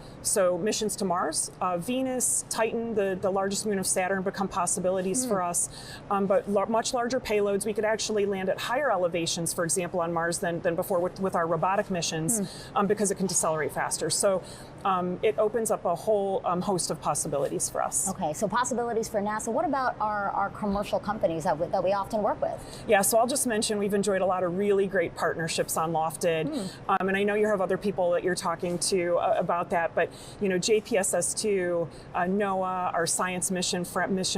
missions to Mars, Venus, Titan, the largest moon of Saturn, become possibilities for us. But much larger payloads, we could actually land at higher elevations, for example, on Mars than before with our robotic missions, because it can decelerate faster. So it opens up a whole host of possibilities for us. Okay, so possibilities for NASA. What about our commercial companies that we often work with? Yeah, so I'll just mention we've enjoyed a lot of really great partnerships on LOFTID. And I know you have other people that you're talking to about that, but JPSS2, NOAA, our science mission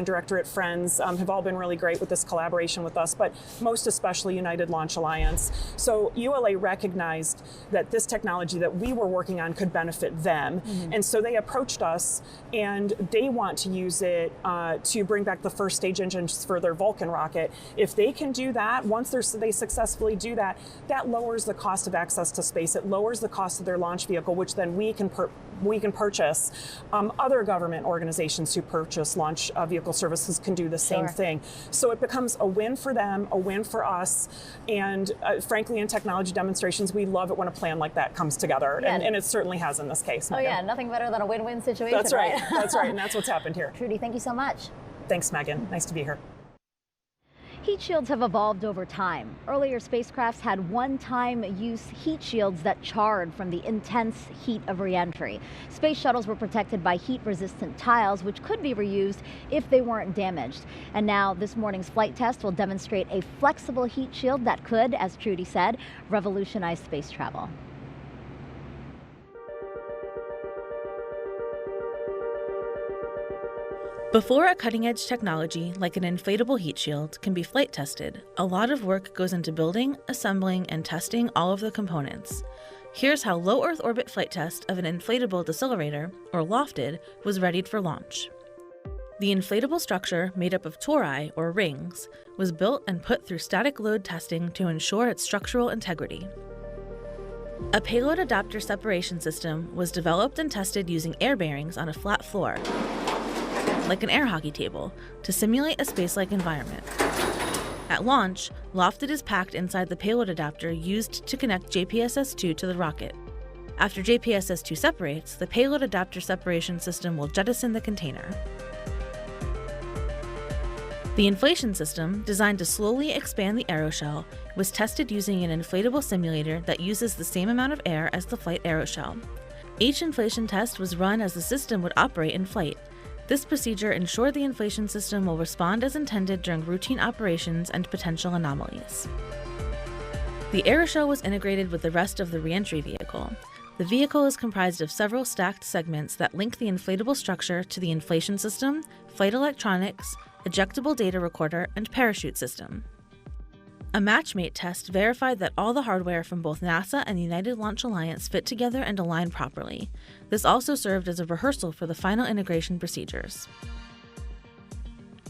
directorate friends have all been really great with this collaboration with us, but most especially United Launch Alliance. So ULA recognized that this technology that we were working on could benefit them. And so they approached us, and they want to use it to bring back the first stage engines for their Vulcan rocket. If they can do that, once they successfully do that, that lowers the cost of access to space. It lowers the cost of their launch vehicle, which then we can purchase. Other government organizations who purchase launch vehicle services can do the same thing. So it becomes a win for them, a win for us. And frankly, in technology demonstrations, we love it when a plan like that comes together. Yeah. And it certainly has in this case. Oh yeah, nothing better than a win-win situation. That's right. That's right. And that's what's happened here. Trudy, thank you so much. Thanks, Megan. Nice to be here. Heat shields have evolved over time. Earlier spacecrafts had one-time use heat shields that charred from the intense heat of re-entry. Space shuttles were protected by heat-resistant tiles, which could be reused if they weren't damaged. And now this morning's flight test will demonstrate a flexible heat shield that could, as Trudy said, revolutionize space travel. Before a cutting-edge technology like an inflatable heat shield can be flight tested, a lot of work goes into building, assembling, and testing all of the components. Here's how low Earth orbit flight test of an inflatable decelerator, or LOFTID, was readied for launch. The inflatable structure, made up of tori, or rings, was built and put through static load testing to ensure its structural integrity. A payload adapter separation system was developed and tested using air bearings on a flat floor, like an air hockey table, to simulate a space-like environment. At launch, LOFTID is packed inside the payload adapter used to connect JPSS-2 to the rocket. After JPSS-2 separates, the payload adapter separation system will jettison the container. The inflation system, designed to slowly expand the aeroshell, was tested using an inflatable simulator that uses the same amount of air as the flight aeroshell. Each inflation test was run as the system would operate in flight. This procedure ensured the inflation system will respond as intended during routine operations and potential anomalies. The aeroshell was integrated with the rest of the re-entry vehicle. The vehicle is comprised of several stacked segments that link the inflatable structure to the inflation system, flight electronics, ejectable data recorder, and parachute system. A matchmate test verified that all the hardware from both NASA and the United Launch Alliance fit together and aligned properly. This also served as a rehearsal for the final integration procedures.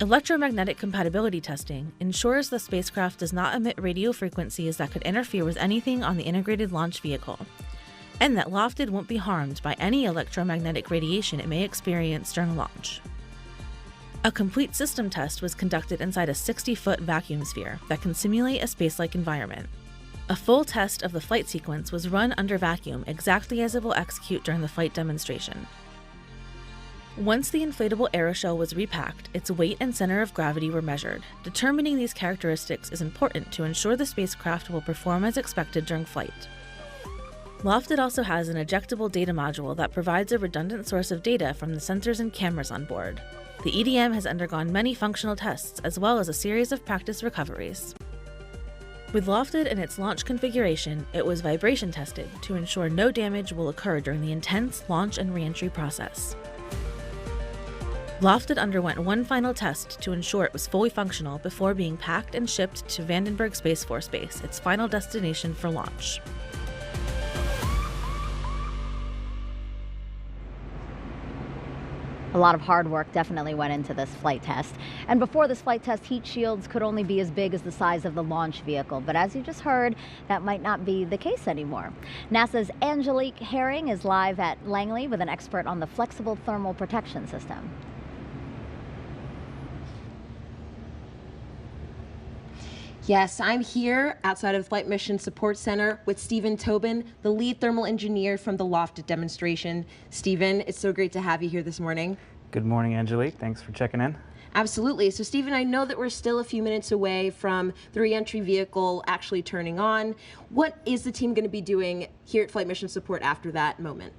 Electromagnetic compatibility testing ensures the spacecraft does not emit radio frequencies that could interfere with anything on the integrated launch vehicle, and that LOFTID won't be harmed by any electromagnetic radiation it may experience during launch. A complete system test was conducted inside a 60-foot vacuum sphere that can simulate a space-like environment. A full test of the flight sequence was run under vacuum exactly as it will execute during the flight demonstration. Once the inflatable aeroshell was repacked, its weight and center of gravity were measured. Determining these characteristics is important to ensure the spacecraft will perform as expected during flight. LOFTID also has an ejectable data module that provides a redundant source of data from the sensors and cameras on board. The EDM has undergone many functional tests, as well as a series of practice recoveries. With LOFTID in its launch configuration, it was vibration tested to ensure no damage will occur during the intense launch and re-entry process. LOFTID underwent one final test to ensure it was fully functional before being packed and shipped to Vandenberg Space Force Base, its final destination for launch. A lot of hard work definitely went into this flight test. And before this flight test, heat shields could only be as big as the size of the launch vehicle. But as you just heard, that might not be the case anymore. NASA's Angelique Herring is live at Langley with an expert on the flexible thermal protection system. Yes, I'm here outside of the Flight Mission Support Center with Stephen Tobin, the lead thermal engineer from the LOFTID demonstration. Stephen, it's so great to have you here this morning. Good morning, Angelique. Thanks for checking in. Absolutely. So, Stephen, I know that we're still a few minutes away from the reentry vehicle actually turning on. What is the team going to be doing here at Flight Mission Support after that moment?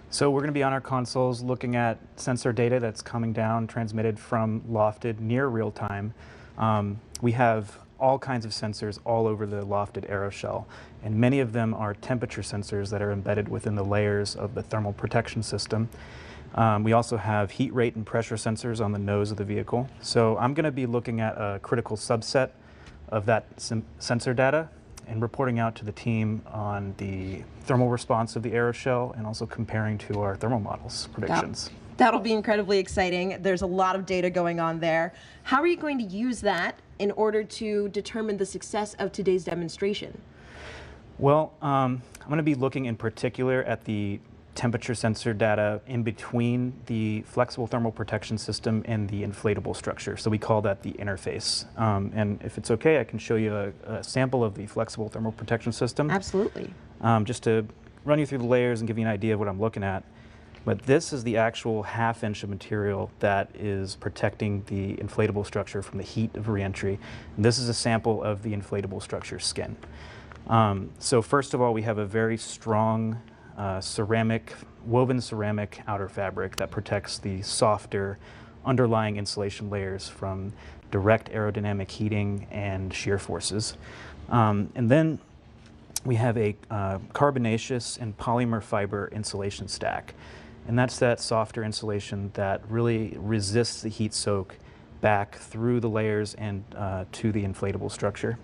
So we're going to be on our consoles looking at sensor data that's coming down, transmitted from LOFTID near real time. We have all kinds of sensors all over the LOFTID aeroshell, and many of them are temperature sensors that are embedded within the layers of the thermal protection system. We also have heat rate and pressure sensors on the nose of the vehicle. So I'm going to be looking at a critical subset of that sensor data and reporting out to the team on the thermal response of the aeroshell and also comparing to our thermal models predictions. That'll be incredibly exciting. There's a lot of data going on there. How are you going to use that in order to determine the success of today's demonstration? Well, I'm going to be looking in particular at the temperature sensor data in between the flexible thermal protection system and the inflatable structure. So we call that the interface. And if it's okay, I can show you a sample of the flexible thermal protection system. Absolutely. Just to run you through the layers and give you an idea of what I'm looking at. But this is the actual half-inch of material that is protecting the inflatable structure from the heat of reentry. And this is a sample of the inflatable structure skin. So first of all, we have a very strong woven ceramic outer fabric that protects the softer underlying insulation layers from direct aerodynamic heating and shear forces. And then we have a carbonaceous and polymer fiber insulation stack. And that's that softer insulation that really resists the heat soak back through the layers and to the inflatable structure.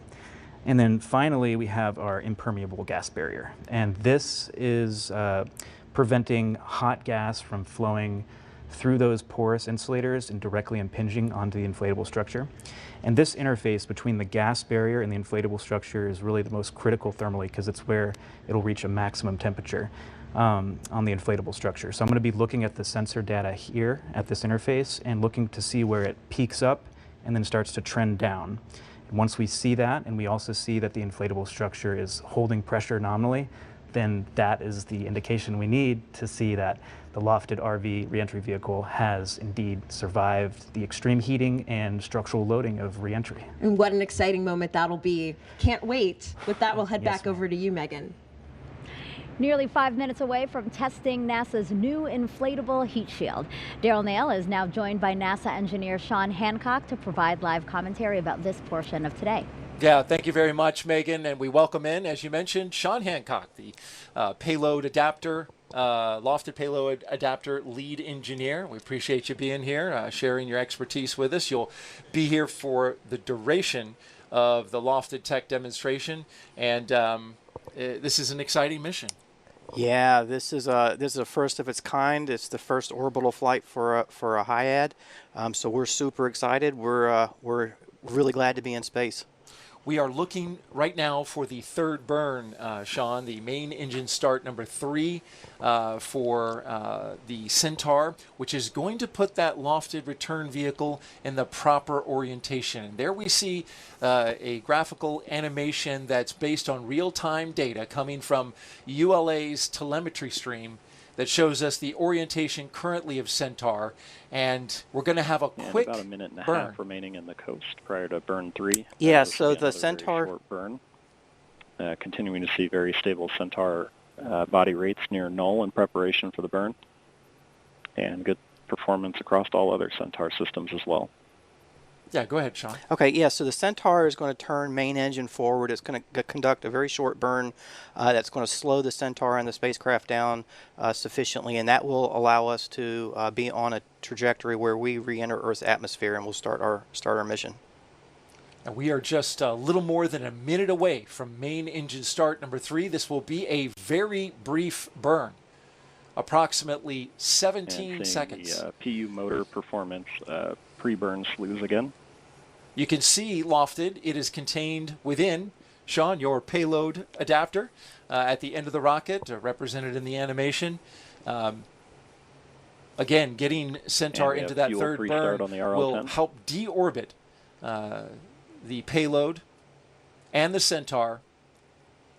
And then finally, we have our impermeable gas barrier. And this is preventing hot gas from flowing through those porous insulators and directly impinging onto the inflatable structure. And this interface between the gas barrier and the inflatable structure is really the most critical thermally because it's where it'll reach a maximum temperature on the inflatable structure. So I'm going to be looking at the sensor data here at this interface and looking to see where it peaks up and then starts to trend down. And once we see that, and we also see that the inflatable structure is holding pressure nominally, then that is the indication we need to see that the LOFTID RV reentry vehicle has indeed survived the extreme heating and structural loading of reentry. And what an exciting moment that'll be. Can't wait. With that, we'll head back over to you, Megan. Nearly 5 minutes away from testing NASA's new inflatable heat shield. Daryl Nail is now joined by NASA engineer Sean Hancock to provide live commentary about this portion of today. Yeah, thank you very much, Megan. And we welcome in, as you mentioned, Sean Hancock, the payload adapter, LOFTID payload adapter lead engineer. We appreciate you being here, sharing your expertise with us. You'll be here for the duration of the LOFTID tech demonstration, and this is an exciting mission. Yeah, this is a first of its kind. It's the first orbital flight for a HIAD, so we're super excited. We're really glad to be in space. We are looking right now for the third burn, Sean, the main engine start number 3 for the Centaur, which is going to put that LOFTID return vehicle in the proper orientation. And there we see a graphical animation that's based on real-time data coming from ULA's telemetry stream that shows us the orientation currently of Centaur, and we're going to have a quick about a minute and a burn half remaining in the coast prior to burn 3. Yeah, so the Centaur short burn. Continuing to see very stable Centaur body rates near null in preparation for the burn, and good performance across all other Centaur systems as well. Yeah, go ahead, Sean. Okay, yeah, so the Centaur is going to turn main engine forward. It's going to conduct a very short burn that's going to slow the Centaur and the spacecraft down sufficiently, and that will allow us to be on a trajectory where we re-enter Earth's atmosphere, and we'll start our mission. And we are just a little more than a minute away from main engine start number 3. This will be a very brief burn, approximately 17 seconds. The PU motor performance pre-burn slews again. You can see LOFTID. It is contained within, Sean, your payload adapter at the end of the rocket, represented in the animation. Again, getting Centaur into that third burn will help deorbit the payload and the Centaur.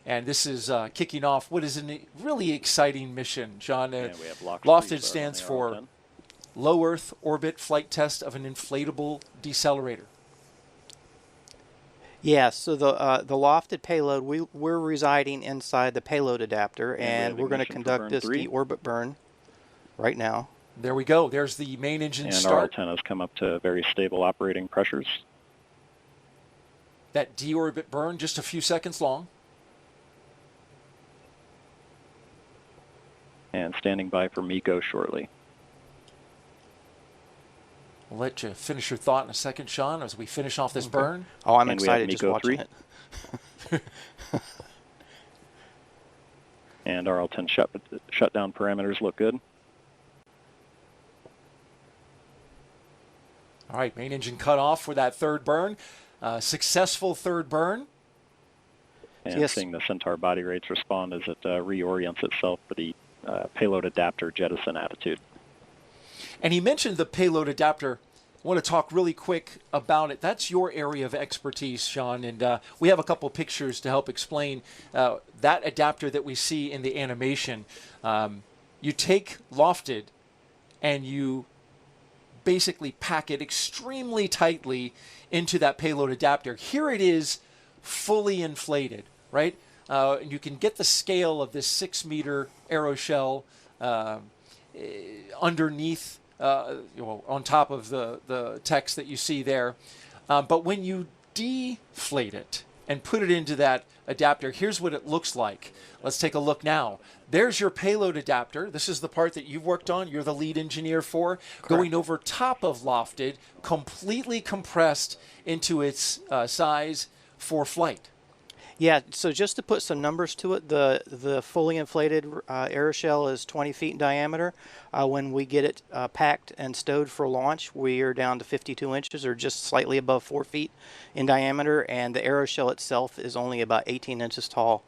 And this is kicking off what is a really exciting mission, John. We have LOFTID stands for Low Earth Orbit Flight Test of an Inflatable Decelerator. Yeah, so the LOFTID payload, we're residing inside the payload adapter, and we're going to conduct this deorbit burn right now. There we go. There's the main engine and start. And our antennas come up to very stable operating pressures. That deorbit burn, just a few seconds long. And standing by for MECO shortly. We'll let you finish your thought in a second, Sean, as we finish off this burn. Oh, I'm excited just watching it. And RL10 shutdown parameters look good. All right, main engine cut off for that third burn. Successful third burn. And seeing the Centaur body rates respond as it reorients itself for the payload adapter jettison attitude. And he mentioned the payload adapter. I want to talk really quick about it. That's your area of expertise, Sean, and we have a couple pictures to help explain that adapter that we see in the animation. You take LOFTID and you basically pack it extremely tightly into that payload adapter. Here it is fully inflated, right? You can get the scale of this 6-meter aeroshell underneath, on top of the text that you see there. But when you deflate it and put it into that adapter, here's what it looks like. Let's take a look now. There's your payload adapter. This is the part that you've worked on. You're the lead engineer for. Correct. Going over top of LOFTID, completely compressed into its size for flight. Yeah, so just to put some numbers to it, the fully inflated aeroshell is 20 feet in diameter. When we get it packed and stowed for launch, we are down to 52 inches, or just slightly above 4 feet in diameter, and the aeroshell itself is only about 18 inches tall.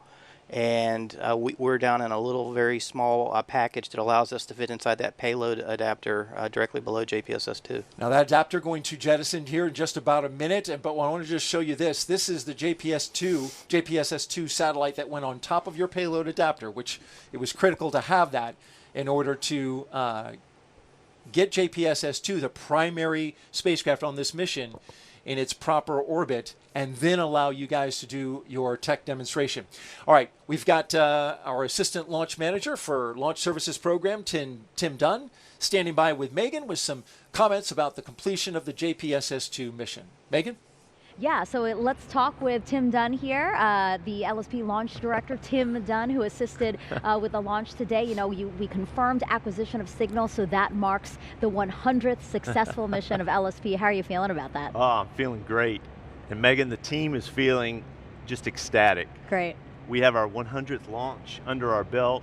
And we're down in a little very small package that allows us to fit inside that payload adapter directly below JPSS 2. Now that adapter going to jettison here in just about a minute, but I want to just show you this. This is the JPSS 2 satellite that went on top of your payload adapter, which it was critical to have that in order to get JPSS 2, the primary spacecraft on this mission, in its proper orbit, and then allow you guys to do your tech demonstration. All right, we've got our assistant launch manager for Launch Services Program, Tim Dunn, standing by with Megan with some comments about the completion of the JPSS-2 mission. Megan? Yeah, so let's talk with Tim Dunn here, the LSP launch director, Tim Dunn, who assisted with the launch today. You know, we confirmed acquisition of signal, so that marks the 100th successful mission of LSP. How are you feeling about that? Oh, I'm feeling great. And Megan, the team is feeling just ecstatic. Great. We have our 100th launch under our belt,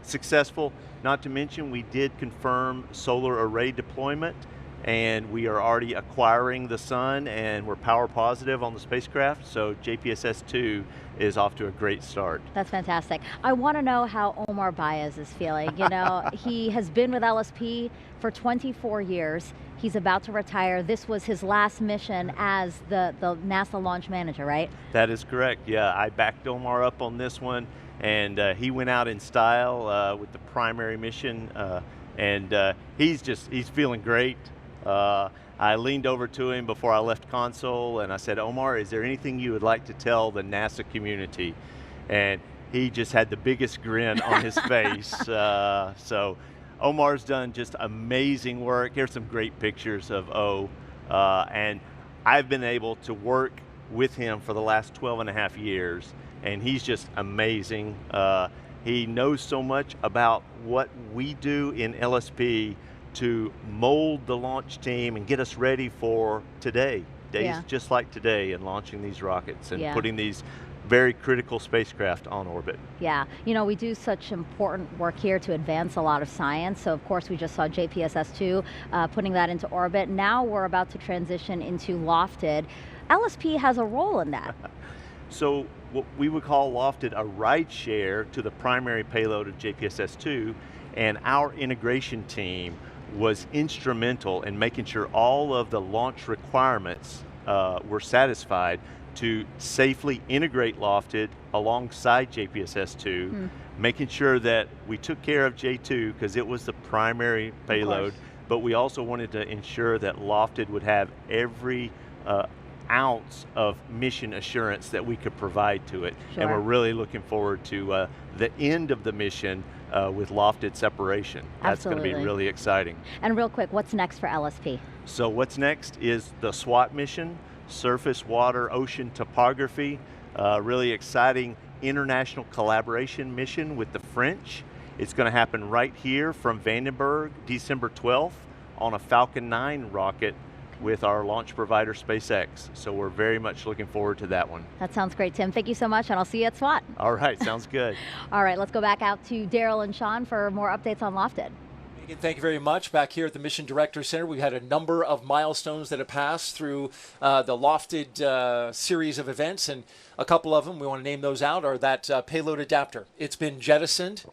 successful. Not to mention, we did confirm solar array deployment, and we are already acquiring the sun, and we're power positive on the spacecraft, so JPSS-2 is off to a great start. That's fantastic. I want to know how Omar Baez is feeling. You know, he has been with LSP for 24 years. He's about to retire. This was his last mission as the NASA launch manager, right? That is correct, yeah. I backed Omar up on this one, and he went out in style with the primary mission, and he's feeling great. I leaned over to him before I left console and I said, Omar, is there anything you would like to tell the NASA community? And he just had the biggest grin on his face. So Omar's done just amazing work. Here's some great pictures of O. And I've been able to work with him for the last 12 and a half years, and he's just amazing. He knows so much about what we do in LSP to mold the launch team and get us ready for today. Days just like today, and launching these rockets and putting these very critical spacecraft on orbit. Yeah, you know, we do such important work here to advance a lot of science. So of course we just saw JPSS-2 putting that into orbit. Now we're about to transition into LOFTID. LSP has a role in that. So what we would call LOFTID a ride share to the primary payload of JPSS-2, and our integration team was instrumental in making sure all of the launch requirements were satisfied to safely integrate LOFTID alongside JPSS-2, making sure that we took care of J2 because it was the primary payload, but we also wanted to ensure that LOFTID would have every ounce of mission assurance that we could provide to it. Sure. And we're really looking forward to the end of the mission with LOFTID separation. That's going to be really exciting. And real quick, what's next for LSP? So what's next is the SWOT mission, Surface, Water, Ocean Topography, really exciting international collaboration mission with the French. It's going to happen right here from Vandenberg, December 12th, on a Falcon 9 rocket with our launch provider SpaceX. So we're very much looking forward to that one. That sounds great, Tim. Thank you so much, and I'll see you at SWAT. All right, sounds good. All right, let's go back out to Daryl and Sean for more updates on LOFTID. Megan, thank you very much. Back here at the Mission Director Center, we've had a number of milestones that have passed through the LOFTID series of events, and a couple of them, we want to name those out, are that payload adapter. It's been jettisoned.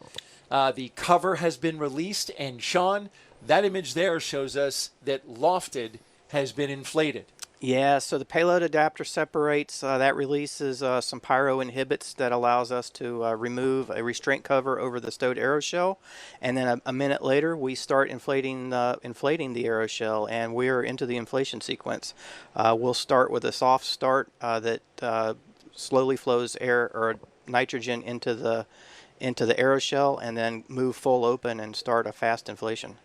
The cover has been released, and Sean, that image there shows us that LOFTID has been inflated. Yeah, so the payload adapter separates, that releases some pyro inhibits that allows us to remove a restraint cover over the stowed aeroshell, and then a minute later we start inflating the aeroshell, and we're into the inflation sequence. We'll start with a soft start that slowly flows air or nitrogen into the aeroshell, and then move full open and start a fast inflation.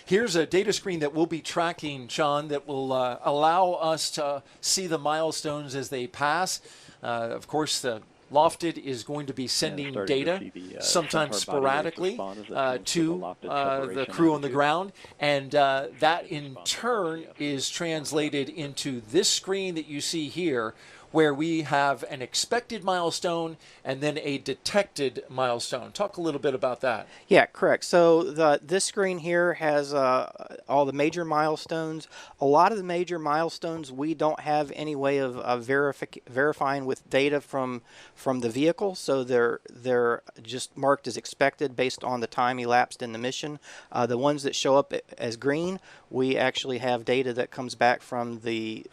Here's a data screen that we'll be tracking, Sean, that will allow us to see the milestones as they pass. Of course, the LOFTID is going to be sending data, sometimes sporadically, to the crew on the ground, and that in turn is translated into this screen that you see here, where we have an expected milestone and then a detected milestone. Talk a little bit about that. Yeah, correct. So this screen here has all the major milestones. A lot of the major milestones we don't have any way of verifying with data from the vehicle, so they're just marked as expected based on the time elapsed in the mission. The ones that show up as green, we actually have data that comes back from the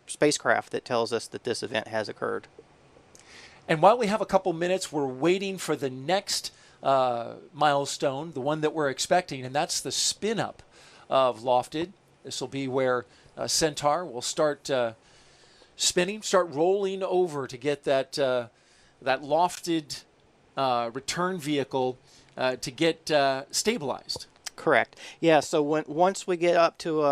spacecraft that tells us that this event has occurred. And while we have a couple minutes, we're waiting for the next milestone, the one that we're expecting, and that's the spin-up of LOFTID. This will be where Centaur will start spinning, start rolling over to get that LOFTID return vehicle to get stabilized. Correct. Yeah, so once we get up to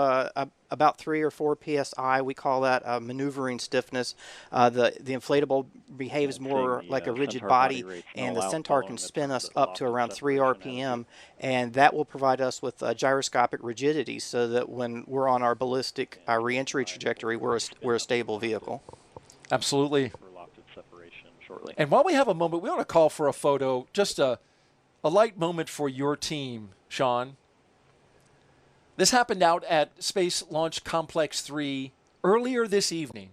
about 3 or 4 psi, we call that maneuvering stiffness. The inflatable behaves more like a rigid body, and the Centaur can spin us up to around 3 RPM, and that will provide us with gyroscopic rigidity so that when we're on our ballistic reentry trajectory, we're a stable vehicle. Absolutely. And while we have a moment, we want to call for a photo, just a light moment for your team, Sean. This happened out at Space Launch Complex 3 earlier this evening.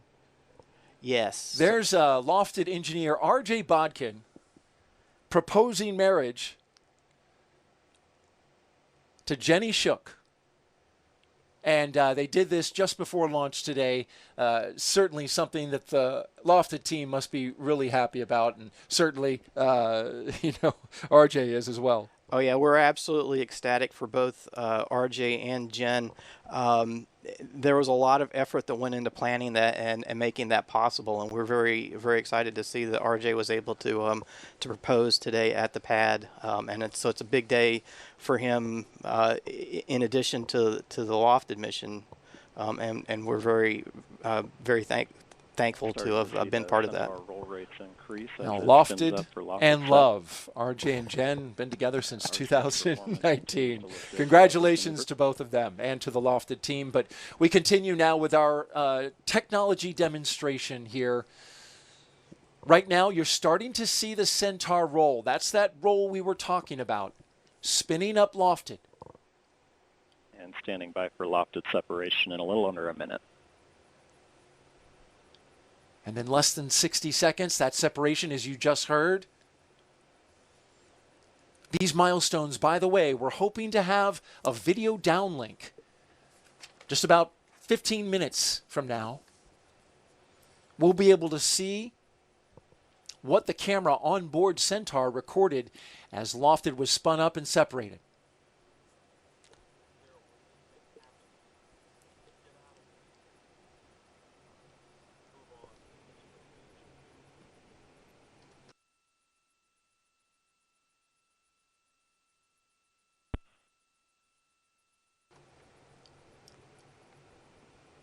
Yes. There's LOFTID engineer R.J. Bodkin proposing marriage to Jenny Shook. And they did this just before launch today. Certainly something that the LOFTID team must be really happy about, and certainly, RJ is as well. Oh yeah, we're absolutely ecstatic for both RJ and Jen. There was a lot of effort that went into planning that and making that possible, and we're very, very excited to see that RJ was able to propose today at the pad, and it's a big day for him. In addition to the LOFTID mission, and we're very, very thankful to have been part of that. Now, LOFTID and Love. RJ and Jen been together since 2019. Congratulations to both of them and to the LOFTID team. But we continue now with our technology demonstration here. Right now, you're starting to see the Centaur roll. That's that roll we were talking about, spinning up LOFTID. And standing by for LOFTID separation in a little under a minute. And then less than 60 seconds, that separation, as you just heard. These milestones, by the way, we're hoping to have a video downlink just about 15 minutes from now, we'll be able to see what the camera on board Centaur recorded as LOFTID was spun up and separated.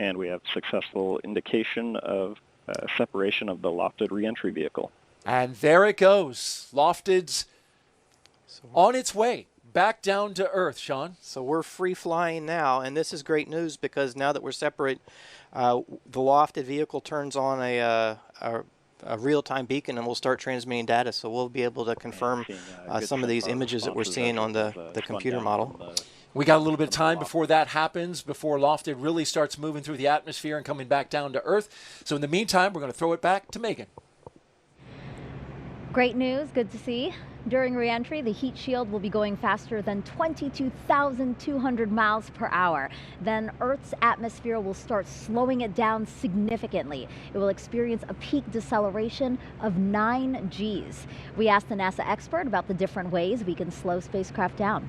And we have successful indication of separation of the LOFTID reentry vehicle. And there it goes. LOFTID's on its way back down to Earth, Sean. So we're free flying now, and this is great news because now that we're separate, the LOFTID vehicle turns on a real-time beacon and we'll start transmitting data. So we'll be able to confirm some of these images that we're seeing on the computer model. We got a little bit of time before that happens, before LOFTID really starts moving through the atmosphere and coming back down to Earth. So in the meantime, we're going to throw it back to Megan. Great news, good to see. During reentry, the heat shield will be going faster than 22,200 miles per hour. Then Earth's atmosphere will start slowing it down significantly. It will experience a peak deceleration of 9 Gs. We asked the NASA expert about the different ways we can slow spacecraft down.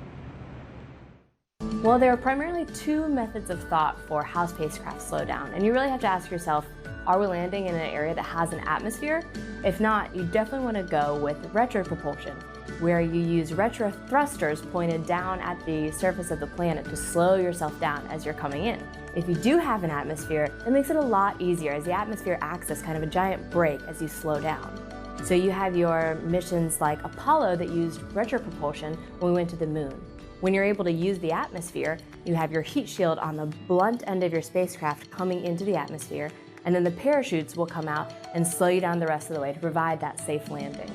Well, there are primarily 2 methods of thought for how spacecraft slow down, and you really have to ask yourself, are we landing in an area that has an atmosphere? If not, you definitely want to go with retropropulsion, where you use retro thrusters pointed down at the surface of the planet to slow yourself down as you're coming in. If you do have an atmosphere, it makes it a lot easier, as the atmosphere acts as kind of a giant brake as you slow down. So you have your missions like Apollo that used retropropulsion when we went to the moon. When you're able to use the atmosphere, you have your heat shield on the blunt end of your spacecraft coming into the atmosphere, and then the parachutes will come out and slow you down the rest of the way to provide that safe landing.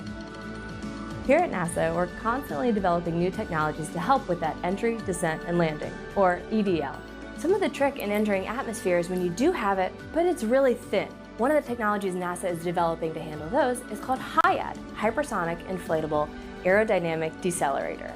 Here at NASA, we're constantly developing new technologies to help with that entry, descent, and landing, or EDL. Some of the trick in entering atmosphere is when you do have it, but it's really thin. One of the technologies NASA is developing to handle those is called HIAD, Hypersonic Inflatable Aerodynamic Decelerator.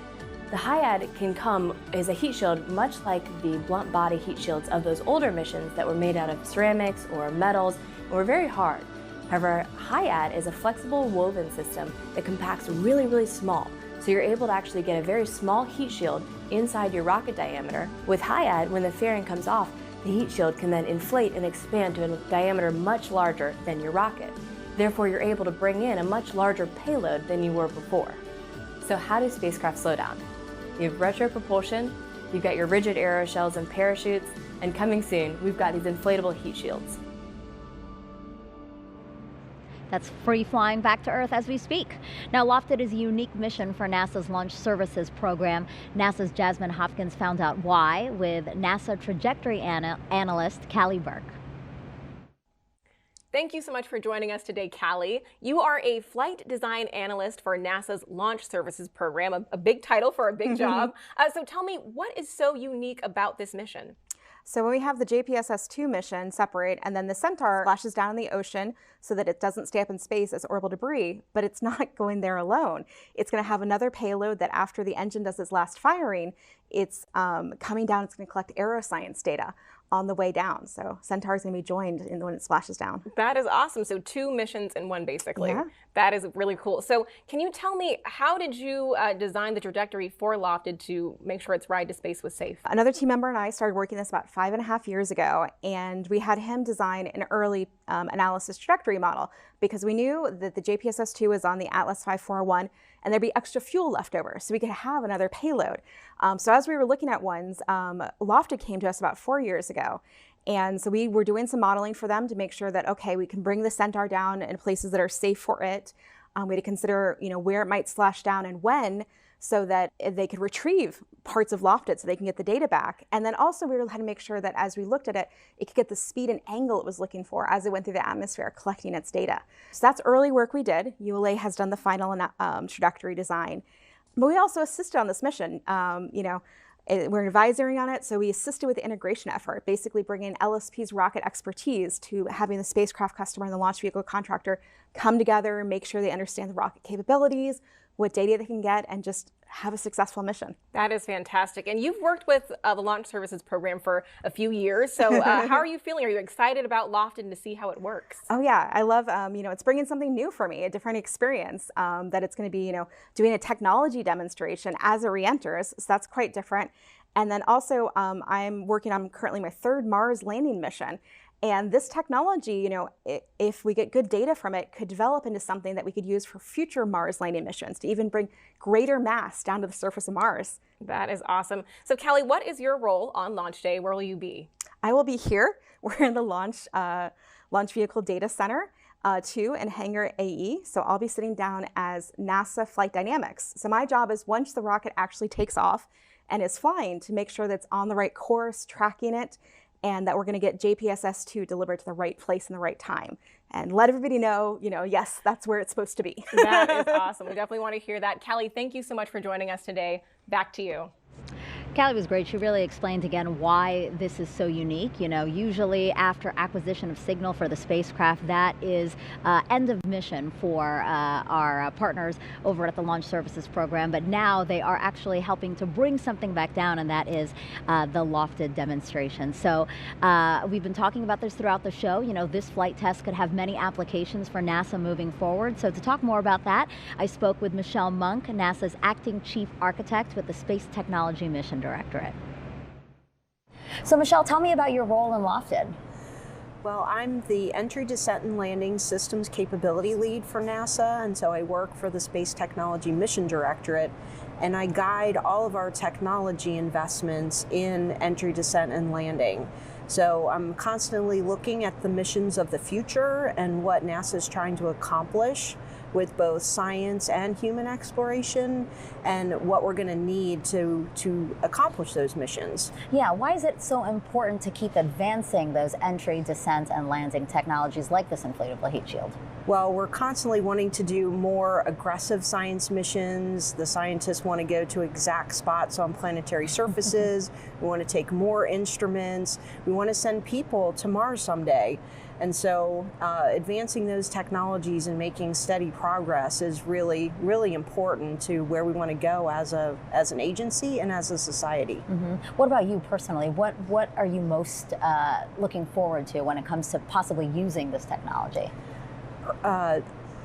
The HIAD can come as a heat shield much like the blunt body heat shields of those older missions that were made out of ceramics or metals and were very hard. However, HIAD is a flexible woven system that compacts really, really small. So you're able to actually get a very small heat shield inside your rocket diameter. With HIAD, when the fairing comes off, the heat shield can then inflate and expand to a diameter much larger than your rocket. Therefore, you're able to bring in a much larger payload than you were before. So how do spacecraft slow down? You have retropropulsion, you've got your rigid aeroshells and parachutes, and coming soon, we've got these inflatable heat shields. That's free flying back to Earth as we speak. Now, LOFTID is a unique mission for NASA's Launch Services program. NASA's Jasmine Hopkins found out why with NASA trajectory analyst Callie Burke. Thank you so much for joining us today, Callie. You are a flight design analyst for NASA's Launch Services program, a big title for a big job. So tell me, what is so unique about this mission? So when we have the JPSS-2 mission separate, and then the Centaur splashes down in the ocean so that it doesn't stay up in space as orbital debris, but it's not going there alone. It's going to have another payload that after the engine does its last firing, it's coming down, it's going to collect aeroscience data on the way down. So Centaur is going to be joined when it splashes down. That is awesome. So 2 missions in one, basically. Yeah. That is really cool. So can you tell me, how did you design the trajectory for LOFTID to make sure its ride to space was safe? Another team member and I started working this about 5.5 years ago, and we had him design an early analysis trajectory model because we knew that the JPSS-2 was on the Atlas V 401 and there'd be extra fuel left over, so we could have another payload. So as we were looking at ones, LOFTID came to us about 4 years ago. And so we were doing some modeling for them to make sure that, okay, we can bring the Centaur down in places that are safe for it. We had to consider, where it might splash down and when, so that they could retrieve parts of LOFTID so they can get the data back. And then also we had to make sure that as we looked at it, it could get the speed and angle it was looking for as it went through the atmosphere, collecting its data. So that's early work we did. ULA has done the final trajectory design. But we also assisted on this mission. We're advisory on it, so we assisted with the integration effort, basically bringing LSP's rocket expertise to having the spacecraft customer and the launch vehicle contractor come together, make sure they understand the rocket capabilities, what data they can get, and just have a successful mission. That is fantastic. And you've worked with the Launch Services Program for a few years. So how are you feeling? Are you excited about LOFTID and to see how it works? Oh yeah, I love, it's bringing something new for me, a different experience, that it's going to be, doing a technology demonstration as a re-enter, so that's quite different. And then also I'm working on currently my 3rd Mars landing mission. And this technology, if we get good data from it, could develop into something that we could use for future Mars landing missions to even bring greater mass down to the surface of Mars. That is awesome. So Callie, what is your role on launch day? Where will you be? I will be here. We're in the launch vehicle data center 2 in Hangar AE. So I'll be sitting down as NASA flight dynamics. So my job is once the rocket actually takes off and is flying to make sure that it's on the right course, tracking it, and that we're going to get JPSS 2 delivered to the right place in the right time. And let everybody know, yes, that's where it's supposed to be. That is awesome. We definitely want to hear that. Callie, thank you so much for joining us today. Back to you. Callie was great. She really explained again why this is so unique. Usually after acquisition of signal for the spacecraft, that is end of mission for our partners over at the Launch Services Program. But now they are actually helping to bring something back down, and that is the LOFTID demonstration. So we've been talking about this throughout the show. This flight test could have many applications for NASA moving forward. So to talk more about that, I spoke with Michelle Monk, NASA's acting chief architect with the Space Technology Mission Directorate. So Michelle, tell me about your role in LOFTID. Well, I'm the Entry, Descent, and Landing Systems Capability Lead for NASA, and so I work for the Space Technology Mission Directorate, and I guide all of our technology investments in entry, descent, and landing. So I'm constantly looking at the missions of the future and what NASA is trying to accomplish with both science and human exploration, and what we're going to need to accomplish those missions. Yeah, why is it so important to keep advancing those entry, descent, and landing technologies like this inflatable heat shield? Well, we're constantly wanting to do more aggressive science missions. The scientists want to go to exact spots on planetary surfaces. We want to take more instruments. We want to send people to Mars someday. And so advancing those technologies and making steady progress is really, really important to where we want to go as an agency and as a society. Mm-hmm. What about you personally? What are you most looking forward to when it comes to possibly using this technology?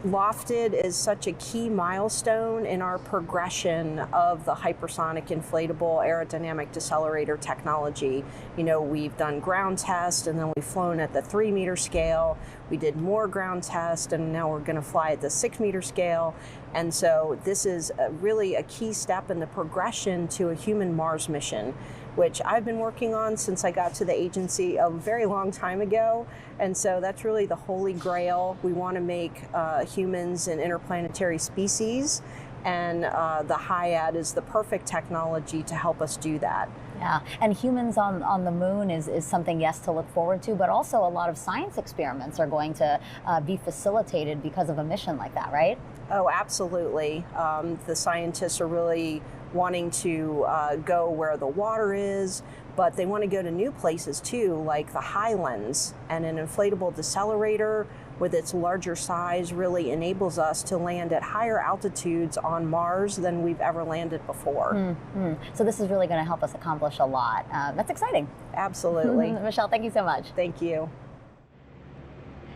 LOFTID is such a key milestone in our progression of the hypersonic inflatable aerodynamic decelerator technology. We've done ground tests, and then we've flown at the 3-meter scale. We did more ground tests, and now we're going to fly at the 6-meter scale. And so this is really a key step in the progression to a human Mars mission, which I've been working on since I got to the agency a very long time ago. And so that's really the holy grail. We want to make humans an interplanetary species, and the HIAD is the perfect technology to help us do that. Yeah, and humans on the moon is something, yes, to look forward to, but also a lot of science experiments are going to be facilitated because of a mission like that, right? Oh, absolutely. The scientists are really wanting to go where the water is, but they want to go to new places too, like the Highlands. And an inflatable decelerator with its larger size really enables us to land at higher altitudes on Mars than we've ever landed before. Mm-hmm. So this is really going to help us accomplish a lot. That's exciting. Absolutely. Michelle, thank you so much. Thank you.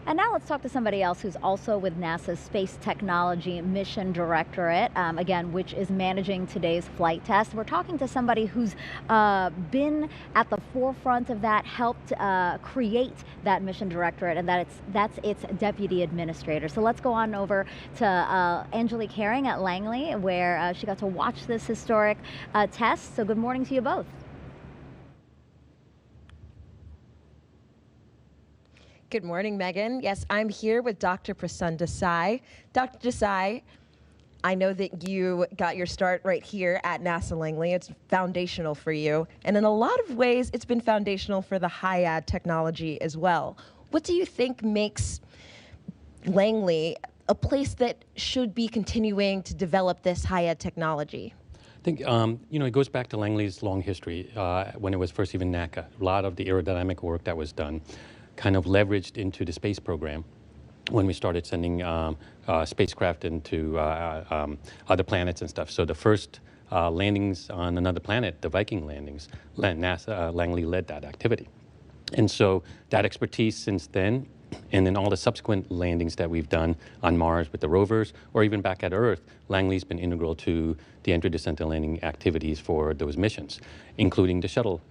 And now let's talk to somebody else who's also with NASA's Space Technology Mission Directorate, again, which is managing today's flight test. We're talking to somebody who's been at the forefront of that, helped create that mission directorate, and that's its deputy administrator. So let's go on over to Angelique Herring at Langley, where she got to watch this historic test. So good morning to you both. Good morning, Megan. Yes, I'm here with Dr. Prasanna Desai. Dr. Desai, I know that you got your start right here at NASA Langley. It's foundational for you. And in a lot of ways, it's been foundational for the HIAD technology as well. What do you think makes Langley a place that should be continuing to develop this HIAD technology? I think, it goes back to Langley's long history when it was first even NACA. A lot of the aerodynamic work that was done kind of leveraged into the space program when we started sending spacecraft into other planets and stuff. So the first landings on another planet, the Viking landings. NASA, Langley led that activity. And so that expertise since then, and then all the subsequent landings that we've done on Mars with the rovers, or even back at Earth, Langley's been integral to the entry, descent, and landing activities for those missions, including the shuttle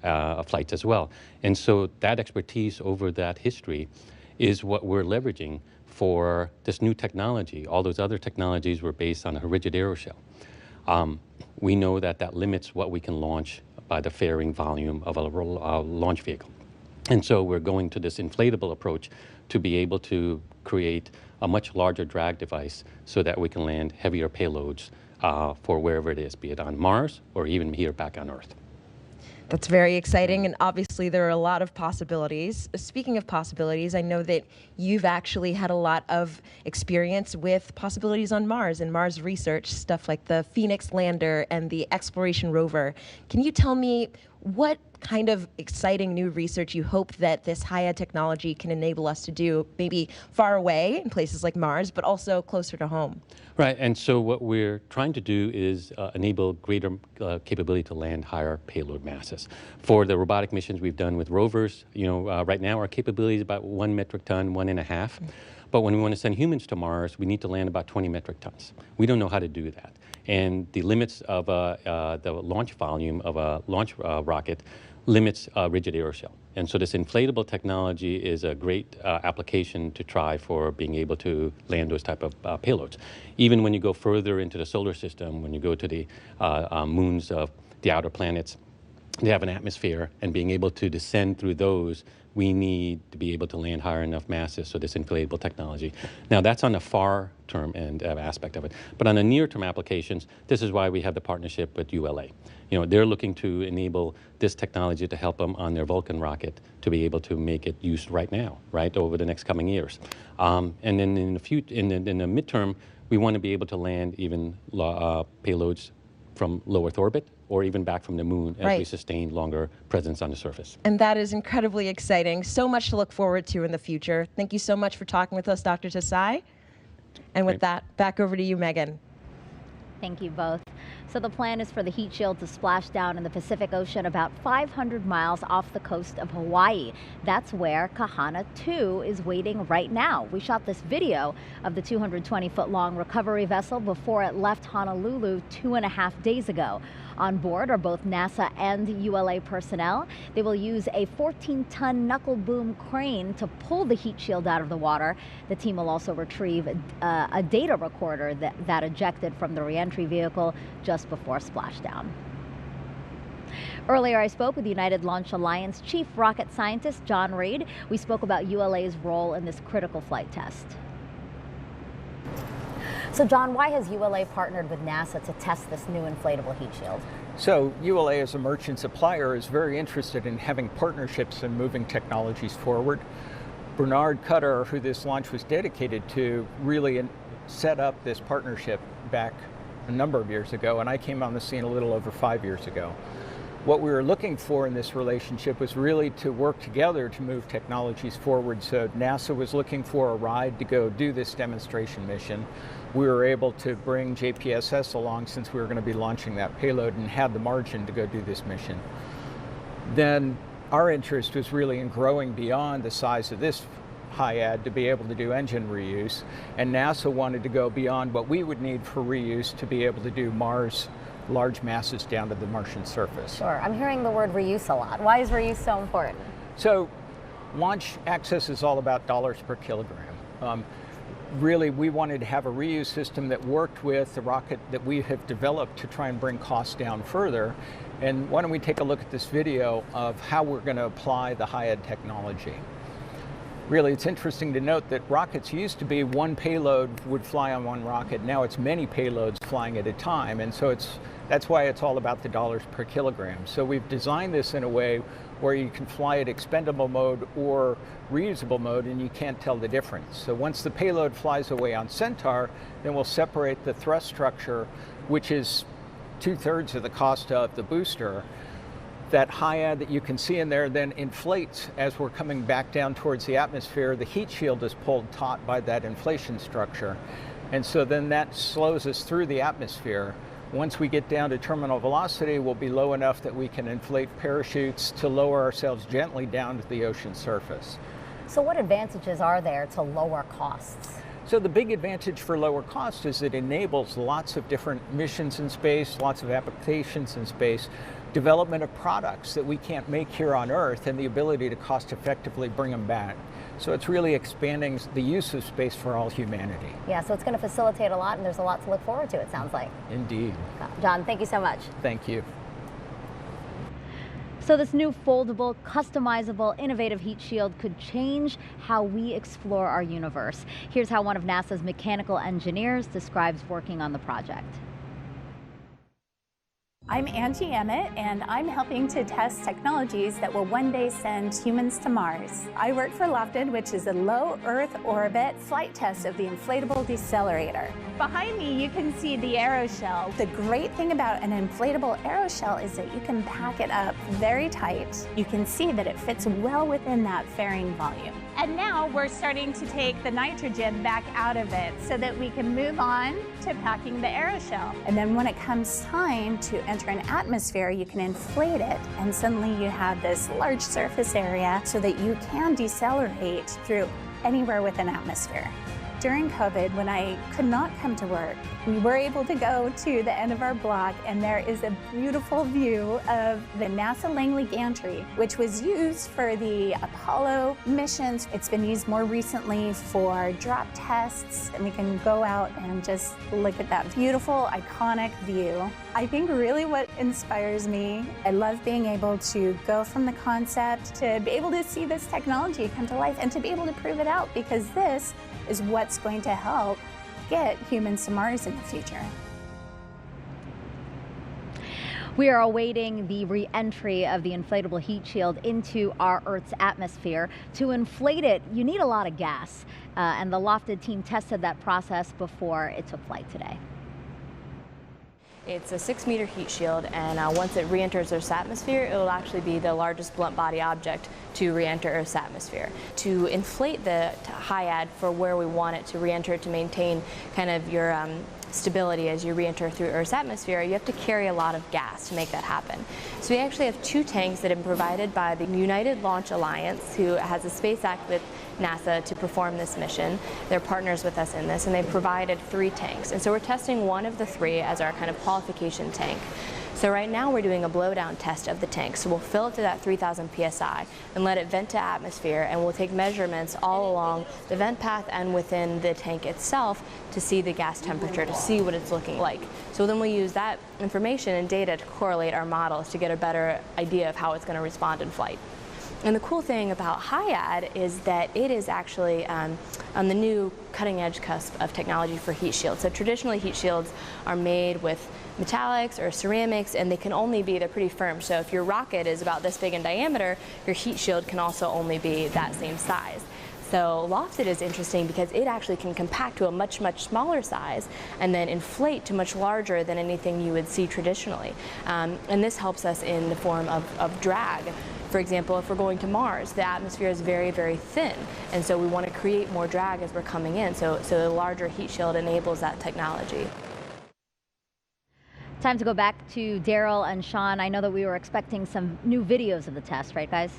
flights as well. And so that expertise over that history is what we're leveraging for this new technology. All those other technologies were based on a rigid aeroshell. We know that that limits what we can launch by the fairing volume of a launch vehicle. And so we're going to this inflatable approach to be able to create a much larger drag device so that we can land heavier payloads for wherever it is, be it on Mars or even here back on Earth. That's very exciting, and obviously there are a lot of possibilities. Speaking of possibilities, I know that you've actually had a lot of experience with possibilities on Mars and Mars research, stuff like the Phoenix lander and the exploration rover. Can you tell me what kind of exciting new research you hope that this HIAD technology can enable us to do, maybe far away in places like Mars, but also closer to home? Right, and so what we're trying to do is enable greater capability to land higher payload masses. For the robotic missions we've done with rovers, right now our capability is about 1 metric ton, 1.5. But when we want to send humans to Mars, we need to land about 20 metric tons. We don't know how to do that. And the limits of the launch volume of a launch rocket limits rigid aeroshell. And so this inflatable technology is a great application to try for being able to land those type of payloads. Even when you go further into the solar system, when you go to the moons of the outer planets, they have an atmosphere, and being able to descend through those, we need to be able to land higher enough masses, so this inflatable technology. Now that's on the far term end aspect of it. But on the near term applications, this is why we have the partnership with ULA. They're looking to enable this technology to help them on their Vulcan rocket to be able to make it used right now, right, over the next coming years. And then in the midterm, we want to be able to land even payloads from low Earth orbit or even back from the moon as we sustain longer presence on the surface. And that is incredibly exciting. So much to look forward to in the future. Thank you so much for talking with us, Dr. Desai. And with that, back over to you, Megan. Thank you both. So the plan is for the heat shield to splash down in the Pacific Ocean about 500 miles off the coast of Hawaii. That's where Kahana 2 is waiting right now. We shot this video of the 220-foot-long recovery vessel before it left Honolulu 2.5 days ago. On board are both NASA and ULA personnel. They will use a 14-ton knuckle boom crane to pull the heat shield out of the water. The team will also retrieve a data recorder that ejected from the reentry vehicle just before splashdown. Earlier, I spoke with United Launch Alliance Chief Rocket Scientist John Reed. We spoke about ULA's role in this critical flight test. So John, why has ULA partnered with NASA to test this new inflatable heat shield? So ULA as a merchant supplier is very interested in having partnerships and moving technologies forward. Bernard Cutter, who this launch was dedicated to, really set up this partnership back a number of years ago, and I came on the scene a little over 5 years ago. What we were looking for in this relationship was really to work together to move technologies forward. So NASA was looking for a ride to go do this demonstration mission. We were able to bring JPSS along since we were going to be launching that payload and had the margin to go do this mission. Then our interest was really in growing beyond the size of this HIAD to be able to do engine reuse, and NASA wanted to go beyond what we would need for reuse to be able to do Mars large masses down to the Martian surface. Sure, I'm hearing the word reuse a lot. Why is reuse so important? So launch access is all about dollars per kilogram. Really, we wanted to have a reuse system that worked with the rocket that we have developed to try and bring costs down further. And why don't we take a look at this video of how we're going to apply the HIAD technology. Really, it's interesting to note that rockets used to be one payload would fly on one rocket. Now it's many payloads flying at a time. And so that's why it's all about the dollars per kilogram. So we've designed this in a way where you can fly at expendable mode or reusable mode, and you can't tell the difference. So once the payload flies away on Centaur, then we'll separate the thrust structure, which is 2/3 of the cost of the booster. That HIAD that you can see in there then inflates as we're coming back down towards the atmosphere. The heat shield is pulled taut by that inflation structure. And so then that slows us through the atmosphere, Once we get down to terminal velocity, we'll be low enough that we can inflate parachutes to lower ourselves gently down to the ocean surface. So what advantages are there to lower costs? So the big advantage for lower cost is it enables lots of different missions in space, lots of applications in space, development of products that we can't make here on Earth, and the ability to cost effectively bring them back. So it's really expanding the use of space for all humanity. Yeah, so it's going to facilitate a lot, and there's a lot to look forward to, it sounds like. Indeed. John, thank you so much. Thank you. So this new foldable, customizable, innovative heat shield could change how we explore our universe. Here's how one of NASA's mechanical engineers describes working on the project. I'm Angie Emmett, and I'm helping to test technologies that will one day send humans to Mars. I work for LOFTID, which is a low Earth orbit flight test of the Inflatable Decelerator. Behind me, you can see the aeroshell. The great thing about an inflatable aeroshell is that you can pack it up very tight. You can see that it fits well within that fairing volume. And now we're starting to take the nitrogen back out of it so that we can move on to packing the aeroshell. And then when it comes time to enter an atmosphere, you can inflate it, and suddenly you have this large surface area so that you can decelerate through anywhere with an atmosphere. During COVID, when I could not come to work, we were able to go to the end of our block, and there is a beautiful view of the NASA Langley gantry, which was used for the Apollo missions. It's been used more recently for drop tests, and we can go out and just look at that beautiful, iconic view. I think really what inspires me, I love being able to go from the concept to be able to see this technology come to life and to be able to prove it out, because this is what's going to help get humans to Mars in the future. We are awaiting the re-entry of the inflatable heat shield into our Earth's atmosphere. To inflate it, you need a lot of gas, and the LOFTID team tested that process before it took flight today. It's a 6-meter heat shield, and once it re-enters Earth's atmosphere, it will actually be the largest blunt body object to re-enter Earth's atmosphere. To inflate the HIAD for where we want it to re-enter to maintain kind of your stability as you re-enter through Earth's atmosphere, you have to carry a lot of gas to make that happen. So we actually have 2 tanks that have been provided by the United Launch Alliance, who has a space act with NASA to perform this mission. They're partners with us in this, and they provided 3 tanks. And so we're testing one of the 3 as our kind of qualification tank. So right now we're doing a blowdown test of the tank. So we'll fill it to that 3,000 psi and let it vent to atmosphere, and we'll take measurements all along the vent path and within the tank itself to see the gas temperature, to see what it's looking like. So then we'll use that information and data to correlate our models to get a better idea of how it's going to respond in flight. And the cool thing about HIAD is that it is actually on the new cutting edge cusp of technology for heat shields. So traditionally heat shields are made with metallics or ceramics, and they can only be, they're pretty firm. So if your rocket is about this big in diameter, your heat shield can also only be that same size. So LOFTID is interesting because it actually can compact to a much, much smaller size and then inflate to much larger than anything you would see traditionally. And this helps us in the form of drag. For example, if we're going to Mars, the atmosphere is very, very thin, and so we want to create more drag as we're coming in. So the larger heat shield enables that technology. Time to go back to Daryl and Sean. I know that we were expecting some new videos of the test, right, guys?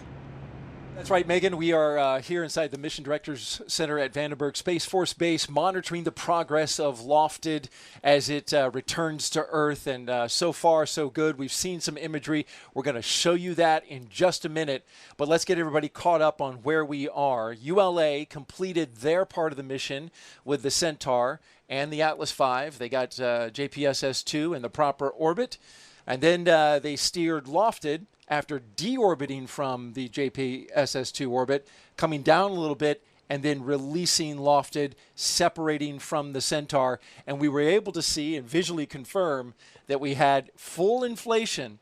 That's right, Megan. We are here inside the Mission Directors Center at Vandenberg Space Force Base, monitoring the progress of LOFTID as it returns to Earth. And so far, so good. We've seen some imagery. We're going to show you that in just a minute. But let's get everybody caught up on where we are. ULA completed their part of the mission with the Centaur and the Atlas V. They got JPSS 2 in the proper orbit. And then they steered LOFTID after deorbiting from the JPSS-2 orbit, coming down a little bit, and then releasing LOFTID, separating from the Centaur. And we were able to see and visually confirm that we had full inflation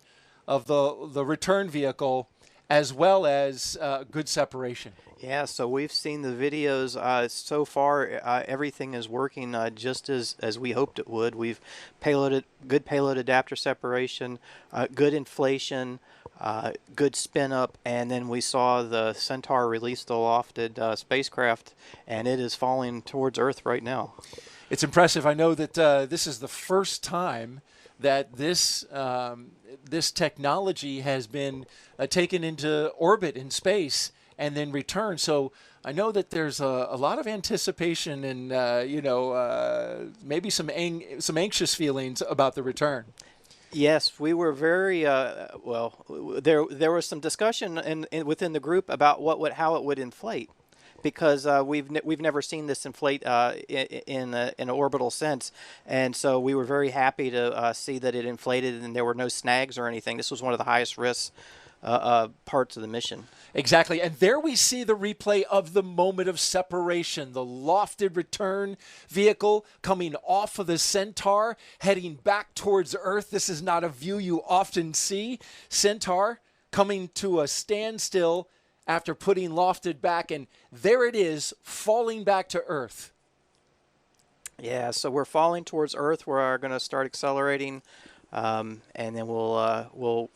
of the return vehicle, as well as good separation. Yeah, so we've seen the videos. So far, everything is working just as we hoped it would. We've payloaded good payload adapter separation, good inflation, good spin up, and then we saw the Centaur release the LOFTID spacecraft, and it is falling towards Earth right now. It's impressive. I know that this is the first time that this this technology has been taken into orbit in space and then returned. So I know that there's a lot of anticipation and maybe some anxious feelings about the return. Yes, we were very well. There was some discussion within the group about how it would inflate, because we've never seen this inflate in an orbital sense, and so we were very happy to see that it inflated and there were no snags or anything. This was one of the highest risks parts of the mission. Exactly, and there we see the replay of the moment of separation. The LOFTID return vehicle coming off of the Centaur, heading back towards Earth. This is not a view you often see. Centaur coming to a standstill after putting LOFTID back, and there it is, falling back to Earth. Yeah, so we're falling towards Earth. We're going to start accelerating, and then we'll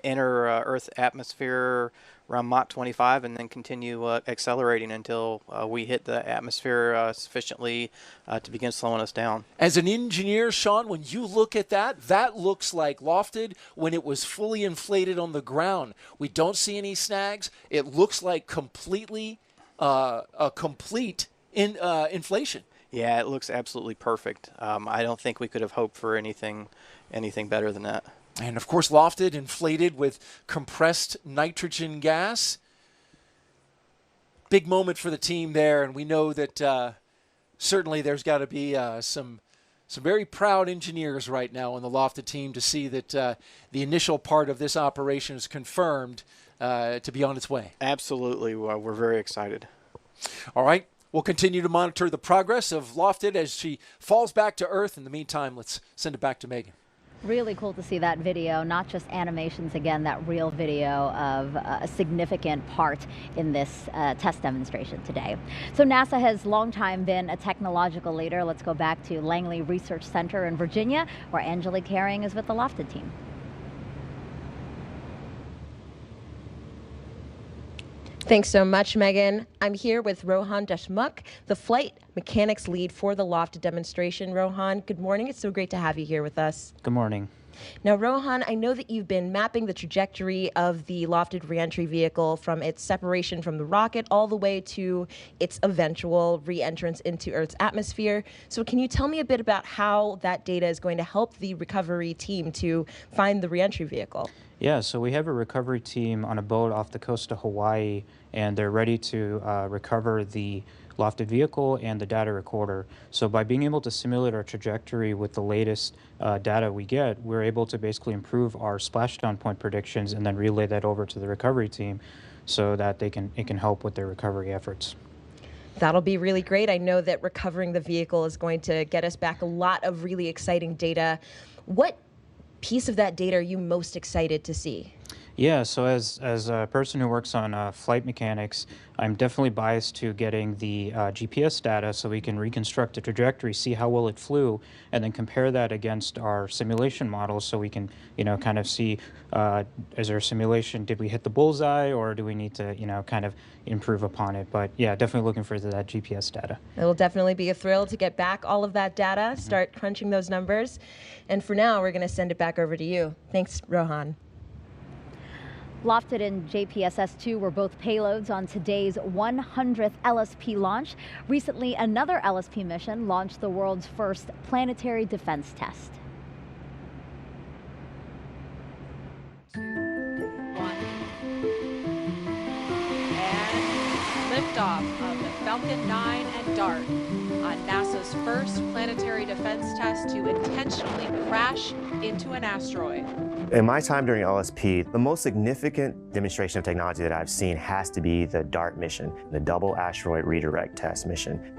enter Earth atmosphere around Mach 25 and then continue accelerating until we hit the atmosphere sufficiently to begin slowing us down. As an engineer, Sean, when you look at that, that looks like LOFTID when it was fully inflated on the ground. We don't see any snags. It looks like completely a complete inflation. Yeah, it looks absolutely perfect. I don't think we could have hoped for anything better than that. And of course, LOFTID inflated with compressed nitrogen gas. Big moment for the team there, and we know that certainly there's got to be some very proud engineers right now on the LOFTID team to see that the initial part of this operation is confirmed to be on its way. Absolutely, we're very excited. All right, we'll continue to monitor the progress of LOFTID as she falls back to Earth. In the meantime, let's send it back to Megan. Really cool to see that video, not just animations, again, that real video of a significant part in this test demonstration today. So NASA has long time been a technological leader. Let's go back to Langley Research Center in Virginia, where Angelique Herring is with the LOFTID team. Thanks so much, Megan. I'm here with Rohan Deshmukh, the flight mechanics lead for the LOFTID demonstration. Rohan, good morning. It's so great to have you here with us. Good morning. Now, Rohan, I know that you've been mapping the trajectory of the LOFTID reentry vehicle from its separation from the rocket all the way to its eventual re-entrance into Earth's atmosphere. So can you tell me a bit about how that data is going to help the recovery team to find the reentry vehicle? Yeah, so we have a recovery team on a boat off the coast of Hawaii, and they're ready to recover the LOFTID vehicle and the data recorder. So by being able to simulate our trajectory with the latest data we get, we're able to basically improve our splashdown point predictions and then relay that over to the recovery team so that it can help with their recovery efforts. That'll be really great. I know that recovering the vehicle is going to get us back a lot of really exciting data. What piece of that data are you most excited to see? Yeah, so as a person who works on flight mechanics, I'm definitely biased to getting the GPS data so we can reconstruct the trajectory, see how well it flew, and then compare that against our simulation models so we can, kind of see, is our simulation, did we hit the bullseye, or do we need to, kind of improve upon it? But yeah, definitely looking for that GPS data. It will definitely be a thrill to get back all of that data, start crunching those numbers. And for now, we're going to send it back over to you. Thanks, Rohan. LOFTID and JPSS-2 were both payloads on today's 100th LSP launch. Recently, another LSP mission launched the world's first planetary defense test. Liftoff of the Falcon 9 and DART on NASA's first planetary defense test to intentionally crash into an asteroid. In my time during LSP, the most significant demonstration of technology that I've seen has to be the DART mission, the Double Asteroid Redirect Test mission.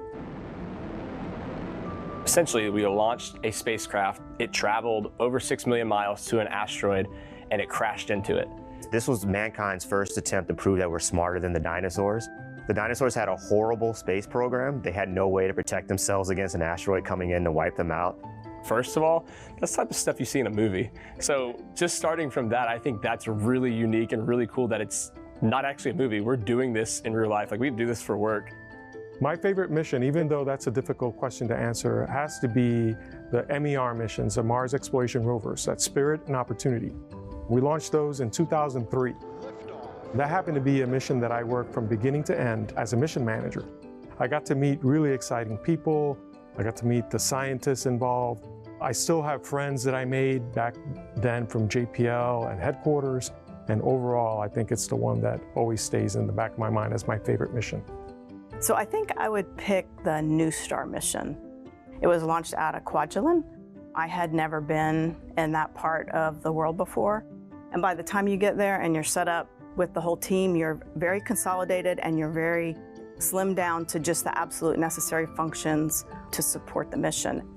Essentially, we launched a spacecraft. It traveled over 6 million miles to an asteroid, and it crashed into it. This was mankind's first attempt to prove that we're smarter than the dinosaurs. The dinosaurs had a horrible space program. They had no way to protect themselves against an asteroid coming in to wipe them out. First of all, that's the type of stuff you see in a movie. So just starting from that, I think that's really unique and really cool that it's not actually a movie. We're doing this in real life. Like, we do this for work. My favorite mission, even though that's a difficult question to answer, has to be the MER missions, the Mars Exploration Rovers, that's Spirit and Opportunity. We launched those in 2003. That happened to be a mission that I worked from beginning to end as a mission manager. I got to meet really exciting people. I got to meet the scientists involved. I still have friends that I made back then from JPL and headquarters. And overall, I think it's the one that always stays in the back of my mind as my favorite mission. So I think I would pick the New Star mission. It was launched out of Kwajalein. I had never been in that part of the world before. And by the time you get there and you're set up with the whole team, you're very consolidated and you're very slimmed down to just the absolute necessary functions to support the mission.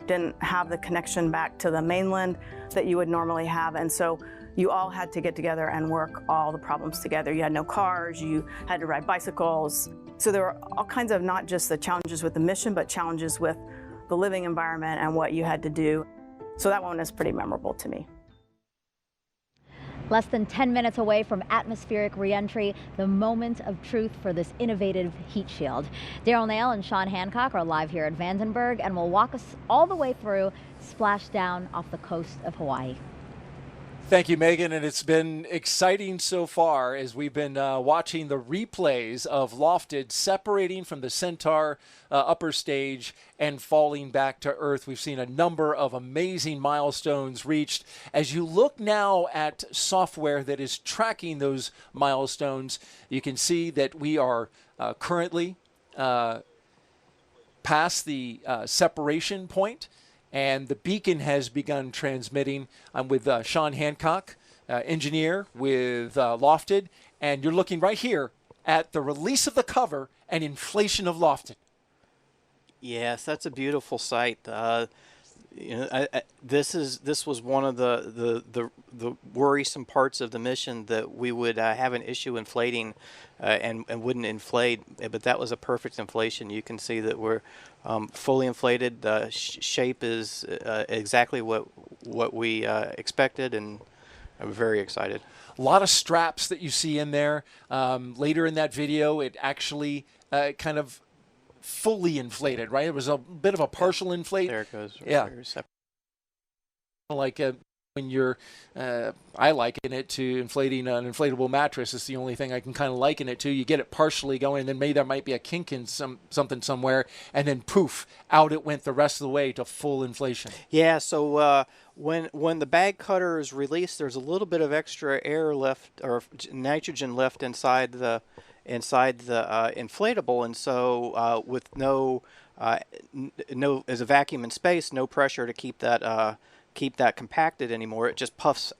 Didn't have the connection back to the mainland that you would normally have, and so you all had to get together and work all the problems together. You had no cars, you had to ride bicycles. So there were all kinds of not just the challenges with the mission, but challenges with the living environment and what you had to do. So that one is pretty memorable to me. Less than 10 minutes away from atmospheric reentry, the moment of truth for this innovative heat shield. Daryl Nail and Sean Hancock are live here at Vandenberg and will walk us all the way through splashdown off the coast of Hawaii. Thank you, Megan, and it's been exciting so far as we've been watching the replays of LOFTID separating from the Centaur upper stage and falling back to Earth. We've seen a number of amazing milestones reached. As you look now at software that is tracking those milestones, you can see that we are currently past the separation point. And the beacon has begun transmitting. I'm with Sean Hancock, engineer with LOFTID, and you're looking right here at the release of the cover and inflation of LOFTID. Yes, that's a beautiful sight. This was one of the worrisome parts of the mission, that we would have an issue inflating and wouldn't inflate, but that was a perfect inflation. You can see that we're fully inflated. The shape is exactly what we expected, and I'm very excited. A lot of straps that you see in there. Later in that video, it actually kind of fully inflated, right? It was a bit of a partial inflate. There it goes. Yeah. Like when you're, I liken it to inflating an inflatable mattress. It's the only thing I can kind of liken it to. You get it partially going, and then maybe there might be a kink in something somewhere, and then poof, out it went the rest of the way to full inflation. Yeah, so when the bag cutter is released, there's a little bit of extra air left, or nitrogen left inside the inflatable, and so with no as a vacuum in space, no pressure to keep that compacted anymore. It just puffs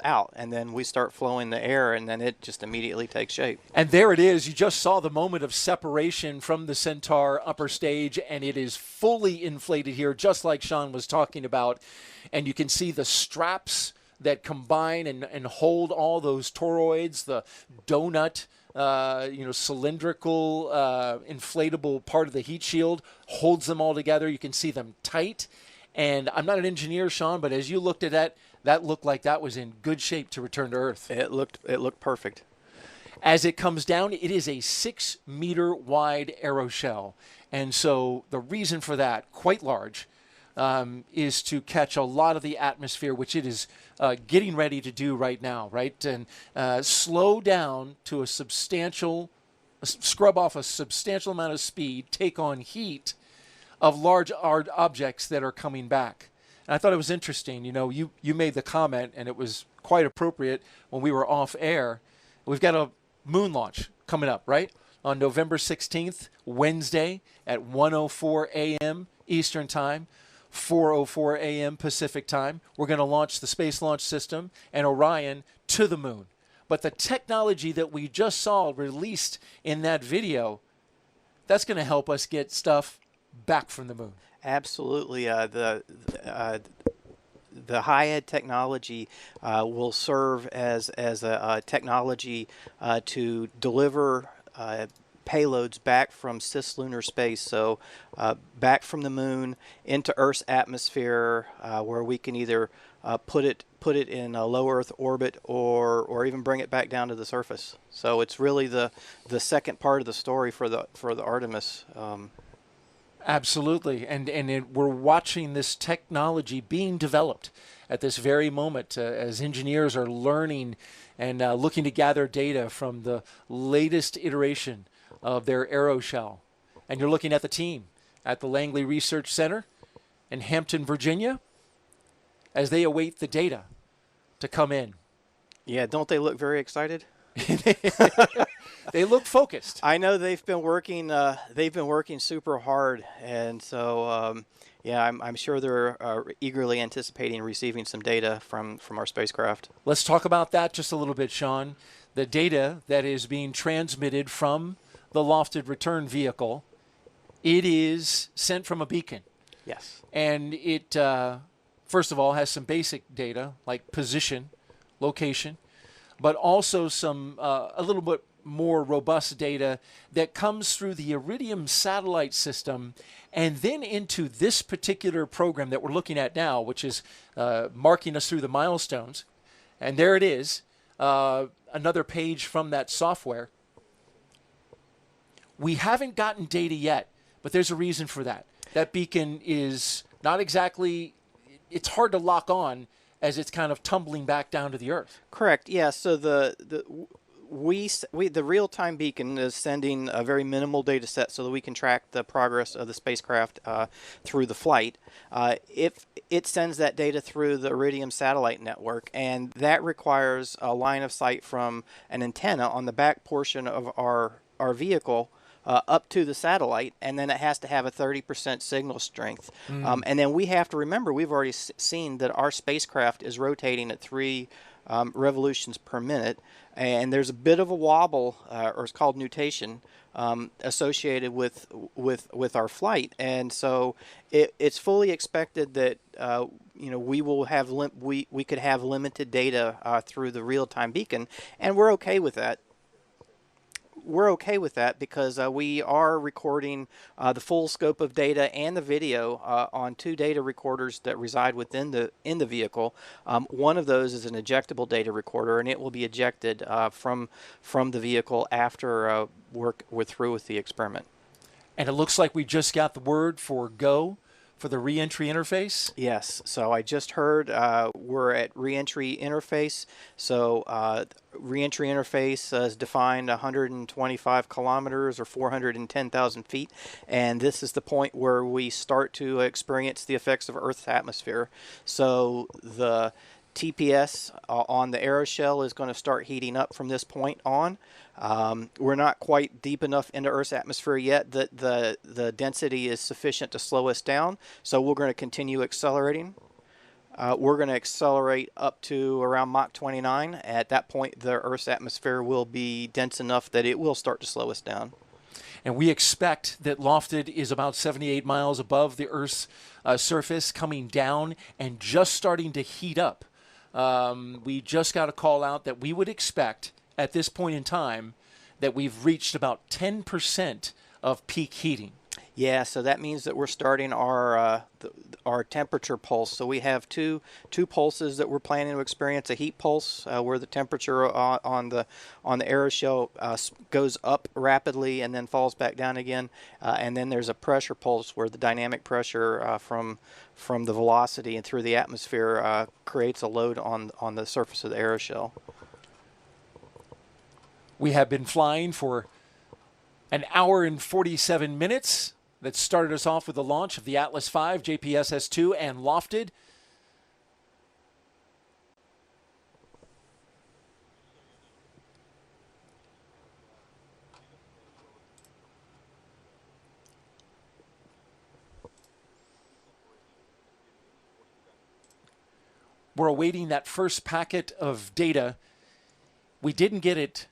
out, and then we start flowing the air, and then it just immediately takes shape. And there it is. You just saw the moment of separation from the Centaur upper stage, and it is fully inflated here, just like Sean was talking about. And you can see the straps that combine and hold all those toroids, the donut, cylindrical, inflatable part of the heat shield holds them all together. You can see them tight. And I'm not an engineer, Sean, but as you looked at that looked like that was in good shape to return to Earth. It looked perfect. As it comes down, it is a 6-meter wide aeroshell. And so the reason for that, quite large, is to catch a lot of the atmosphere, which it is getting ready to do right now, right? And slow down to scrub off a substantial amount of speed, take on heat of large objects that are coming back. And I thought it was interesting. You made the comment, and it was quite appropriate when we were off air. We've got a moon launch coming up, right? On November 16th, Wednesday at 1:04 a.m. Eastern Time, 4:04 a.m. Pacific Time. We're going to launch the Space Launch System and Orion to the moon. But the technology that we just saw released in that video, that's going to help us get stuff back from the moon. Absolutely. The high-ed technology will serve as a technology to deliver payloads back from cislunar space, so back from the moon into Earth's atmosphere, where we can either put it in a low Earth orbit, or even bring it back down to the surface. So it's really the second part of the story for the Artemis. Absolutely, and we're watching this technology being developed at this very moment as engineers are learning and looking to gather data from the latest iteration of their aeroshell. And you're looking at the team at the Langley Research Center in Hampton, Virginia, as they await the data to come in. Yeah, don't they look very excited? They look focused. I know they've been working. They've been working super hard, and so yeah, I'm sure they're eagerly anticipating receiving some data from our spacecraft. Let's talk about that just a little bit, Sean. The data that is being transmitted from the LOFTID return vehicle, it is sent from a beacon. Yes. And it, first of all, has some basic data like position, location, but also some a little bit more robust data that comes through the Iridium satellite system and then into this particular program that we're looking at now, which is marking us through the milestones. And there it is, another page from that software. We haven't gotten data yet, but there's a reason for that. That beacon is not exactly, it's hard to lock on as it's kind of tumbling back down to the Earth. Correct. Yeah. So the real-time beacon is sending a very minimal data set so that we can track the progress of the spacecraft through the flight. If it sends that data through the Iridium satellite network, and that requires a line of sight from an antenna on the back portion of our vehicle up to the satellite, and then it has to have a 30% signal strength. And then we have to remember, we've already seen that our spacecraft is rotating at 3 revolutions per minute, and there's a bit of a wobble, or it's called nutation, associated with our flight. And so it's fully expected that we will have we could have limited data through the real-time beacon, and we're okay with that. We're okay with that because we are recording the full scope of data and the video on 2 data recorders that reside within the vehicle. One of those is an ejectable data recorder, and it will be ejected from the vehicle after we're through with the experiment. And it looks like we just got the word for go for the re-entry interface? Yes. So I just heard we're at re-entry interface. So re-entry interface is defined 125 kilometers or 410,000 feet. And this is the point where we start to experience the effects of Earth's atmosphere. So the TPS on the aeroshell is going to start heating up from this point on. We're not quite deep enough into Earth's atmosphere yet that the density is sufficient to slow us down, so we're going to continue accelerating. We're going to accelerate up to around Mach 29. At that point, the Earth's atmosphere will be dense enough that it will start to slow us down. And we expect that LOFTID is about 78 miles above the Earth's surface, coming down and just starting to heat up. We just got a call out that we would expect at this point in time that we've reached about 10% of peak heating. Yeah, so that means that we're starting our temperature pulse. So we have two pulses that we're planning to experience: a heat pulse where the temperature on the aeroshell goes up rapidly and then falls back down again, and then there's a pressure pulse where the dynamic pressure from the velocity and through the atmosphere creates a load on the surface of the aeroshell. We have been flying for an hour and 47 minutes. That started us off with the launch of the Atlas V, JPSS 2, and LOFTID. We're awaiting that first packet of data. We didn't get it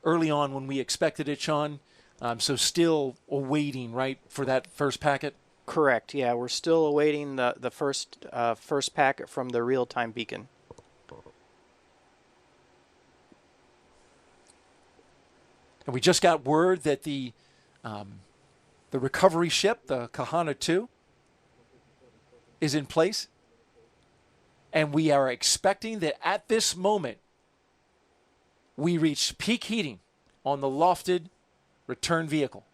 early on when we expected it, Sean. So still awaiting, right, for that first packet? Correct. Yeah, we're still awaiting the first packet from the real-time beacon. And we just got word that the recovery ship, the Kahana 2, is in place. And we are expecting that at this moment, we reach peak heating on the LOFTID return vehicle.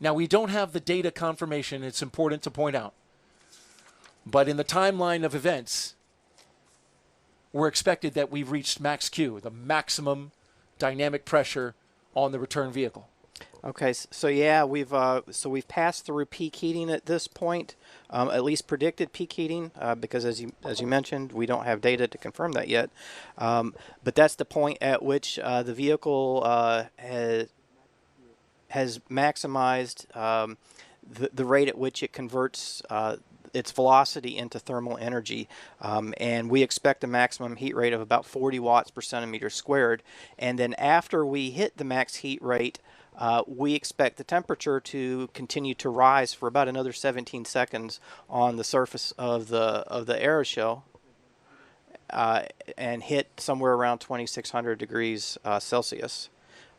Now, we don't have the data confirmation, it's important to point out. But in the timeline of events, we're expected that we've reached max Q, the maximum dynamic pressure on the return vehicle. Okay, so yeah, we've passed through peak heating at this point, at least predicted peak heating, because as you mentioned, we don't have data to confirm that yet. But that's the point at which the vehicle has maximized the rate at which it converts its velocity into thermal energy, and we expect a maximum heat rate of about 40 watts per centimeter squared. And then after we hit the max heat rate, we expect the temperature to continue to rise for about another 17 seconds on the surface of the aeroshell, and hit somewhere around 2600 degrees Celsius.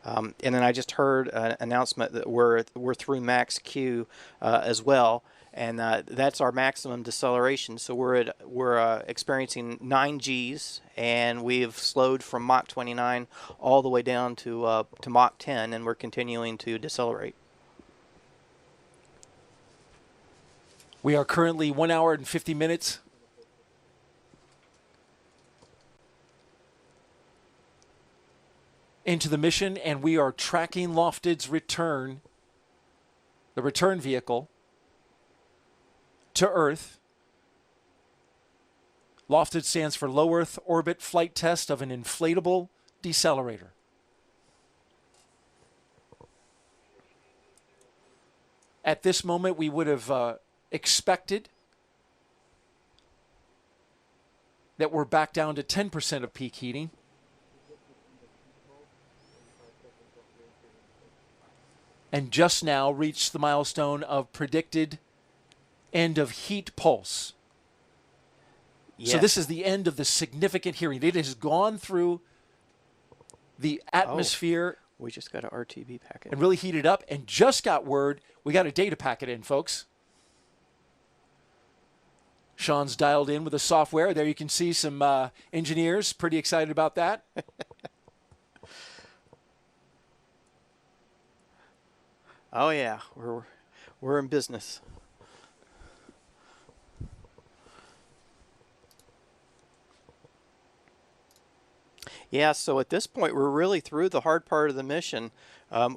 And then I just heard an announcement that we're through max Q as well, and that's our maximum deceleration. So we're experiencing 9 Gs, and we've slowed from Mach 29 all the way down to Mach 10, and we're continuing to decelerate. We are currently 1 hour and 50 minutes into the mission, and we are tracking LOFTID's return, the return vehicle, to Earth. LOFTID stands for Low Earth Orbit Flight Test of an Inflatable Decelerator. At this moment, we would have expected that we're back down to 10% of peak heating. And just now reached the milestone of predicted end of heat pulse. Yes. So this is the end of the significant heating. It has gone through the atmosphere. Oh, we just got an RTB packet. And really heated up, and just got word we got a data packet in, folks. Sean's dialed in with the software. There you can see some engineers pretty excited about that. Oh yeah, we're in business. Yeah, so at this point we're really through the hard part of the mission.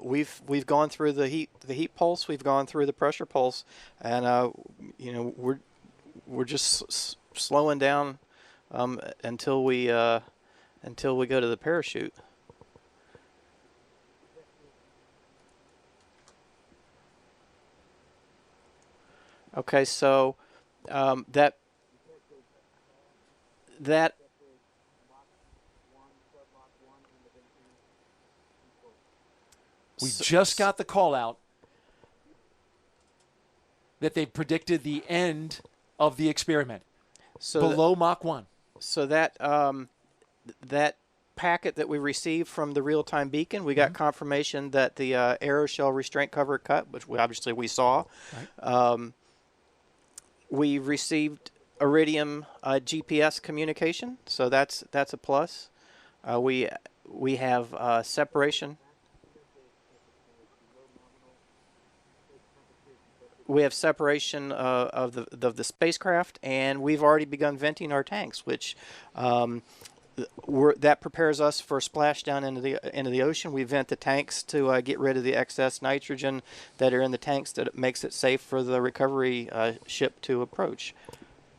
We've gone through the heat pulse, we've gone through the pressure pulse, and we're just slowing down until we go to the parachute. Okay, so that we just got the call out that they predicted the end of the experiment, so below Mach 1. So that that packet that we received from the real-time beacon, we got confirmation that the aeroshell restraint cover cut, which obviously we saw. Right. We received Iridium GPS communication, so that's a plus. We have separation. We have separation of the spacecraft, and we've already begun venting our tanks, which that prepares us for splashdown into the ocean. We vent the tanks to get rid of the excess nitrogen that are in the tanks, that makes it safe for the recovery ship to approach.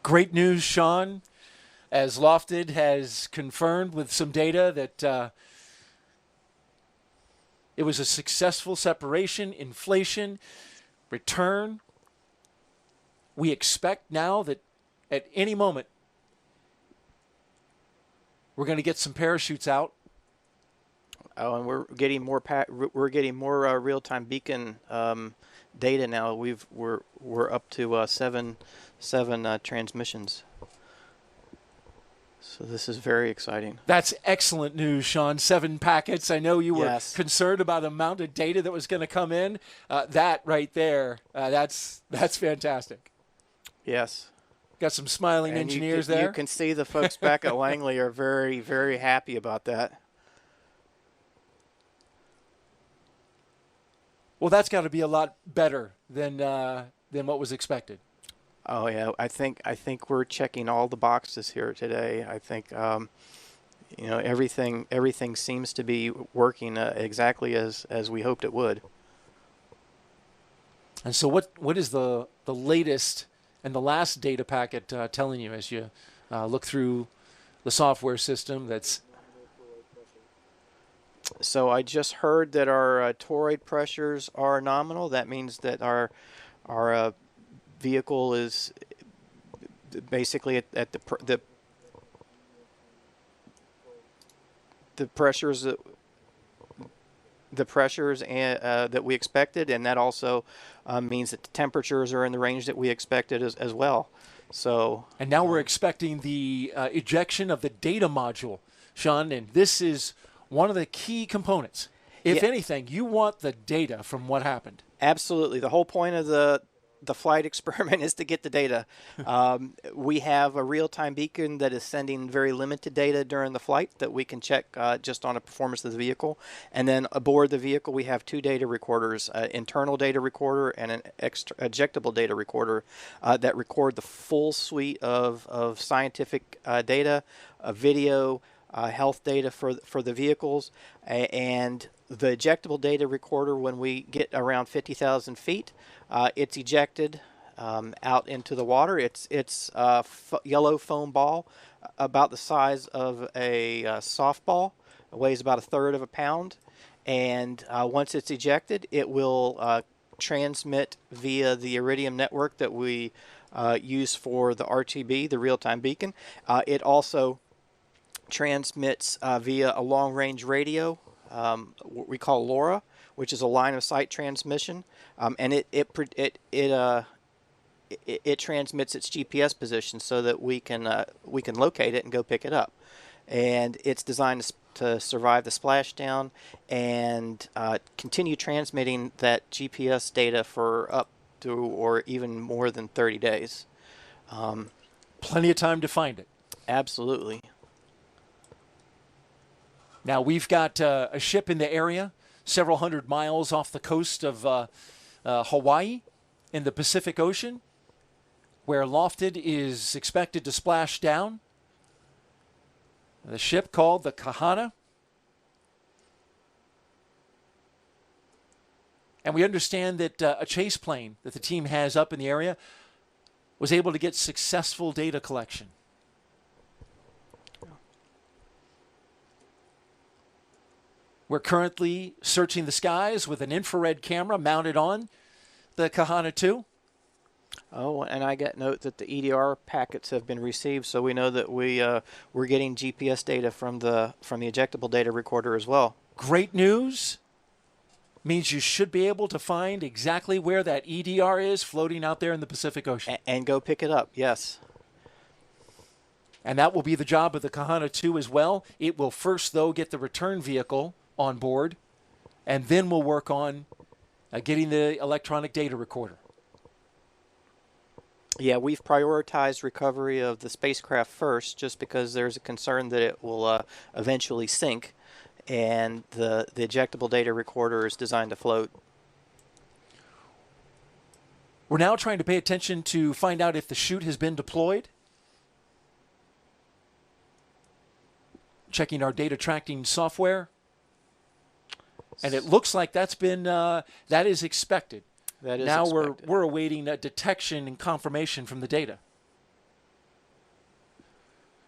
Great news, Sean, as LOFTID has confirmed with some data that it was a successful separation, inflation, return. We expect now that at any moment we're going to get some parachutes out. Oh, and we're getting more real-time beacon data now. We're up to seven transmissions. So this is very exciting. That's excellent news, Sean. 7 packets. I know you were concerned about the amount of data that was going to come in. That right there, that's fantastic. Yes. Got some smiling And engineers you there. You can see the folks back at Langley are very, very happy about that. Well, that's got to be a lot better than what was expected. Oh yeah, I think we're checking all the boxes here today. I think you know, everything seems to be working exactly as we hoped it would. And so what is the latest and the last data packet telling you as you look through the software system that's... So I just heard that our toroid pressures are nominal. That means that our vehicle is basically at the pressures that we expected, and that also means that the temperatures are in the range that we expected as well. So, and now we're expecting the ejection of the data module, Sean, and this is one of the key components. If anything, you want the data from what happened. Absolutely. The whole point of the flight experiment is to get the data. We have a real-time beacon that is sending very limited data during the flight that we can check just on the performance of the vehicle. And then aboard the vehicle, we have two data recorders, an internal data recorder and an ejectable data recorder that record the full suite of scientific data, video, health data for the vehicles, and the ejectable data recorder, when we get around 50,000 feet, it's ejected out into the water. It's yellow foam ball about the size of a softball. It weighs about 1/3 of a pound, and once it's ejected, it will transmit via the Iridium network that we use for the RTB, the real-time beacon. It also transmits via a long-range radio, what we call LoRa, which is a line-of-sight transmission, and it transmits its GPS position so that we can locate it and go pick it up. And it's designed to survive the splashdown and continue transmitting that GPS data for up to or even more than 30 days. Plenty of time to find it. Absolutely. Now, we've got a ship in the area, several hundred miles off the coast of Hawaii in the Pacific Ocean, where LOFTID is expected to splash down. The ship called the Kahana. And we understand that a chase plane that the team has up in the area was able to get successful data collection. We're currently searching the skies with an infrared camera mounted on the Kahana 2. Oh, and I got note that the EDR packets have been received, so we know that we're getting GPS data from the ejectable data recorder as well. Great news. Means you should be able to find exactly where that EDR is floating out there in the Pacific Ocean. And go pick it up, yes. And that will be the job of the Kahana 2 as well. It will first, though, get the return vehicle on board, and then we'll work on getting the electronic data recorder. Yeah, we've prioritized recovery of the spacecraft first just because there's a concern that it will eventually sink, and the ejectable data recorder is designed to float. We're now trying to pay attention to find out if the chute has been deployed. Checking our data tracking software. And it looks like that's been, that is expected. That is now expected. we're awaiting a detection and confirmation from the data.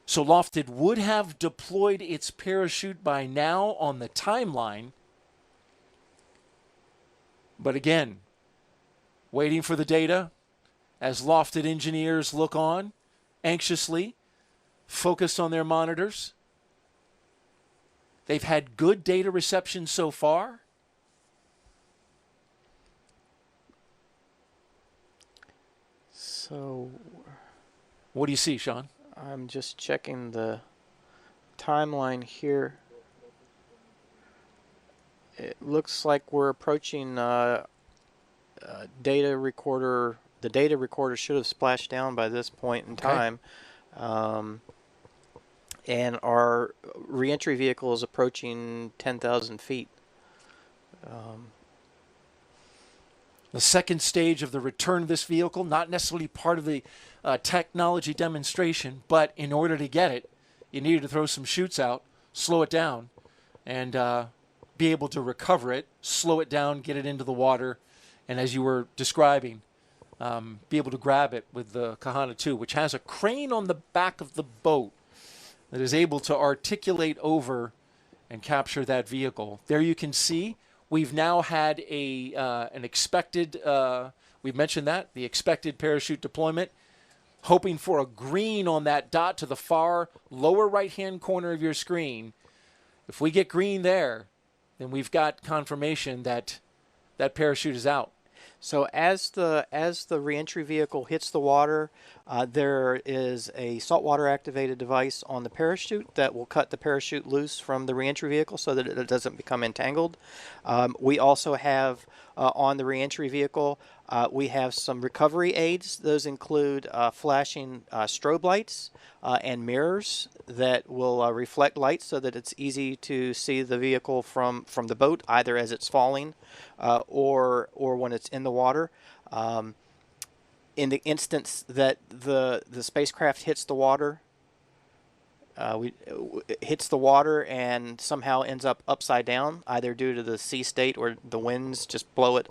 So LOFTID would have deployed its parachute by now on the timeline. But again, waiting for the data as LOFTID engineers look on anxiously, focused on their monitors. They've had good data reception so far. So, what do you see, Sean? I'm just checking the timeline here. It looks like we're approaching data recorder the data recorder should have splashed down by this point in time. And our reentry vehicle is approaching 10,000 feet. The second stage of the return of this vehicle, not necessarily part of the technology demonstration, but in order to get it, you needed to throw some chutes out, slow it down, and be able to recover it, slow it down, get it into the water, and as you were describing, be able to grab it with the Kahana 2, which has a crane on the back of the boat that is able to articulate over and capture that vehicle. There you can see we've now had an expected, we've mentioned that, the expected parachute deployment, hoping for a green on that dot to the far lower right-hand corner of your screen. If we get green there, then we've got confirmation that that parachute is out. So as the reentry vehicle hits the water, there is a saltwater activated device on the parachute that will cut the parachute loose from the reentry vehicle so that it doesn't become entangled. We also have on the reentry vehicle, we have some recovery aids. Those include flashing strobe lights and mirrors that will reflect light so that it's easy to see the vehicle from the boat, either as it's falling or when it's in the water. In the instance that the spacecraft hits the water, it hits the water and somehow ends up upside down, either due to the sea state or the winds just blow it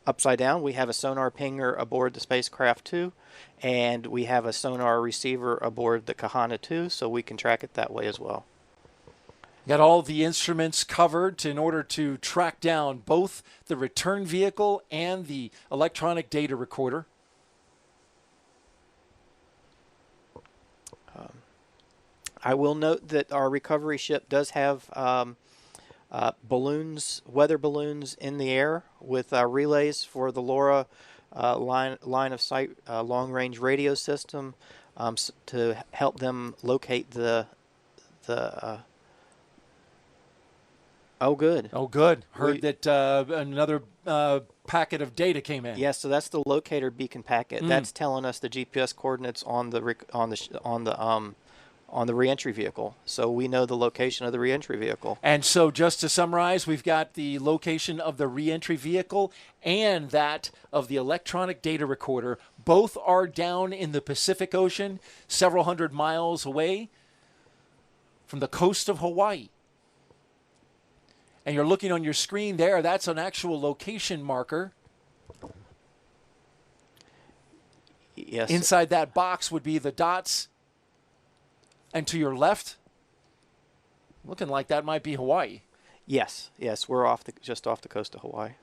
upside down. We have a sonar pinger aboard the spacecraft too, and we have a sonar receiver aboard the Kahana 2, so we can track it that way as well. Got all the instruments covered in order to track down both the return vehicle and the electronic data recorder. I will note that our recovery ship does have balloons, weather balloons in the air with relays for the LORA line of sight long-range radio system to help them locate the Oh, good. Oh, good. Heard that another packet of data came in. Yes, so that's the locator beacon packet. That's telling us the GPS coordinates on the reentry vehicle. So we know the location of the reentry vehicle. And so just to summarize, we've got the location of the reentry vehicle and that of the electronic data recorder. Both are down in the Pacific Ocean, several hundred miles away from the coast of Hawaii. And you're looking on your screen there, that's an actual location marker. Yes. Inside that box would be the dots. And to your left, looking like that might be Hawaii. Yes, we're just off the coast of Hawaii.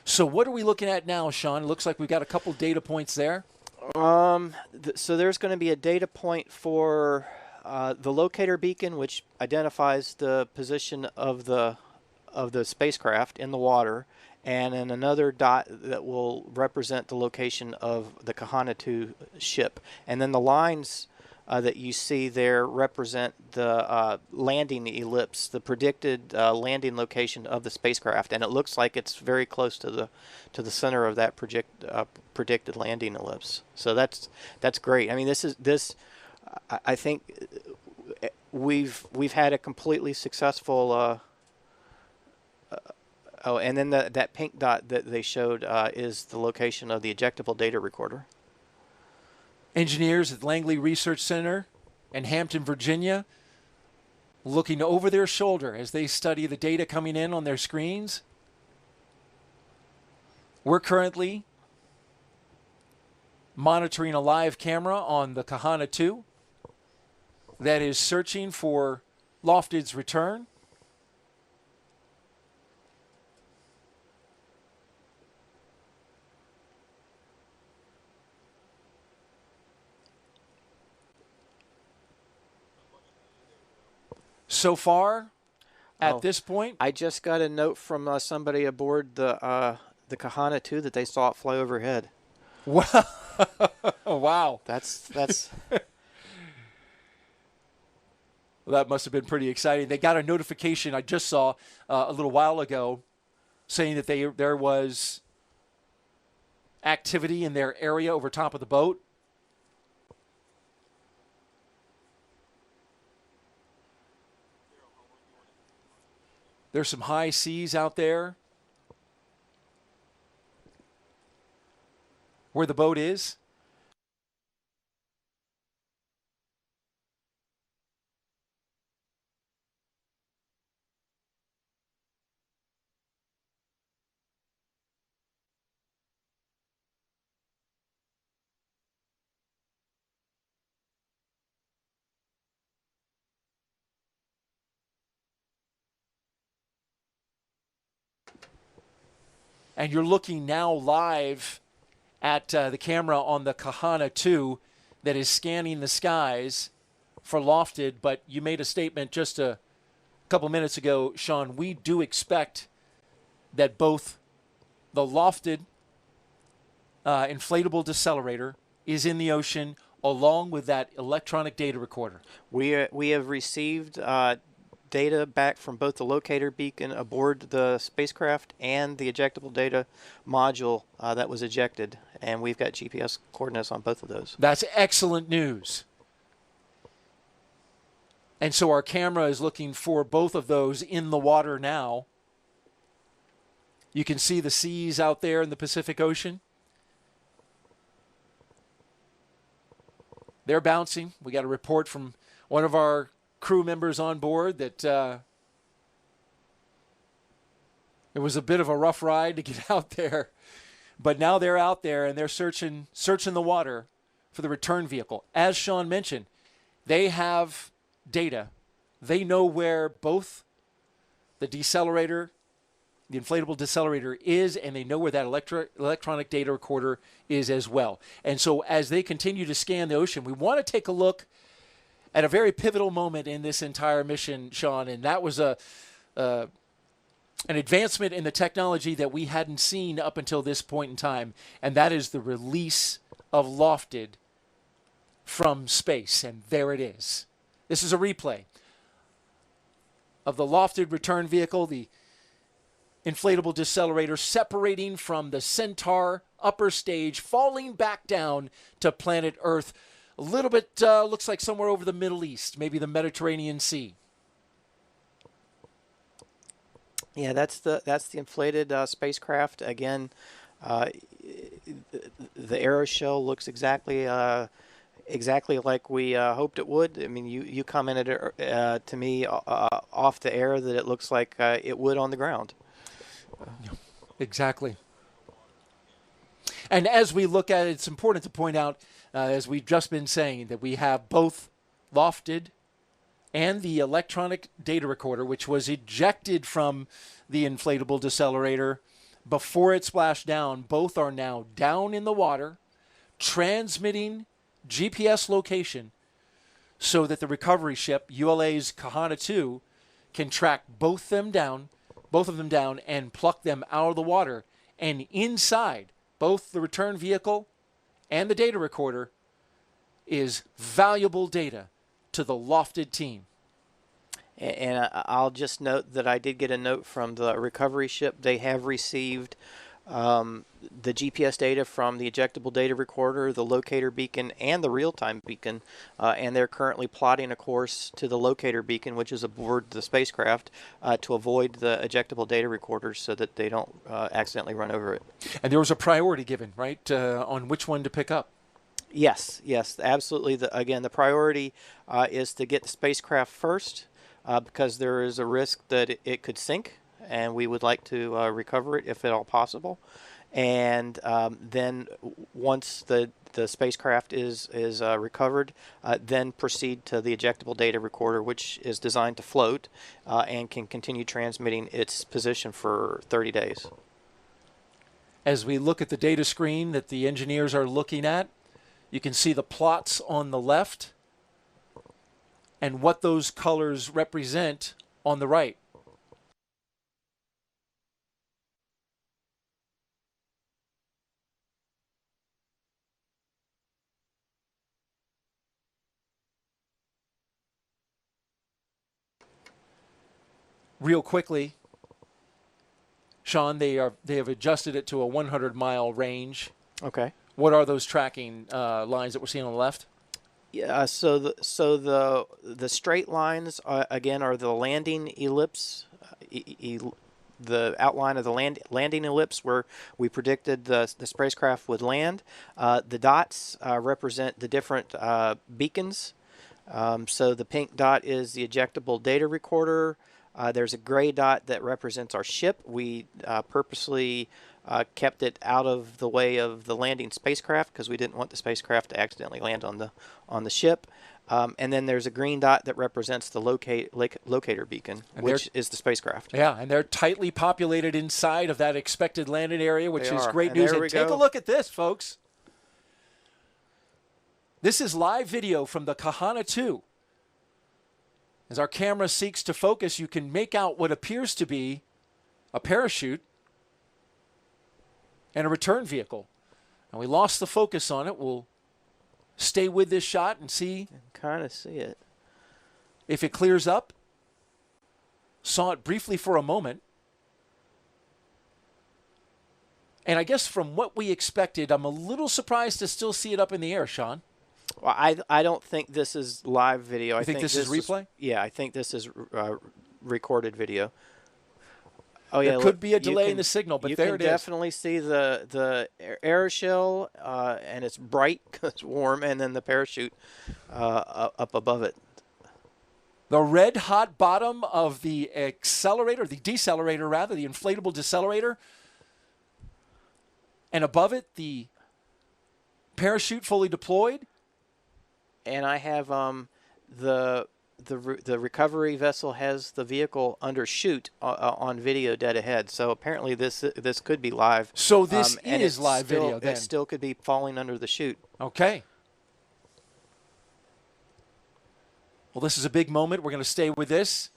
So what are we looking at now, Sean? It looks like we've got a couple data points there. So there's going to be a data point for the locator beacon, which identifies the position of the spacecraft in the water, and then another dot that will represent the location of the Kahana 2 ship. And then the lines that you see there represent the landing ellipse, the predicted landing location of the spacecraft, and it looks like it's very close to the center of that predicted landing ellipse. So that's great. I mean, I think we've had a completely successful. And then that pink dot that they showed is the location of the ejectable data recorder. Engineers at Langley Research Center in Hampton, Virginia, looking over their shoulder as they study the data coming in on their screens. We're currently monitoring a live camera on the Kahana 2 that is searching for LOFTID's return. So far, at this point, I just got a note from somebody aboard the Kahana 2 that they saw it fly overhead. Wow. That's Well, that must have been pretty exciting. They got a notification I just saw a little while ago saying that there was activity in their area over top of the boat. There's some high seas out there where the boat is. And you're looking now live at the camera on the Kahana 2 that is scanning the skies for LOFTID. But you made a statement just a couple minutes ago, Sean. We do expect that both the LOFTID inflatable decelerator is in the ocean along with that electronic data recorder. We have received data back from both the locator beacon aboard the spacecraft and the ejectable data module that was ejected, and we've got GPS coordinates on both of those. That's excellent news. And so our camera is looking for both of those in the water now. You can see the seas out there in the Pacific Ocean. They're bouncing. We got a report from one of our crew members on board that it was a bit of a rough ride to get out there, but now they're out there and they're searching the water for the return vehicle. As Sean mentioned, they have data. They know where both the decelerator, the inflatable decelerator is, and they know where that electronic data recorder is as well. And so as they continue to scan the ocean, we want to take a look at a very pivotal moment in this entire mission, Sean, and that was an advancement in the technology that we hadn't seen up until this point in time, and that is the release of LOFTID from space. And there it is. This is a replay of the LOFTID return vehicle, the inflatable decelerator, separating from the Centaur upper stage, falling back down to planet Earth. A little bit looks like somewhere over the Middle East, maybe the Mediterranean Sea. Yeah, that's the inflated spacecraft. Again, the aeroshell looks exactly like we hoped it would. I mean, you commented to me off the air that it looks like it would on the ground. Exactly. And as we look at it, it's important to point out, as we've just been saying, that we have both LOFTID and the electronic data recorder, which was ejected from the inflatable decelerator before it splashed down. Both are now down in the water, transmitting GPS location so that the recovery ship, ULA's Kahana 2, can track both of them down and pluck them out of the water. And inside both the return vehicle and the data recorder is valuable data to the LOFTID team. And I'll just note that I did get a note from the recovery ship. They have received the GPS data from the ejectable data recorder, the locator beacon, and the real-time beacon, and they're currently plotting a course to the locator beacon, which is aboard the spacecraft, to avoid the ejectable data recorders so that they don't accidentally run over it. And there was a priority given, right, on which one to pick up? Yes, absolutely. Again, the priority is to get the spacecraft first, because there is a risk that it could sink, and we would like to recover it if at all possible. And then once the spacecraft is recovered, then proceed to the ejectable data recorder, which is designed to float and can continue transmitting its position for 30 days. As we look at the data screen that the engineers are looking at, you can see the plots on the left and what those colors represent on the right. Real quickly, Sean, they have adjusted it to a 100-mile range Okay. What are those tracking lines that we're seeing on the left? Yeah, so the straight lines again are the landing ellipse, the outline of the landing ellipse where we predicted the spacecraft would land. The dots represent the different beacons. So the pink dot is the ejectable data recorder. There's a gray dot that represents our ship. We purposely kept it out of the way of the landing spacecraft because we didn't want the spacecraft to accidentally land on the ship. And then there's a green dot that represents the locator beacon, which is the spacecraft. Yeah, and they're tightly populated inside of that expected landing area, which is great And news. there And we take go. a look at this, folks. This is live video from the Kahana 2. As our camera seeks to focus, you can make out what appears to be a parachute and a return vehicle. And we lost the focus on it. We'll stay with this shot and see. Kind of see it. If it clears up. Saw it briefly for a moment. And I guess from what we expected, I'm a little surprised to still see it up in the air, Sean. Well, I don't think this is live video. You I think this is replay? Yeah, I think this is recorded video. Oh There yeah, could be a delay in the signal, but there it is. You can definitely see the aeroshell, and it's bright because it's warm, and then the parachute up above it. The red hot bottom of the accelerator, the decelerator rather, the inflatable decelerator, and above it the parachute fully deployed. And I have the recovery vessel has the vehicle under chute on video dead ahead. So apparently this could be live. So this and is live video then? It still could be falling under the chute. Okay. Well, this is a big moment. We're going to stay with this.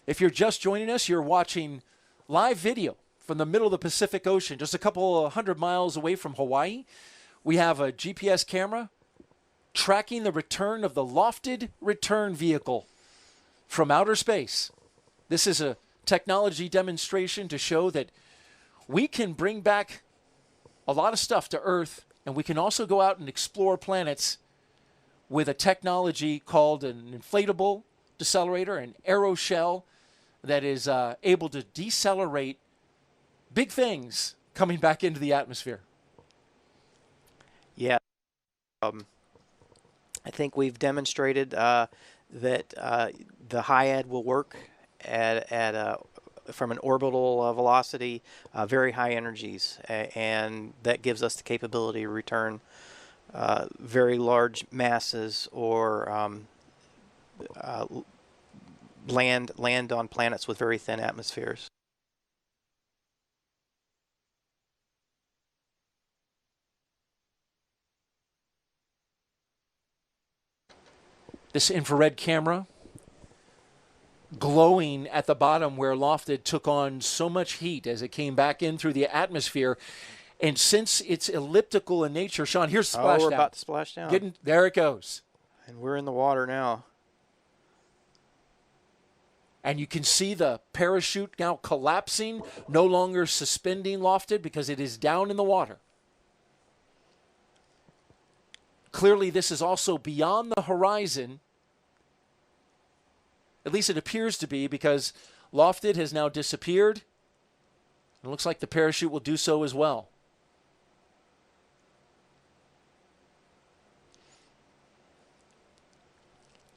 If you're just joining us, you're watching live video from the middle of the Pacific Ocean, just a couple of 100 miles away from Hawaii. We have a GPS camera tracking the return of the LOFTID return vehicle from outer space. This is a technology demonstration to show that we can bring back a lot of stuff to Earth, and we can also go out and explore planets with a technology called an inflatable decelerator, an aeroshell that is able to decelerate big things coming back into the atmosphere. Yeah. I think we've demonstrated that the HIAD will work at from an orbital velocity, very high energies, and that gives us the capability to return very large masses or land on planets with very thin atmospheres. This infrared camera glowing at the bottom where LOFTID took on so much heat as it came back in through the atmosphere. And since it's elliptical in nature, Sean, here's the splashdown. Oh, we're about to splash down. There it goes. And we're in the water now. And you can see the parachute now collapsing, no longer suspending LOFTID because it is down in the water. Clearly, this is also beyond the horizon. At least it appears to be, because LOFTID has now disappeared. It looks like the parachute will do so as well.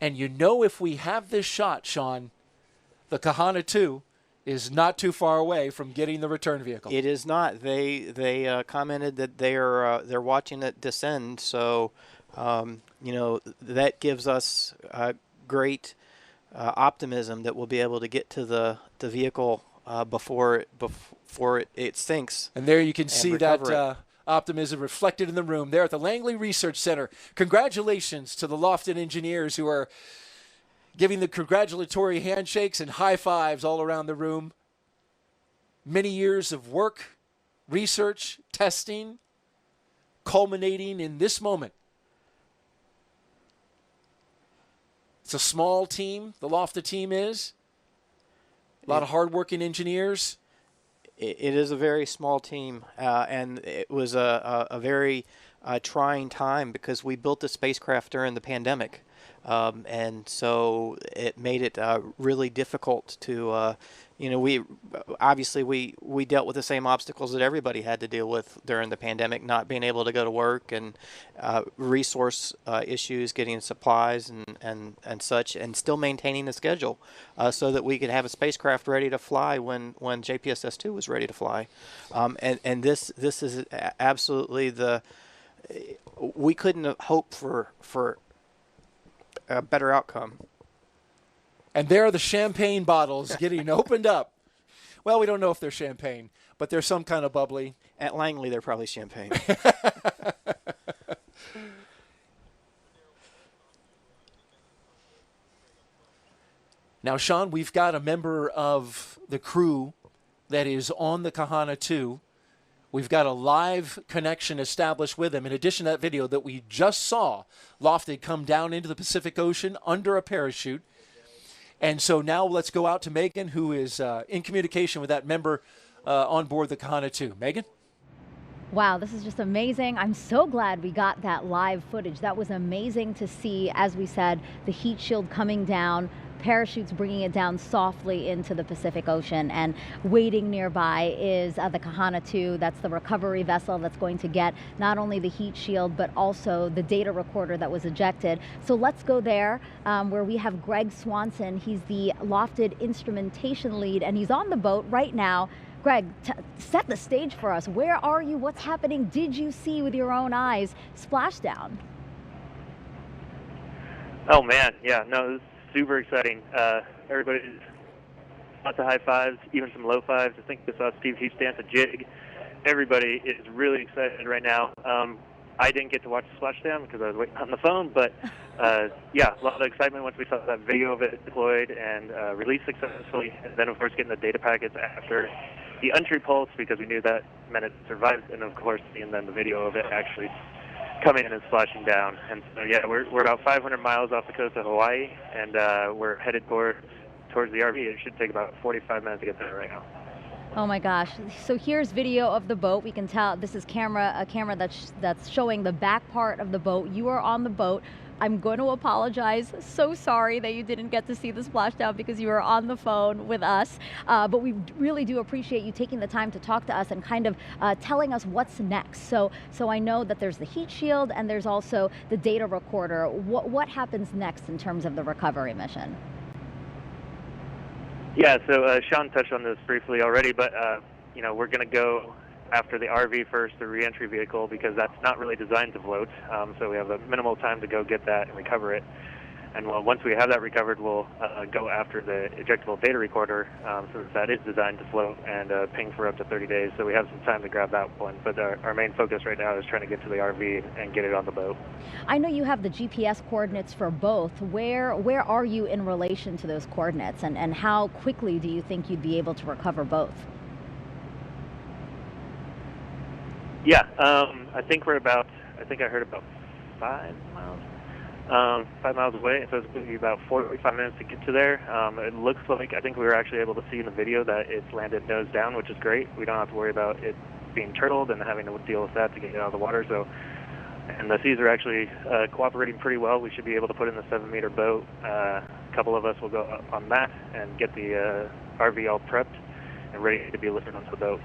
And you know, if we have this shot, Sean, the Kahana 2 is not too far away from getting the return vehicle. It is not. They commented that they're watching it descend. So, you know, that gives us great optimism that we'll be able to get to the vehicle before it sinks. And there you can see that it. optimism reflected in the room there at the Langley Research Center. Congratulations to the LOFTID engineers who are giving the congratulatory handshakes and high fives all around the room. Many years of work, research, testing, culminating in this moment. It's a small team, the LOFTID team is. A lot of hardworking engineers. It is a very small team, and it was a very trying time because we built the spacecraft during the pandemic. And so it made it really difficult to, we dealt with the same obstacles that everybody had to deal with during the pandemic, not being able to go to work and resource issues, getting supplies and such, and still maintaining the schedule so that we could have a spacecraft ready to fly when JPSS 2 was ready to fly. And this is absolutely we couldn't have hoped for a better outcome. And there are the champagne bottles getting opened up. Well, we don't know if they're champagne, but they're some kind of bubbly. At Langley, they're probably champagne. Now, Sean, we've got a member of the crew that is on the Kahana 2. We've got a live connection established with him. In addition to that video that we just saw, LOFTID come down into the Pacific Ocean under a parachute. And so now let's go out to Megan, who is in communication with that member on board the Kahana 2. Megan? Wow, this is just amazing. I'm so glad we got that live footage. That was amazing to see, as we said, the heat shield coming down, parachutes bringing it down softly into the Pacific Ocean, and waiting nearby is the Kahana 2. That's the recovery vessel that's going to get not only the heat shield but also the data recorder that was ejected. So let's go there where we have Greg Swanson. He's the LOFTID instrumentation lead, and he's on the boat right now. Greg, set the stage for us. Where are you? What's happening? Did you see with your own eyes splashdown? Oh man, yeah, no, this is super exciting. Everybody's lots of high fives, even some low fives. I think I saw Steve Heaps dance a jig. Everybody is really excited right now. I didn't get to watch the splashdown because I was waiting on the phone, but yeah, a lot of excitement once we saw that video of it deployed and released successfully. And then, of course, getting the data packets after the entry pulse because we knew that meant it survived, and of course, seeing then the video of it actually coming in and splashing down. And so, yeah, we're about 500 miles off the coast of Hawaii, and we're headed towards the RV. It should take about 45 minutes to get there right now. Oh my gosh. So here's video of the boat. We can tell this is a camera that's showing the back part of the boat. You are on the boat. I'm going to apologize. So sorry that you didn't get to see the splashdown because you were on the phone with us. But we really do appreciate you taking the time to talk to us and kind of telling us what's next. So I know that there's the heat shield and there's also the data recorder. What happens next in terms of the recovery mission? Yeah, so Sean touched on this briefly already, but we're going to go after the RV first, the reentry vehicle, because that's not really designed to float. So we have a minimal time to go get that and recover it. And once we have that recovered, we'll go after the ejectable data recorder, since that is designed to float and ping for up to 30 days. So we have some time to grab that one. But our main focus right now is trying to get to the RV and get it on the boat. I know you have the GPS coordinates for both. Where are you in relation to those coordinates, and how quickly do you think you'd be able to recover both? Yeah, I think I heard about 5 miles. 5 miles away, so it's going to be about 45 minutes to get to there. It looks like, I think we were actually able to see in the video that it's landed nose down, which is great. We don't have to worry about it being turtled and having to deal with that to get it out of the water. So, and the seas are actually cooperating pretty well. We should be able to put in the 7-meter boat. A couple of us will go up on that and get the RV all prepped and ready to be lifted onto the boat.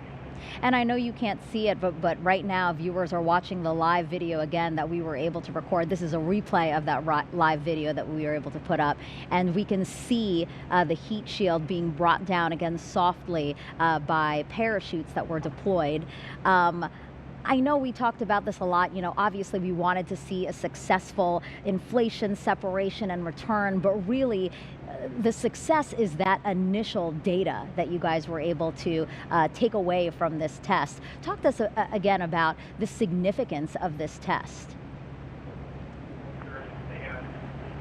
And I know you can't see it, but right now viewers are watching the live video again that we were able to record. This is a replay of that live video that we were able to put up. And we can see the heat shield being brought down again softly by parachutes that were deployed. I know we talked about this a lot. Obviously we wanted to see a successful inflation, separation, and return, but really the success is that initial data that you guys were able to take away from this test. Talk to us again about the significance of this test.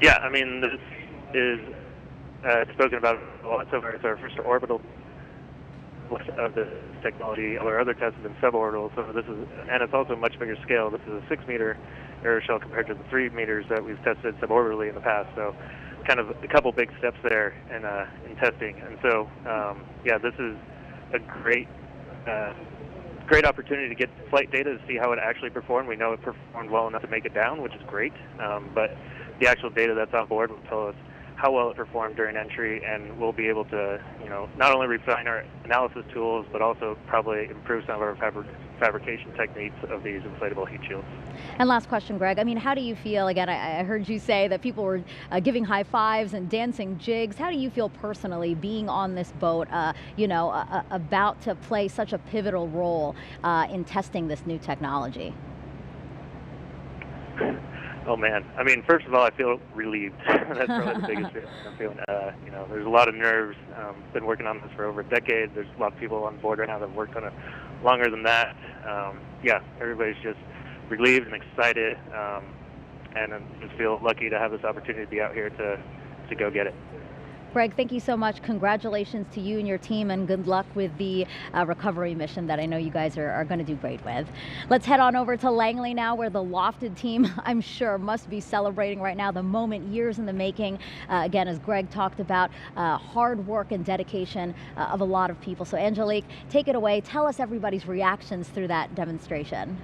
Yeah, I mean, this is spoken about a lot so far. It's our first orbital of this technology. Our other tests have been suborbital, so and it's also a much bigger scale. This is a 6-meter aeroshell compared to the 3 meters that we've tested suborbitally in the past. So kind of a couple big steps there in testing. And so, yeah, this is a great opportunity to get flight data to see how it actually performed. We know it performed well enough to make it down, which is great, but the actual data that's on board will tell us how well it performed during entry, and we'll be able to, not only refine our analysis tools, but also probably improve some of our fabrication techniques of these inflatable heat shields. And last question, Greg. I mean, how do you feel? Again, I heard you say that people were giving high fives and dancing jigs. How do you feel personally being on this boat, about to play such a pivotal role in testing this new technology? Oh man, I mean, first of all, I feel relieved. That's probably the biggest feeling I'm feeling. There's a lot of nerves. Been working on this for over a decade. There's a lot of people on board right now that have worked on it longer than that. Yeah, everybody's just relieved and excited, and I just feel lucky to have this opportunity to be out here to go get it. Greg, thank you so much. Congratulations to you and your team, and good luck with the recovery mission that I know you guys are going to do great with. Let's head on over to Langley now, where the LOFTID team, I'm sure, must be celebrating right now, the moment years in the making. Again, as Greg talked about, hard work and dedication of a lot of people. So Angelique, take it away. Tell us everybody's reactions through that demonstration.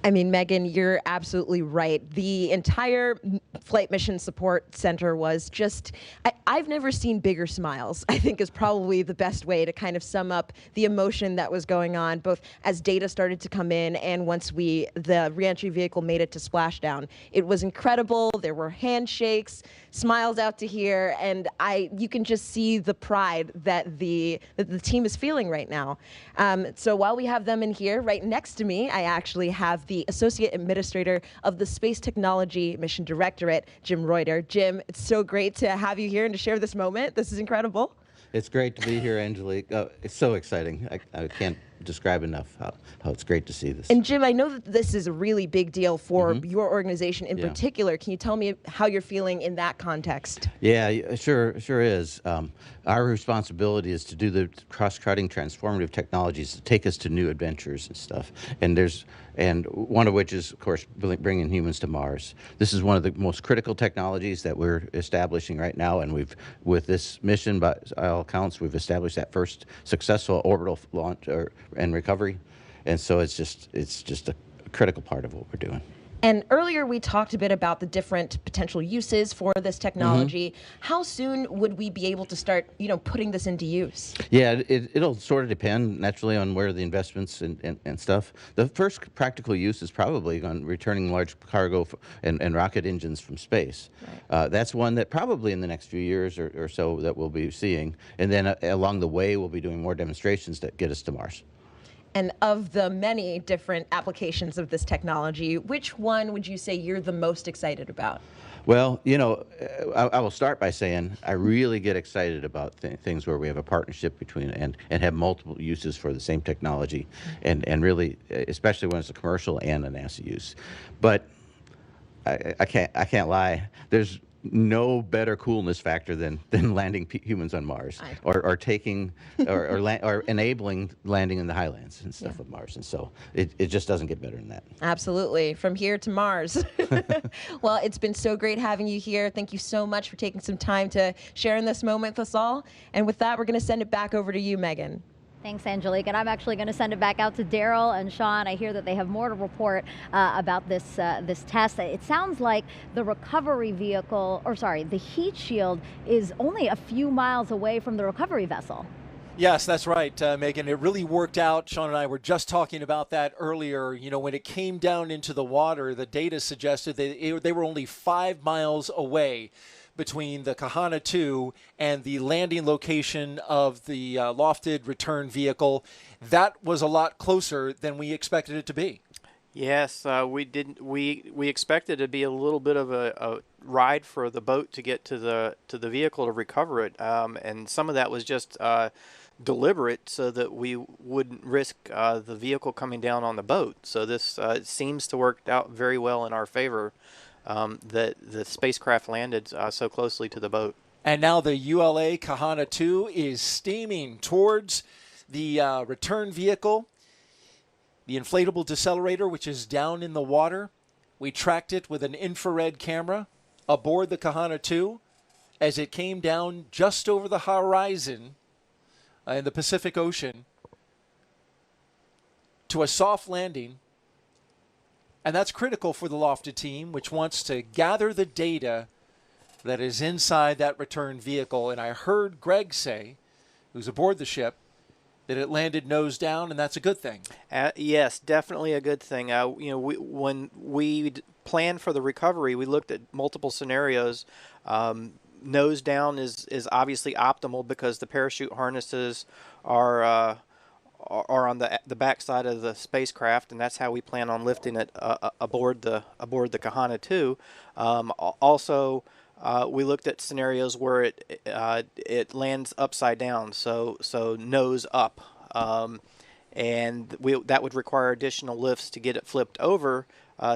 I mean, Megan, you're absolutely right. The entire Flight Mission Support Center was just, I've never seen bigger smiles, I think is probably the best way to kind of sum up the emotion that was going on, both as data started to come in and once the reentry vehicle made it to splashdown. It was incredible. There were handshakes, smiles out to here, and you can just see the pride that the team is feeling right now. So while we have them in here, right next to me, I actually have the Associate Administrator of the Space Technology Mission Directorate, Jim Reuter. Jim, it's so great to have you here and to share this moment. This is incredible. It's great to be here, Angelique. It's so exciting. I can't describe enough how it's great to see this. And Jim, I know that this is a really big deal for your organization in particular. Can you tell me how you're feeling in that context? Yeah, sure is. Our responsibility is to do the cross-cutting transformative technologies to take us to new adventures and stuff. And one of which is, of course, bringing humans to Mars. This is one of the most critical technologies that we're establishing right now, and with this mission, by all accounts, we've established that first successful orbital launch and recovery, and so it's just a critical part of what we're doing. And earlier we talked a bit about the different potential uses for this technology. How soon would we be able to start, putting this into use? Yeah, it'll sort of depend naturally on where the investments and stuff. The first practical use is probably on returning large cargo and rocket engines from space. Right. That's one that probably in the next few years or so that we'll be seeing. And then along the way, we'll be doing more demonstrations that get us to Mars. And of the many different applications of this technology, which one would you say you're the most excited about? Well, I will start by saying I really get excited about things where we have a partnership between and have multiple uses for the same technology, and really, especially when it's a commercial and a NASA use. But I can't lie. There's no better coolness factor than landing humans on Mars, or taking or enabling landing in the highlands and stuff of Mars, and so it just doesn't get better than that. Absolutely, from here to Mars. Well, it's been so great having you here. Thank you so much for taking some time to share in this moment with us all. And with that, we're going to send it back over to you, Megan. Thanks, Angelique. And I'm actually going to send it back out to Daryl and Sean. I hear that they have more to report about this test. It sounds like the recovery vehicle, the heat shield is only a few miles away from the recovery vessel. Yes, that's right, Megan. It really worked out. Sean and I were just talking about that earlier. When it came down into the water, the data suggested that they were only 5 miles away between the Kahana 2 and the landing location of the LOFTID return vehicle. That was a lot closer than we expected it to be. Yes, we expected it to be a little bit of a ride for the boat to get to the vehicle to recover it, and some of that was just deliberate so that we wouldn't risk the vehicle coming down on the boat. So this seems to work out very well in our favor. That the spacecraft landed so closely to the boat. And now the ULA Kahana 2 is steaming towards the return vehicle, the inflatable decelerator, which is down in the water. We tracked it with an infrared camera aboard the Kahana 2 as it came down just over the horizon in the Pacific Ocean to a soft landing. And that's critical for the LOFTID team, which wants to gather the data that is inside that return vehicle. And I heard Greg say, who's aboard the ship, that it landed nose down, and that's a good thing. Yes, definitely a good thing. When we planned for the recovery, we looked at multiple scenarios. Nose down is obviously optimal because the parachute harnesses are on the backside of the spacecraft, and that's how we plan on lifting it aboard the Kahana 2. Also, we looked at scenarios where it lands upside down, so nose up, and that would require additional lifts to get it flipped over,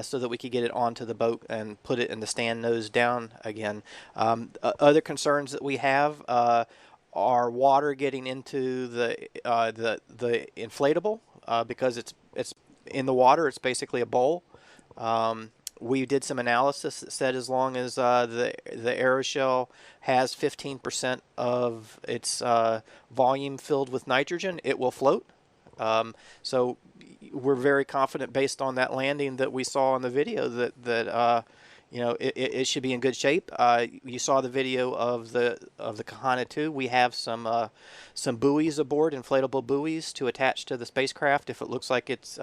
so that we could get it onto the boat and put it in the stand nose down again. Other concerns that we have are water getting into the inflatable, because it's in the water. It's basically a bowl. We did some analysis that said as long as the aeroshell has 15% of its volume filled with nitrogen, it will float. So we're very confident, based on that landing that we saw in the video, that it should be in good shape. You saw the video of the Kahana 2. We have some buoys aboard, inflatable buoys, to attach to the spacecraft if it looks like it's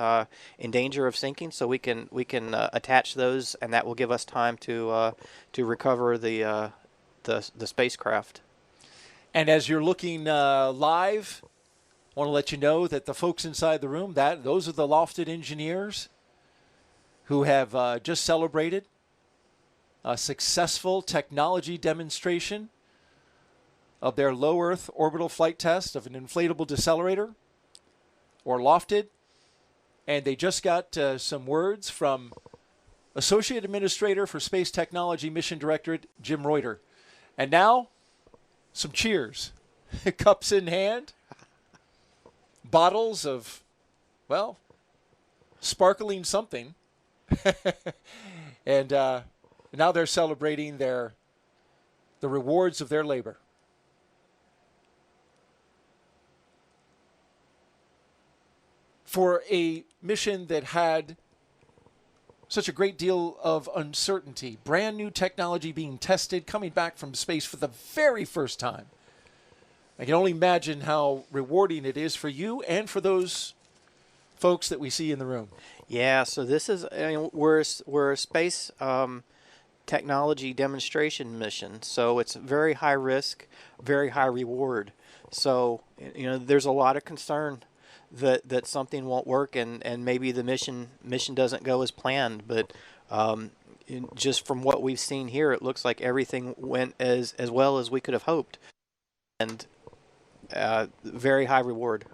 in danger of sinking. So we can attach those, and that will give us time to recover the spacecraft. And as you're looking live, I want to let you know that the folks inside the room, those are the LOFTID engineers who have just celebrated a successful technology demonstration of their low Earth orbital flight test of an inflatable decelerator, or LOFTID. And they just got some words from Associate Administrator for Space Technology Mission Directorate, Jim Reuter. And now, some cheers. Cups in hand. Bottles of, well, sparkling something. And now they're celebrating the rewards of their labor. For a mission that had such a great deal of uncertainty, brand new technology being tested, coming back from space for the very first time, I can only imagine how rewarding it is for you and for those folks that we see in the room. Yeah, so this is, we're a space technology demonstration mission, so it's very high risk, very high reward. So there's a lot of concern that something won't work, and maybe the mission doesn't go as planned. But just from what we've seen here, it looks like everything went as well as we could have hoped, and very high reward.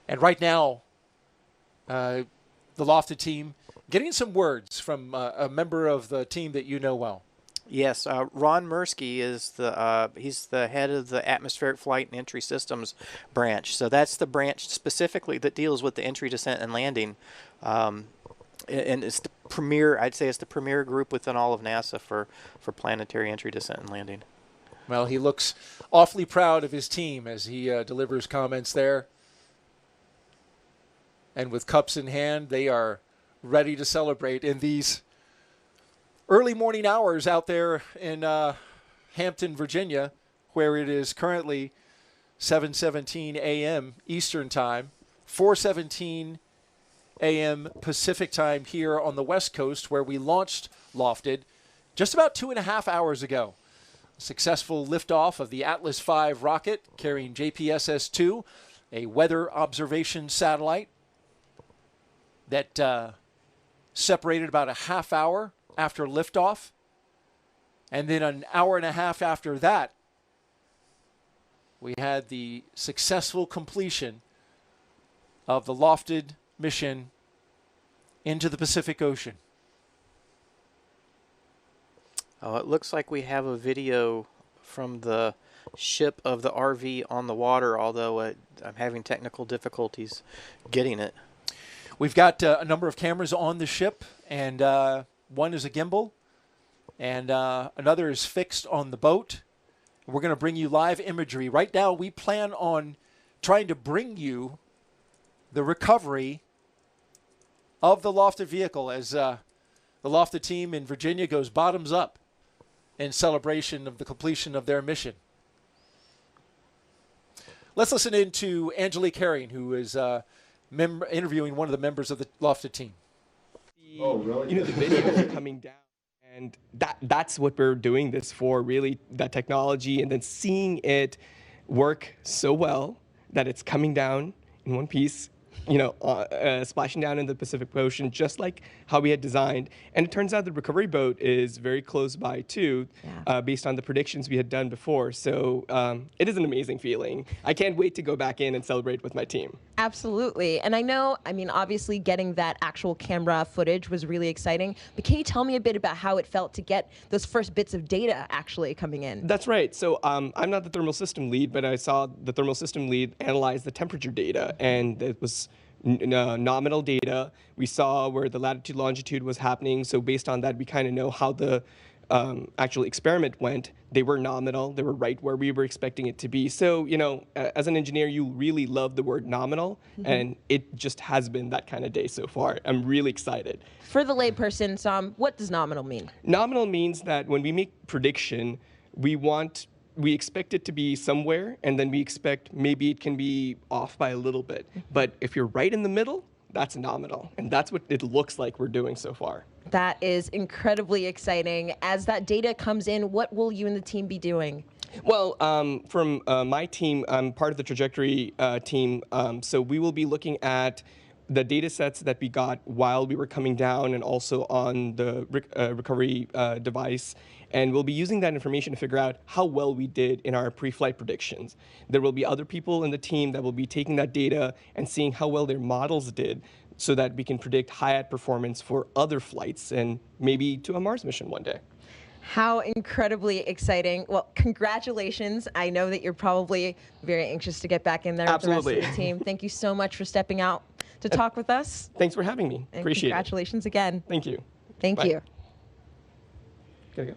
And right now, the LOFTID team getting some words from a member of the team that you know well. Yes, Ron Mirsky is he's the head of the Atmospheric Flight and Entry Systems branch. So that's the branch specifically that deals with the entry, descent, and landing. And it's the premier, I'd say it's the premier group within all of NASA for planetary entry, descent, and landing. Well, he looks awfully proud of his team as he delivers comments there. And with cups in hand, they are ready to celebrate in these early morning hours out there in Hampton, Virginia, where it is currently 7:17 a.m. Eastern Time, 4:17 a.m. Pacific Time here on the West Coast, where we launched LOFTID just about 2.5 hours ago. A successful liftoff of the Atlas V rocket carrying JPSS 2, a weather observation satellite that separated about a half hour after liftoff. And then an hour and a half after that, we had the successful completion of the LOFTID mission into the Pacific Ocean. Oh, it looks like we have a video from the ship of the RV on the water, although I'm having technical difficulties getting it. We've got a number of cameras on the ship, and one is a gimbal, and another is fixed on the boat. We're going to bring you live imagery. Right now, we plan on trying to bring you the recovery of the LOFTID vehicle as the LOFTID team in Virginia goes bottoms up in celebration of the completion of their mission. Let's listen in to Angelique Herring, who is interviewing one of the members of the LOFTID team. Oh, really? You know, the videos are coming down, and that's what we're doing this for, really, that technology, and then seeing it work so well that it's coming down in one piece, you know, splashing down in the Pacific Ocean, just like how we had designed. And it turns out the recovery boat is very close by too, based on the predictions we had done before. So it is an amazing feeling. I can't wait to go back in and celebrate with my team. Absolutely. And I know, I mean, obviously getting that actual camera footage was really exciting, but can you tell me a bit about how it felt to get those first bits of data actually coming in? That's right. So I'm not the thermal system lead, but I saw the thermal system lead analyze the temperature data, and it was nominal data. We saw where the latitude longitude was happening, so based on that we kind of know how the actual experiment went. They were nominal. They were right where we were expecting it to be. So, you know, as an engineer, you really love the word nominal, and it just has been that kind of day so far. I'm really excited. For the layperson, Sam, what does nominal mean? Nominal means that when we make prediction, we expect it to be somewhere, and then we expect maybe it can be off by a little bit. But if you're right in the middle, that's nominal, and that's what it looks like we're doing so far. That is incredibly exciting. As that data comes in, what will you and the team be doing? Well, from my team, I'm part of the trajectory team, so we will be looking at the data sets that we got while we were coming down and also on the recovery device. And we'll be using that information to figure out how well we did in our pre-flight predictions. There will be other people in the team that will be taking that data and seeing how well their models did so that we can predict high-end performance for other flights and maybe to a Mars mission one day. How incredibly exciting. Well, congratulations. I know that you're probably very anxious to get back in there Absolutely. with the rest of the team. Thank you so much for stepping out to talk with us. Thanks for having me. And Appreciate congratulations again. Thank you. Thank Bye. you. Gotta go.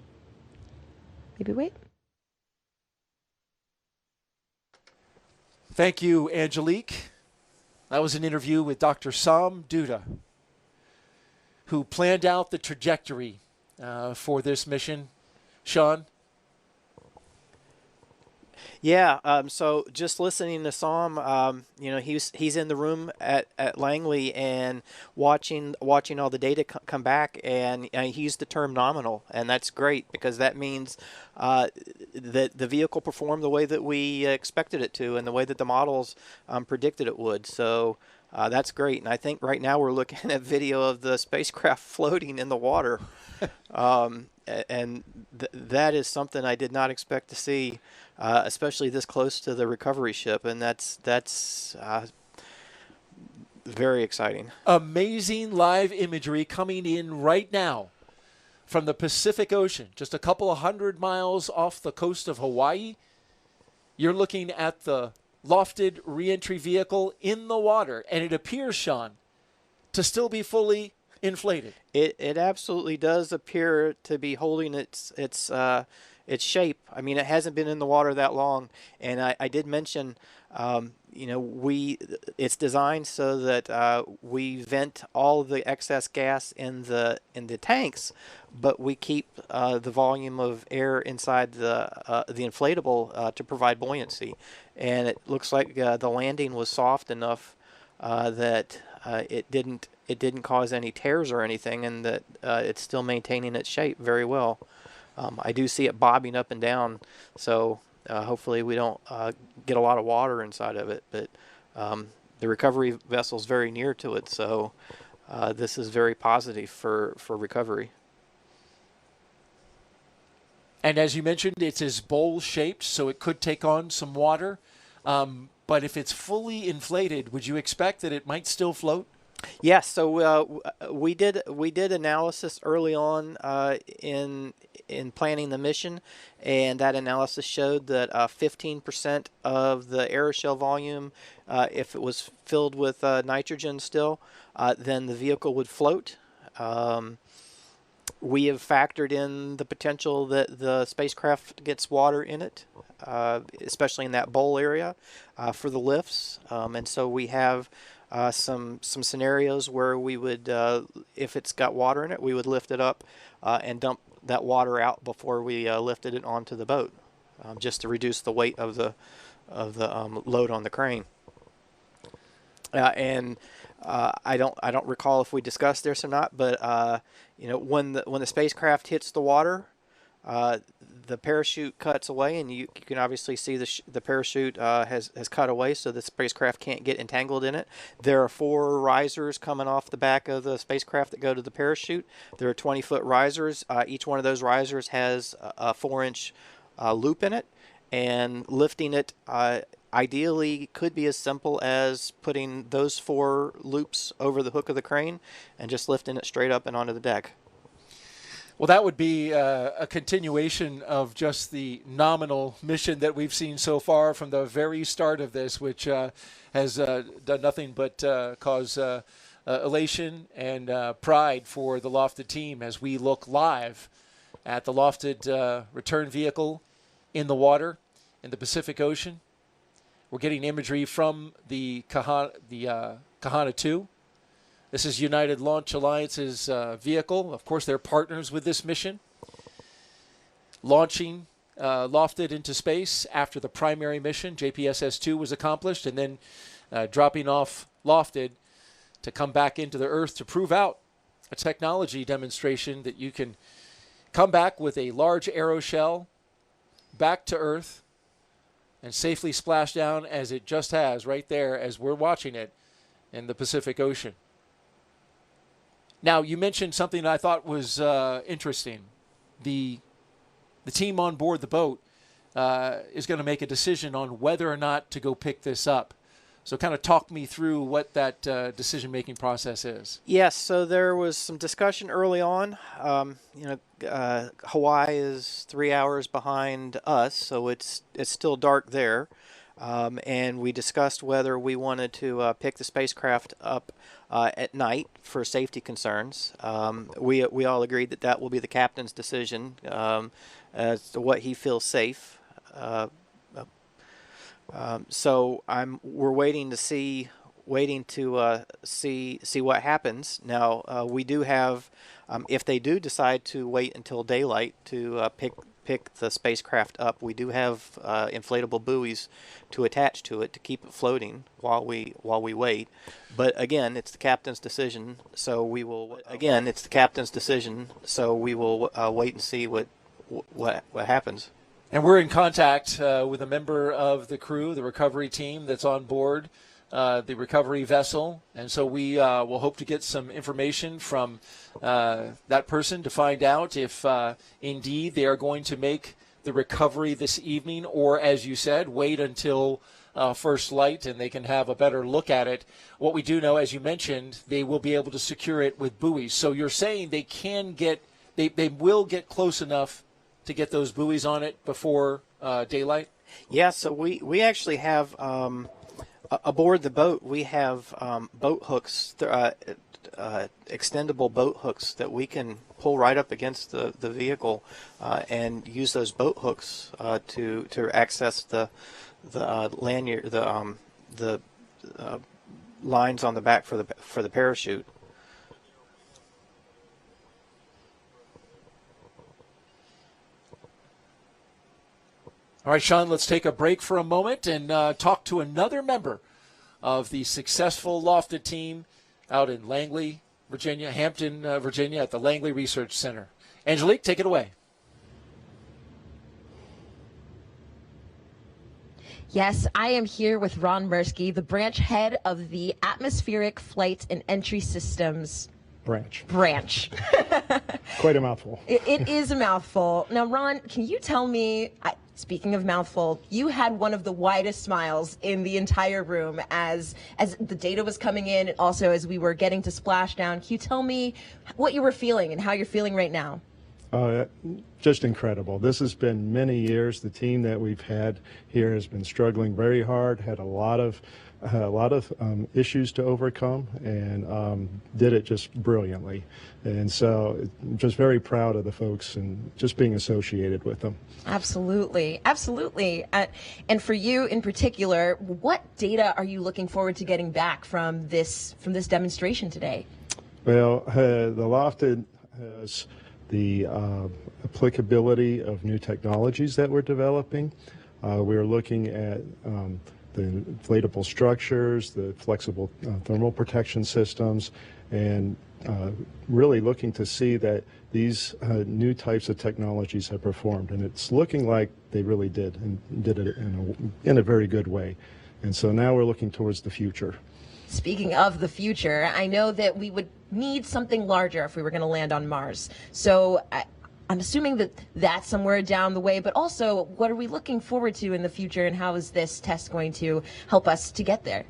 Maybe wait. Thank you, Angelique. That was an interview with Dr. Sam Duda, who planned out the trajectory for this mission. Sean? Yeah, so just listening to Sam, you know, he's in the room at Langley and watching all the data come back, and he used the term nominal, and that's great because that means that the vehicle performed the way that we expected it to and the way that the models predicted it would. So that's great, and I think right now we're looking at video of the spacecraft floating in the water, and that is something I did not expect to see. Especially this close to the recovery ship, and that's very exciting. Amazing live imagery coming in right now from the Pacific Ocean, just a couple of 100 miles off the coast of Hawaii. You're looking at the LOFTID reentry vehicle in the water, and it appears, Sean, to still be fully inflated. It absolutely does appear to be holding its shape. I mean, it hasn't been in the water that long, and I did mention, you know, it's designed so that we vent all the excess gas in the tanks, but we keep the volume of air inside the inflatable to provide buoyancy. And it looks like the landing was soft enough that it didn't cause any tears or anything, and that it's still maintaining its shape very well. I do see it bobbing up and down, so hopefully we don't get a lot of water inside of it, but the recovery vessel is very near to it, so this is very positive for recovery. And as you mentioned, it's as bowl-shaped, so it could take on some water. But if it's fully inflated, would you expect that it might still float? Yes. So we did analysis early on in planning the mission, and that analysis showed that 15% of the aeroshell volume, if it was filled with nitrogen still, then the vehicle would float. We have factored in the potential that the spacecraft gets water in it, especially in that bowl area for the lifts. And so we have some scenarios where we would, if it's got water in it, we would lift it up and dump that water out before we lifted it onto the boat, just to reduce the weight of the load on the crane. I don't recall if we discussed this or not, but when the spacecraft hits the water, the parachute cuts away, and you can obviously see the parachute has cut away, so the spacecraft can't get entangled in it. There are 4 risers coming off the back of the spacecraft that go to the parachute. There are 20-foot risers. Each one of those risers has a 4-inch loop in it, and lifting it ideally could be as simple as putting those 4 loops over the hook of the crane and just lifting it straight up and onto the deck. Well, that would be a continuation of just the nominal mission that we've seen so far from the very start of this, which has done nothing but cause elation and pride for the LOFTID team as we look live at the LOFTID return vehicle in the water in the Pacific Ocean. We're getting imagery from the Kahana 2. This is United Launch Alliance's vehicle. Of course, they're partners with this mission. Launching LOFTID into space after the primary mission, JPSS-2, was accomplished, and then dropping off LOFTID to come back into the Earth to prove out a technology demonstration that you can come back with a large aeroshell back to Earth and safely splash down as it just has right there as we're watching it in the Pacific Ocean. Now, you mentioned something that I thought was interesting. The team on board the boat is going to make a decision on whether or not to go pick this up. So kind of talk me through what that decision-making process is. Yes, so there was some discussion early on. Hawaii is 3 hours behind us, so it's still dark there. And we discussed whether we wanted to pick the spacecraft up at night for safety concerns. We all agreed that will be the captain's decision as to what he feels safe. So we're waiting to see what happens. Now we do have, if they do decide to wait until daylight to pick the spacecraft up, we do have inflatable buoys to attach to it to keep it floating while we wait. But again, it's the captain's decision. So we will wait and see what happens. And we're in contact with a member of the crew, the recovery team that's on board the recovery vessel. And so we will hope to get some information from that person to find out if indeed they are going to make the recovery this evening, or, as you said, wait until first light and they can have a better look at it. What we do know, as you mentioned, they will be able to secure it with buoys. So you're saying they will get close enough to get those buoys on it before daylight? Yeah, so we actually have aboard the boat, we have boat hooks, extendable boat hooks that we can pull right up against the vehicle and use those boat hooks to access the lanyard, the lines on the back for the parachute. All right, Sean, let's take a break for a moment and talk to another member of the successful LOFTID team out in Langley, Virginia, Hampton, Virginia, at the Langley Research Center. Angelique, take it away. Yes, I am here with Ron Mirsky, the branch head of the Atmospheric Flight and Entry Systems Branch. Branch. Quite a mouthful. It is a mouthful. Now, Ron, can you tell me, speaking of mouthful, you had one of the widest smiles in the entire room as the data was coming in, and also as we were getting to splashdown. Can you tell me what you were feeling and how you're feeling right now? Just incredible. This has been many years. The team that we've had here has been struggling very hard, had a lot of issues to overcome, and did it just brilliantly. And so just very proud of the folks and just being associated with them. Absolutely. Absolutely. And for you in particular, what data are you looking forward to getting back from this demonstration today? Well, the LOFTID has the applicability of new technologies that we're developing. We're looking at the inflatable structures, the flexible thermal protection systems, and really looking to see that these new types of technologies have performed. And it's looking like they really did, and did it in a very good way. And so now we're looking towards the future. Speaking of the future, I know that we would need something larger if we were going to land on Mars. So I'm assuming that that's somewhere down the way, but also what are we looking forward to in the future, and how is this test going to help us to get there?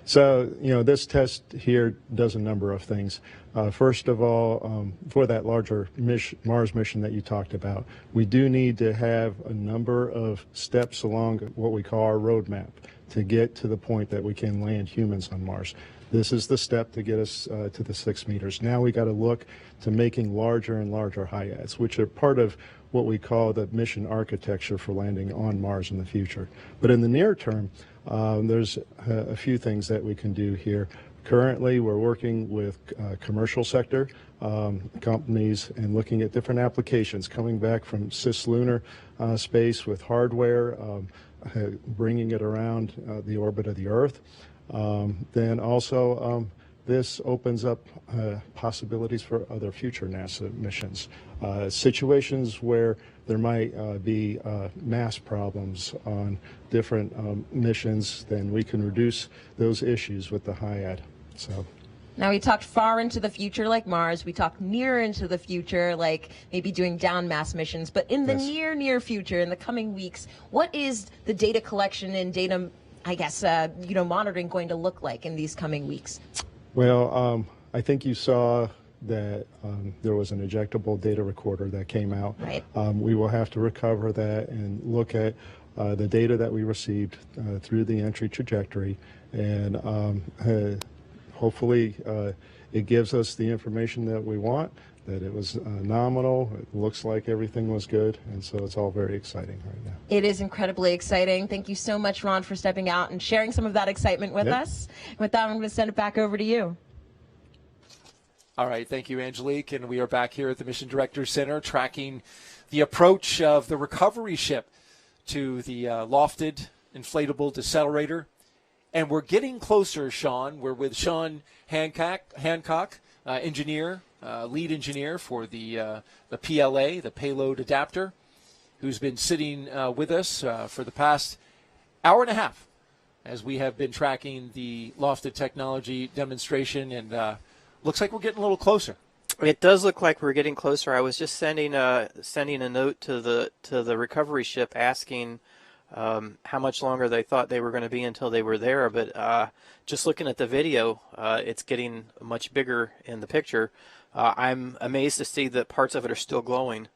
So, this test here does a number of things. First of all, for that larger Mars mission that you talked about, we do need to have a number of steps along what we call our roadmap to get to the point that we can land humans on Mars. This is the step to get us to the 6 meters. Now we got to look to making larger and larger HIADs, which are part of what we call the mission architecture for landing on Mars in the future. But in the near term, there's a few things that we can do here. Currently, we're working with commercial sector companies and looking at different applications, coming back from cislunar space with hardware, bringing it around the orbit of the Earth. Then also, this opens up possibilities for other future NASA missions. Situations where there might be mass problems on different missions, then we can reduce those issues with the HIAD. So. Now, we talked far into the future like Mars. We talked near into the future like maybe doing down mass missions. But in the near future, in the coming weeks, what is the data collection and data, I guess, monitoring going to look like in these coming weeks? Well, I think you saw that there was an ejectable data recorder that came out. Right. We will have to recover that and look at the data that we received through the entry trajectory, and hopefully it gives us the information that we want, that it was nominal, it looks like everything was good, and so it's all very exciting right now. It is incredibly exciting. Thank you so much, Ron, for stepping out and sharing some of that excitement with us. With that, I'm going to send it back over to you. All right, thank you, Angelique, and we are back here at the Mission Directors Center tracking the approach of the recovery ship to the LOFTID Inflatable Decelerator. And we're getting closer, Sean. We're with Sean Hancock, engineer, lead engineer for the PLA, the payload adapter, who's been sitting with us for the past hour and a half as we have been tracking the LOFTID technology demonstration, and looks like we're getting a little closer. It does look like we're getting closer. I was just sending a note to the recovery ship asking how much longer they thought they were going to be until they were there, but just looking at the video, it's getting much bigger in the picture. I'm amazed to see that parts of it are still glowing.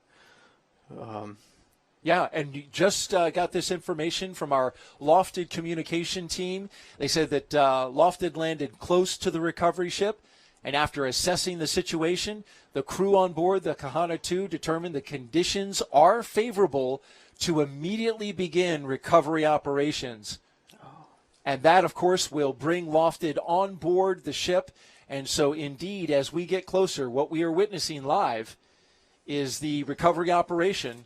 Yeah, and you just got this information from our LOFTID communication team. They said that LOFTID landed close to the recovery ship, and after assessing the situation, the crew on board the Kahana 2 determined the conditions are favorable to immediately begin recovery operations. And that, of course, will bring LOFTID on board the ship. And so, indeed, as we get closer, what we are witnessing live is the recovery operation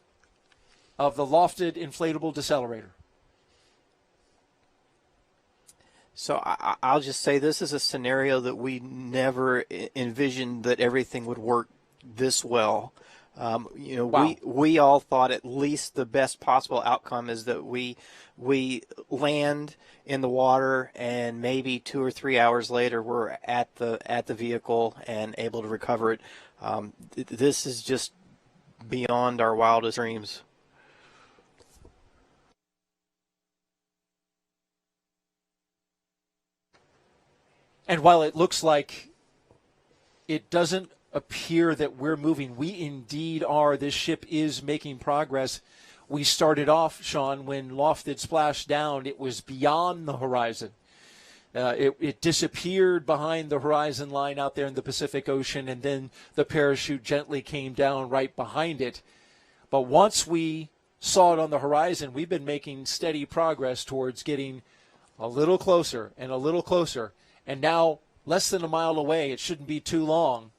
of the LOFTID Inflatable Decelerator. So I'll just say this is a scenario that we never envisioned that everything would work this well. Wow. We all thought at least the best possible outcome is that we land in the water, and maybe 2 or 3 hours later we're at the vehicle and able to recover it. This is just beyond our wildest dreams. And while it looks like it doesn't appear that we're moving, we indeed are. This ship is making progress. We started off, Sean, when LOFTID splashed down, it was beyond the horizon. It disappeared behind the horizon line out there in the Pacific Ocean, and then the parachute gently came down right behind it. But once we saw it on the horizon, we've been making steady progress towards getting a little closer and a little closer. And now, less than a mile away, it shouldn't be too long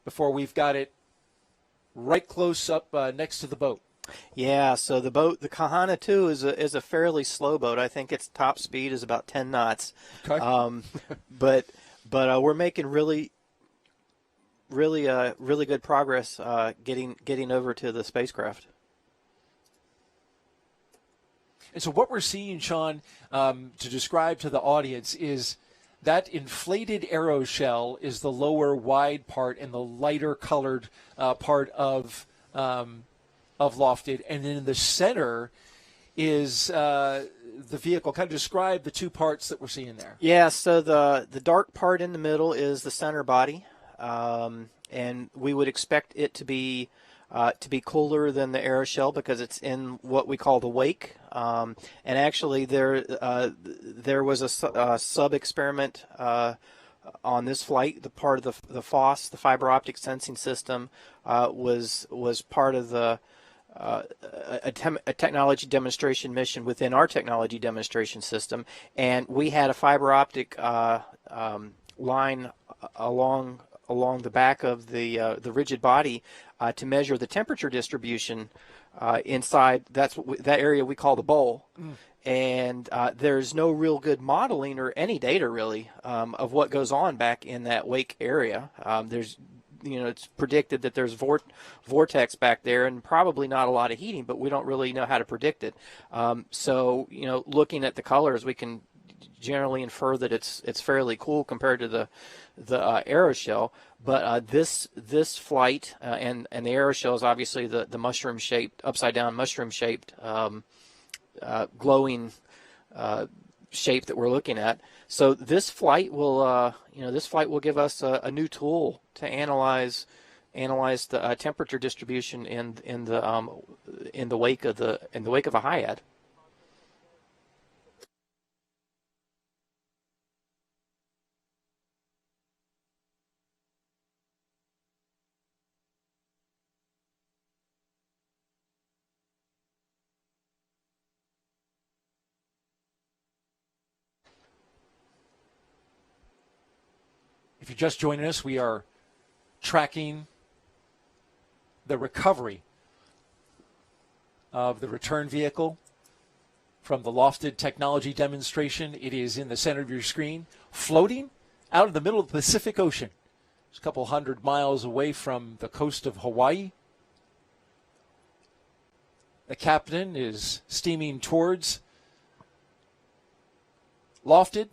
before we've got it right close up next to the boat. Yeah, so the boat, the Kahana 2, is a fairly slow boat. I think its top speed is about 10 knots. Okay. But we're making really good progress getting over to the spacecraft. And so what we're seeing, Sean, to describe to the audience, is that inflated aeroshell is the lower wide part and the lighter colored part of LOFTID, and then in the center is the vehicle. Kind of describe the two parts that we're seeing there. Yeah, so the dark part in the middle is the center body, and we would expect it to be cooler than the aeroshell because it's in what we call the wake. And actually, there was a sub experiment on this flight. The part of the FOSS, the fiber optic sensing system, was part of the a technology demonstration mission within our technology demonstration system, and we had a fiber optic line along the back of the rigid body to measure the temperature distribution inside that area we call the bowl. And there's no real good modeling or any data really of what goes on back in that wake area. It's predicted that there's vortex back there and probably not a lot of heating, but we don't really know how to predict it. So looking at the colors, we can generally infer that it's fairly cool compared to the aeroshell. But this flight and the aeroshell is obviously the mushroom shaped, upside down mushroom shaped glowing shape that we're looking at. So this flight will give us a new tool to analyze the temperature distribution in the wake of a HIAD. If you're just joining us, we are tracking the recovery of the return vehicle from the LOFTID technology demonstration. It is in the center of your screen, floating out of the middle of the Pacific Ocean. It's a couple hundred miles away from the coast of Hawaii. The captain is steaming towards LOFTID.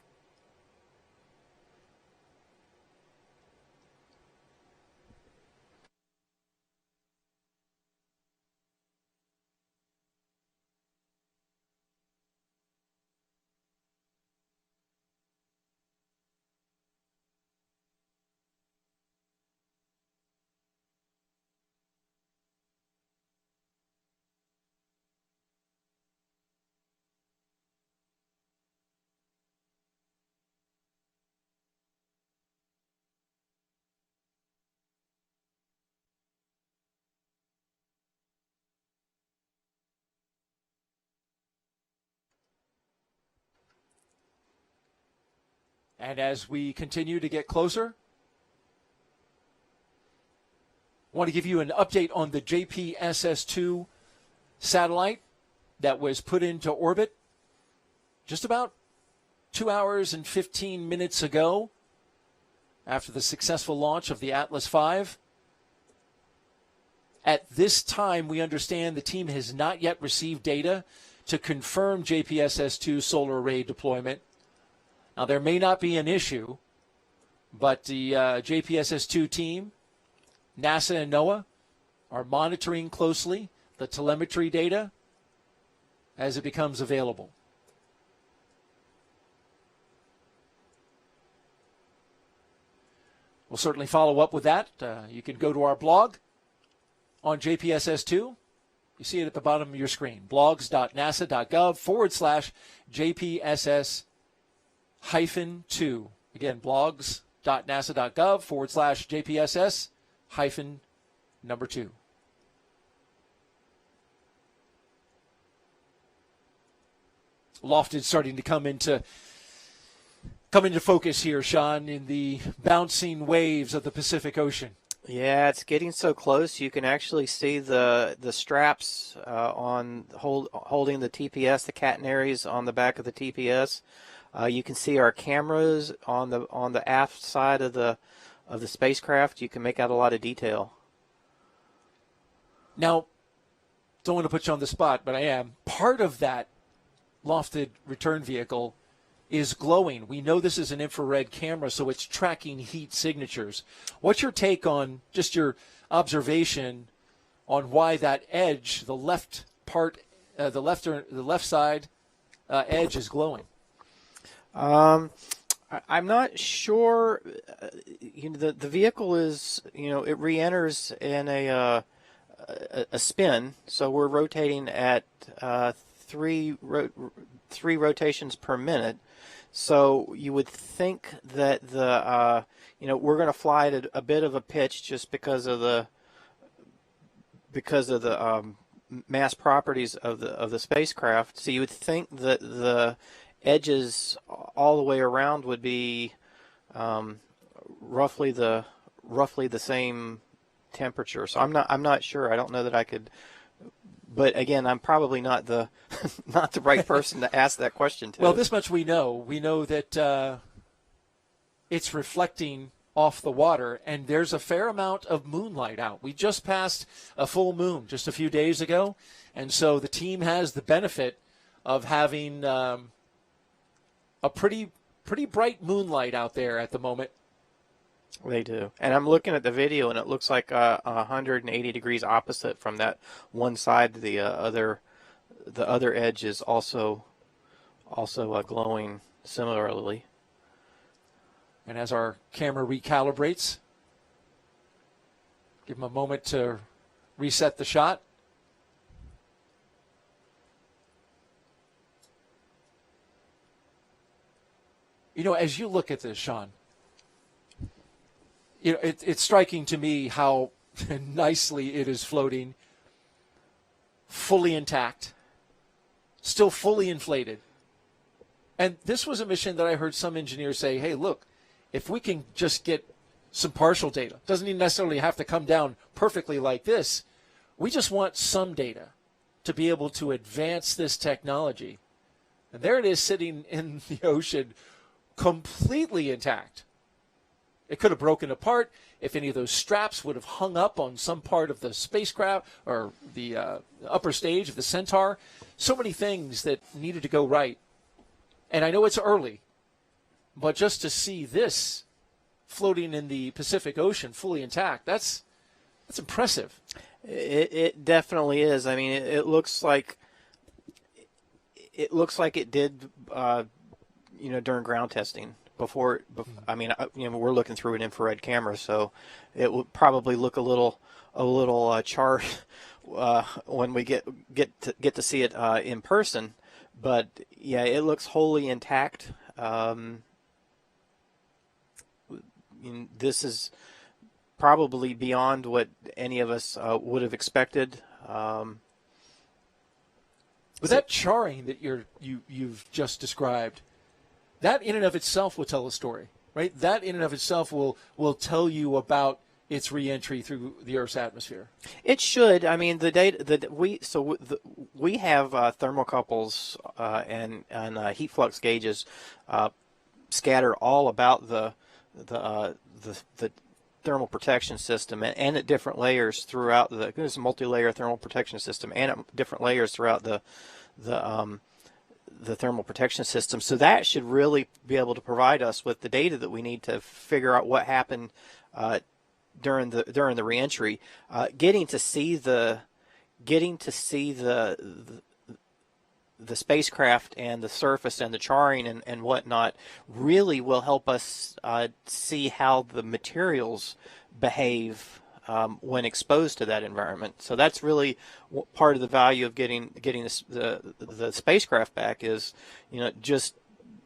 And as we continue to get closer, I want to give you an update on the JPSS-2 satellite that was put into orbit just about 2 hours and 15 minutes ago after the successful launch of the Atlas V. At this time, we understand the team has not yet received data to confirm JPSS-2 solar array deployment. Now, there may not be an issue, but the JPSS-2 team, NASA and NOAA, are monitoring closely the telemetry data as it becomes available. We'll certainly follow up with that. You can go to our blog on JPSS-2. You see it at the bottom of your screen, blogs.nasa.gov/JPSS-2. Again, blogs.nasa.gov/JPSS-2. LOFTID starting to come into focus here, Sean, in the bouncing waves of the Pacific Ocean. Yeah, it's getting so close. You can actually see the straps holding the TPS, the catenaries on the back of the TPS. You can see our cameras on the aft side of the spacecraft. You can make out a lot of detail. Now, don't want to put you on the spot, but I am. Part of that LOFTID return vehicle is glowing. We know this is an infrared camera, so it's tracking heat signatures. What's your take on just your observation on why that edge, the left part, the left side edge is glowing? I'm not sure. The vehicle is, it re-enters in a spin, so we're rotating at three rotations per minute. So you would think that we're going to fly at a bit of a pitch just because of the mass properties of the spacecraft. So you would think that the edges all the way around would be roughly the same temperature. So I'm not sure. I don't know that I could. But again, I'm probably not the right person to ask that question to. Well, this much we know. We know that it's reflecting off the water, and there's a fair amount of moonlight out. We just passed a full moon just a few days ago, and so the team has the benefit of having a pretty bright moonlight out there at the moment. They do. And I'm looking at the video, and it looks like 180 degrees opposite from that one side. The other edge is also glowing similarly. And as our camera recalibrates, give them a moment to reset the shot. As you look at this, Sean, it's striking to me how nicely it is floating, fully intact, still fully inflated. And this was a mission that I heard some engineers say, hey, look, if we can just get some partial data, doesn't even necessarily have to come down perfectly like this, we just want some data to be able to advance this technology. And there it is sitting in the ocean, completely intact. It could have broken apart if any of those straps would have hung up on some part of the spacecraft or the upper stage of the Centaur. So many things that needed to go right. And I know it's early, but just to see this floating in the Pacific Ocean fully intact, that's impressive. It definitely is. I mean, it looks like it did, during ground testing. Before, I mean, we're looking through an infrared camera, so it would probably look a little charred when we get to see it in person. But yeah, it looks wholly intact. This is probably beyond what any of us would have expected. But that charring that you've just described, that in and of itself will tell a story, right? That in and of itself will tell you about its reentry through the Earth's atmosphere. It should. I mean, the data we have thermocouples and heat flux gauges scattered all about the thermal protection system and at different layers throughout it's a multi-layer thermal protection system and at different layers throughout the thermal protection system. So that should really be able to provide us with the data that we need to figure out what happened during the reentry. Getting to see the spacecraft and the surface and the charring and whatnot really will help us see how the materials behave when exposed to that environment. So that's really part of the value of getting the spacecraft back is, just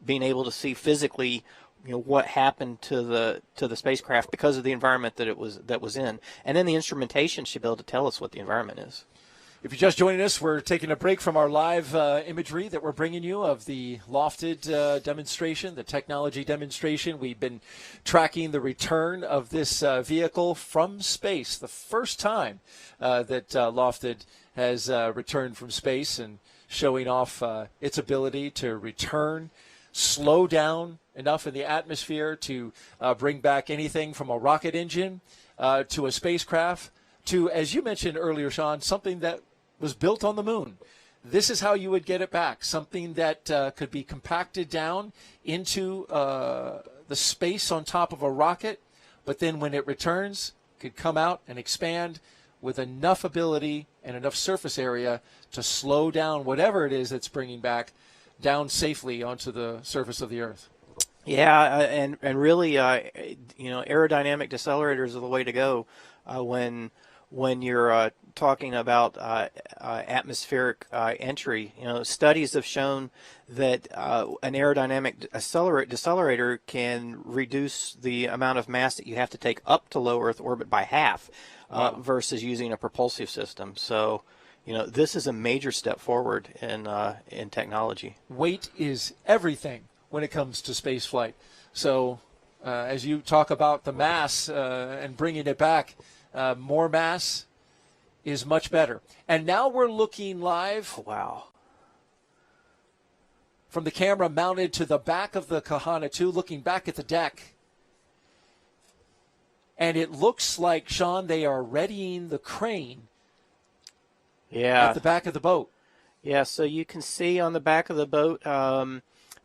being able to see physically, what happened to the spacecraft because of the environment that was in, and then the instrumentation should be able to tell us what the environment is. If you're just joining us, we're taking a break from our live imagery that we're bringing you of the LOFTID demonstration, the technology demonstration. We've been tracking the return of this vehicle from space, the first time that LOFTID has returned from space, and showing off its ability to return, slow down enough in the atmosphere to bring back anything from a rocket engine to a spacecraft to, as you mentioned earlier, Sean, something that was built on the moon. This is how you would get it back, something that could be compacted down into the space on top of a rocket, but then when it returns, could come out and expand with enough ability and enough surface area to slow down whatever it is that's bringing back down safely onto the surface of the Earth. Yeah, and really, aerodynamic decelerators are the way to go when you're talking about atmospheric entry. Studies have shown that an aerodynamic decelerator can reduce the amount of mass that you have to take up to low Earth orbit by half versus using a propulsive system. So, this is a major step forward in technology. Weight is everything when it comes to space flight. So as you talk about the mass and bringing it back, more mass is much better. And now we're looking live. Wow. From the camera mounted to the back of the Kahana 2, looking back at the deck. And it looks like, Sean, they are readying the crane at the back of the boat. Yeah, so you can see on the back of the boat,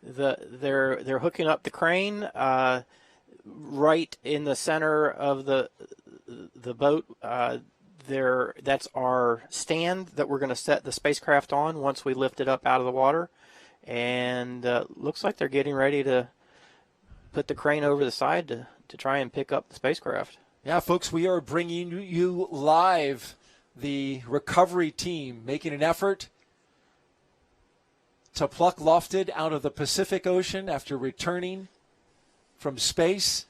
they're hooking up the crane right in the center of the boat. That's our stand that we're going to set the spacecraft on once we lift it up out of the water, and looks like they're getting ready to put the crane over the side to try and pick up the spacecraft. Yeah, folks, we are bringing you live the recovery team making an effort to pluck LOFTID out of the Pacific Ocean after returning from space.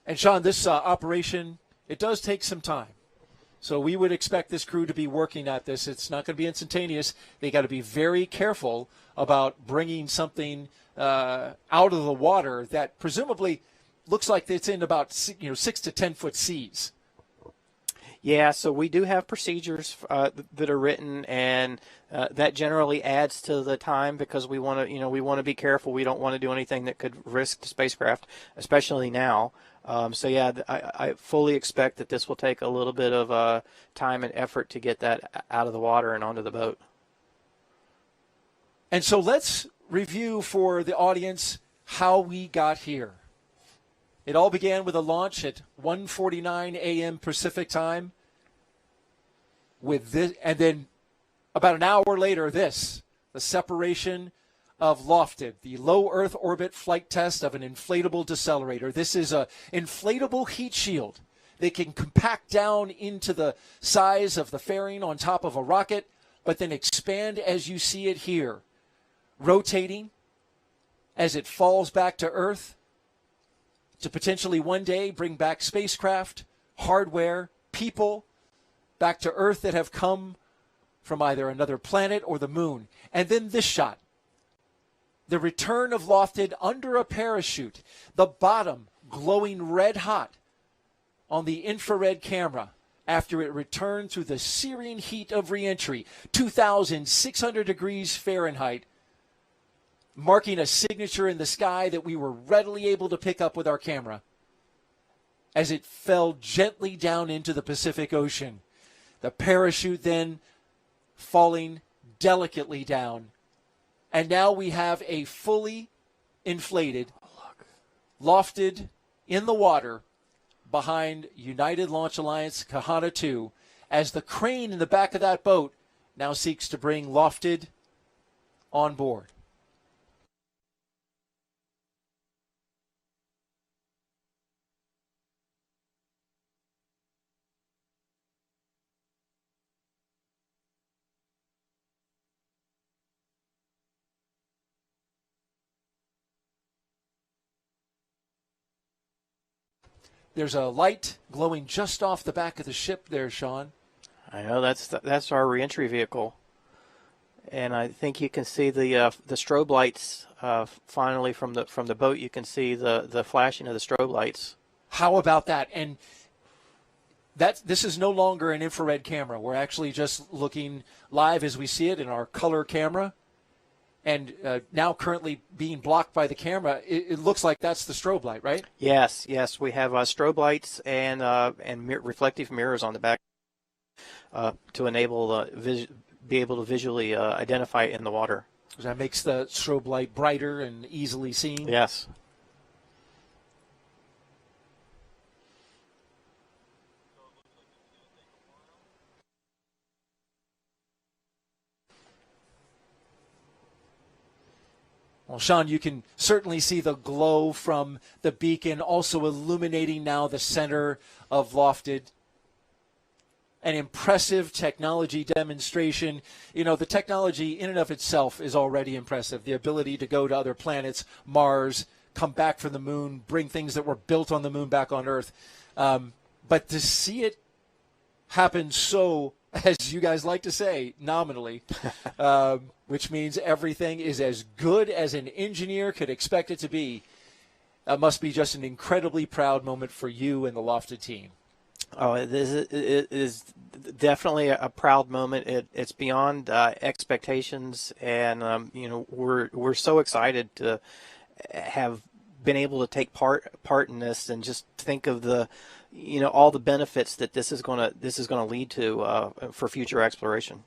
And Sean, this operation, it does take some time. So we would expect this crew to be working at this. It's not going to be instantaneous. They got to be very careful about bringing something out of the water that presumably looks like it's in about 6 to 10 foot seas. Yeah, so we do have procedures that are written, and that generally adds to the time because we want to be careful. We don't want to do anything that could risk the spacecraft, especially now. So yeah, I fully expect that this will take a little bit of time and effort to get that out of the water and onto the boat. And so let's review for the audience how we got here. It all began with a launch at 1:49 a.m. Pacific time. With this, and then about an hour later, the separation of LOFTID, the low Earth orbit flight test of an inflatable decelerator. This is an inflatable heat shield. They can compact down into the size of the fairing on top of a rocket, but then expand as you see it here, rotating as it falls back to Earth to potentially one day bring back spacecraft, hardware, people back to Earth that have come from either another planet or the moon. And then this shot the return of LOFTID under a parachute, the bottom glowing red hot on the infrared camera after it returned through the searing heat of reentry, 2,600 degrees Fahrenheit, marking a signature in the sky that we were readily able to pick up with our camera as it fell gently down into the Pacific Ocean. The parachute then falling delicately down. And now we have a fully inflated, LOFTID in the water behind United Launch Alliance Kahana 2 as the crane in the back of that boat now seeks to bring LOFTID on board. There's a light glowing just off the back of the ship there, Sean. I know that's our reentry vehicle, and I think you can see the strobe lights finally from the boat. You can see the flashing of the strobe lights. How about that? And this is no longer an infrared camera. We're actually just looking live as we see it in our color camera. And now currently being blocked by the camera, it looks like that's the strobe light, right? Yes. We have strobe lights and reflective mirrors on the back to enable be able to visually identify it in the water. So that makes the strobe light brighter and easily seen. Yes. Well, Sean, you can certainly see the glow from the beacon, also illuminating now the center of LOFTID. An impressive technology demonstration. You know, the technology in and of itself is already impressive. The ability to go to other planets, Mars, come back from the moon, bring things that were built on the moon back on Earth. But to see it happen so, as you guys like to say, nominally, which means everything is as good as an engineer could expect it to be, must be just an incredibly proud moment for you and the LOFTID team. Oh, it is definitely a proud moment. It's beyond expectations, and you know, we're so excited to have been able to take part in this, and just think of the, you know, all the benefits that this is going to lead to for future exploration.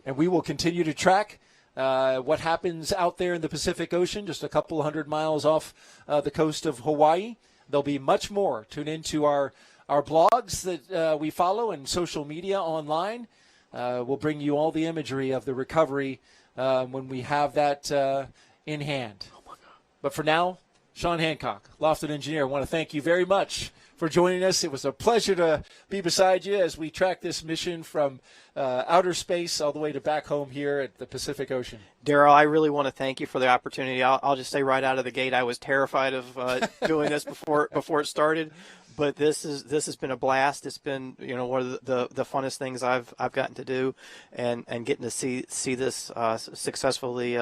And we will continue to track what happens out there in the Pacific Ocean, just a couple hundred miles off the coast of Hawaii. There'll be much more. Tune into our blogs that we follow and social media online. We'll bring you all the imagery of the recovery when we have that in hand. Oh my God. But for now, Sean Hancock, LOFTID engineer, I want to thank you very much for joining us. It was a pleasure to be beside you as we track this mission from outer space all the way to back home here at the Pacific Ocean. Daryl, I really want to thank you for the opportunity. I'll just say right out of the gate, I was terrified of doing this before it started. But this has been a blast. It's been, you know, one of the funnest things I've gotten to do, and getting to see this successfully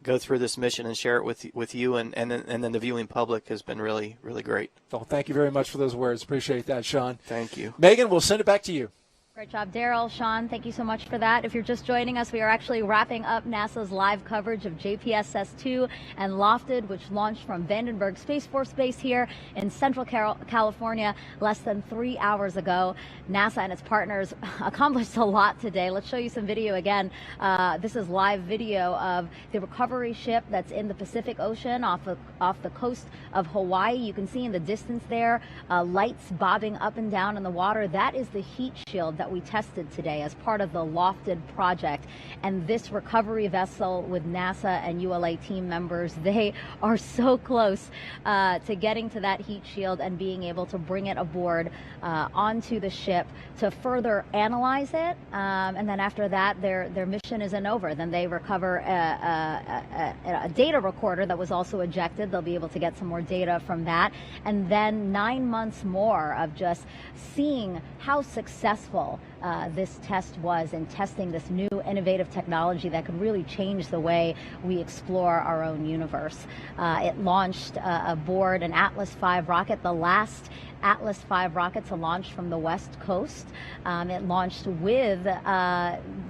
go through this mission and share it with you and then the viewing public has been really, really great. Well, thank you very much for those words. Appreciate that, Sean. Thank you. Megan, we'll send it back to you. Great job, Daryl. Sean, thank you so much for that. If you're just joining us, we are actually wrapping up NASA's live coverage of JPSS-2 and LOFTID, which launched from Vandenberg Space Force Base here in Central California less than 3 hours ago. NASA and its partners accomplished a lot today. Let's show you some video again. This is live video of the recovery ship that's in the Pacific Ocean off the coast of Hawaii. You can see in the distance there lights bobbing up and down in the water. That is the heat shield that we tested today as part of the LOFTID project. And this recovery vessel with NASA and ULA team members, they are so close to getting to that heat shield and being able to bring it aboard onto the ship to further analyze it. And then after that, their mission isn't over. Then they recover a data recorder that was also ejected. They'll be able to get some more data from that. And then 9 months more of just seeing how successful this test was in testing this new innovative technology that could really change the way we explore our own universe. It launched aboard an Atlas V rocket, the last Atlas V rocket to launch from the West Coast. It launched with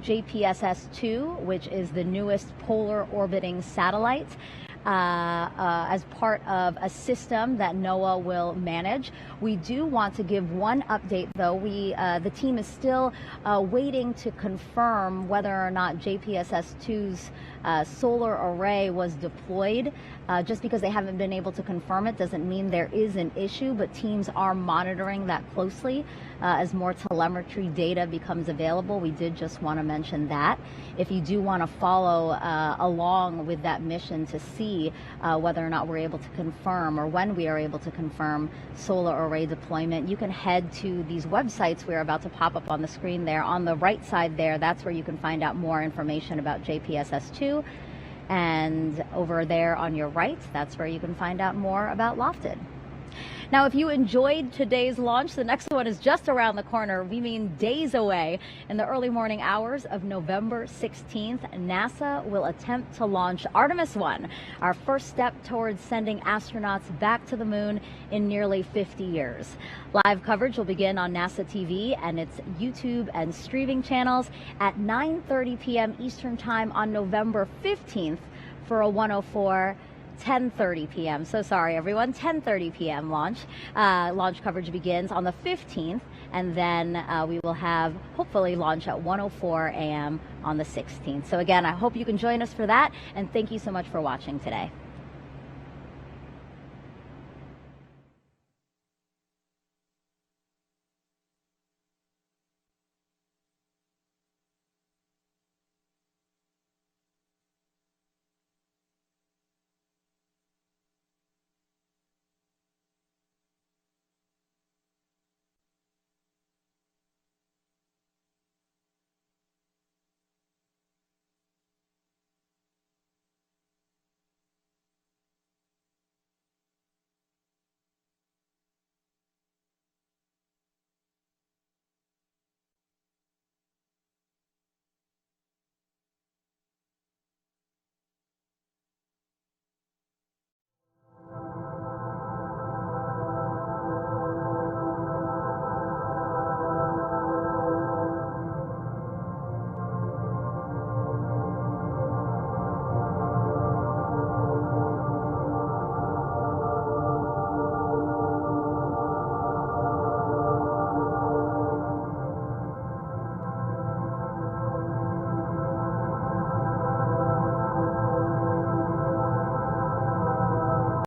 JPSS-2, which is the newest polar orbiting satellite, as part of a system that NOAA will manage. We do want to give one update, though. The team is still waiting to confirm whether or not JPSS-2's solar array was deployed. Just because they haven't been able to confirm it doesn't mean there is an issue, but teams are monitoring that closely as more telemetry data becomes available. We did just want to mention that. If you do want to follow along with that mission to see whether or not we're able to confirm, or when we are able to confirm solar array deployment, you can head to these websites we're about to pop up on the screen there. On the right side there, that's where you can find out more information about JPSS-2. And over there on your right, that's where you can find out more about LOFTID. Now, if you enjoyed today's launch, the next one is just around the corner. We mean days away. In the early morning hours of November 16th, NASA will attempt to launch Artemis 1, our first step towards sending astronauts back to the moon in nearly 50 years. Live coverage will begin on NASA TV and its YouTube and streaming channels at 9:30 p.m. Eastern Time on November 15th for a 10:30 p.m. So sorry, everyone. 10:30 p.m. launch. Launch coverage begins on the 15th, and then we will have hopefully launch at 1:04 a.m. on the 16th. So again, I hope you can join us for that, and thank you so much for watching today.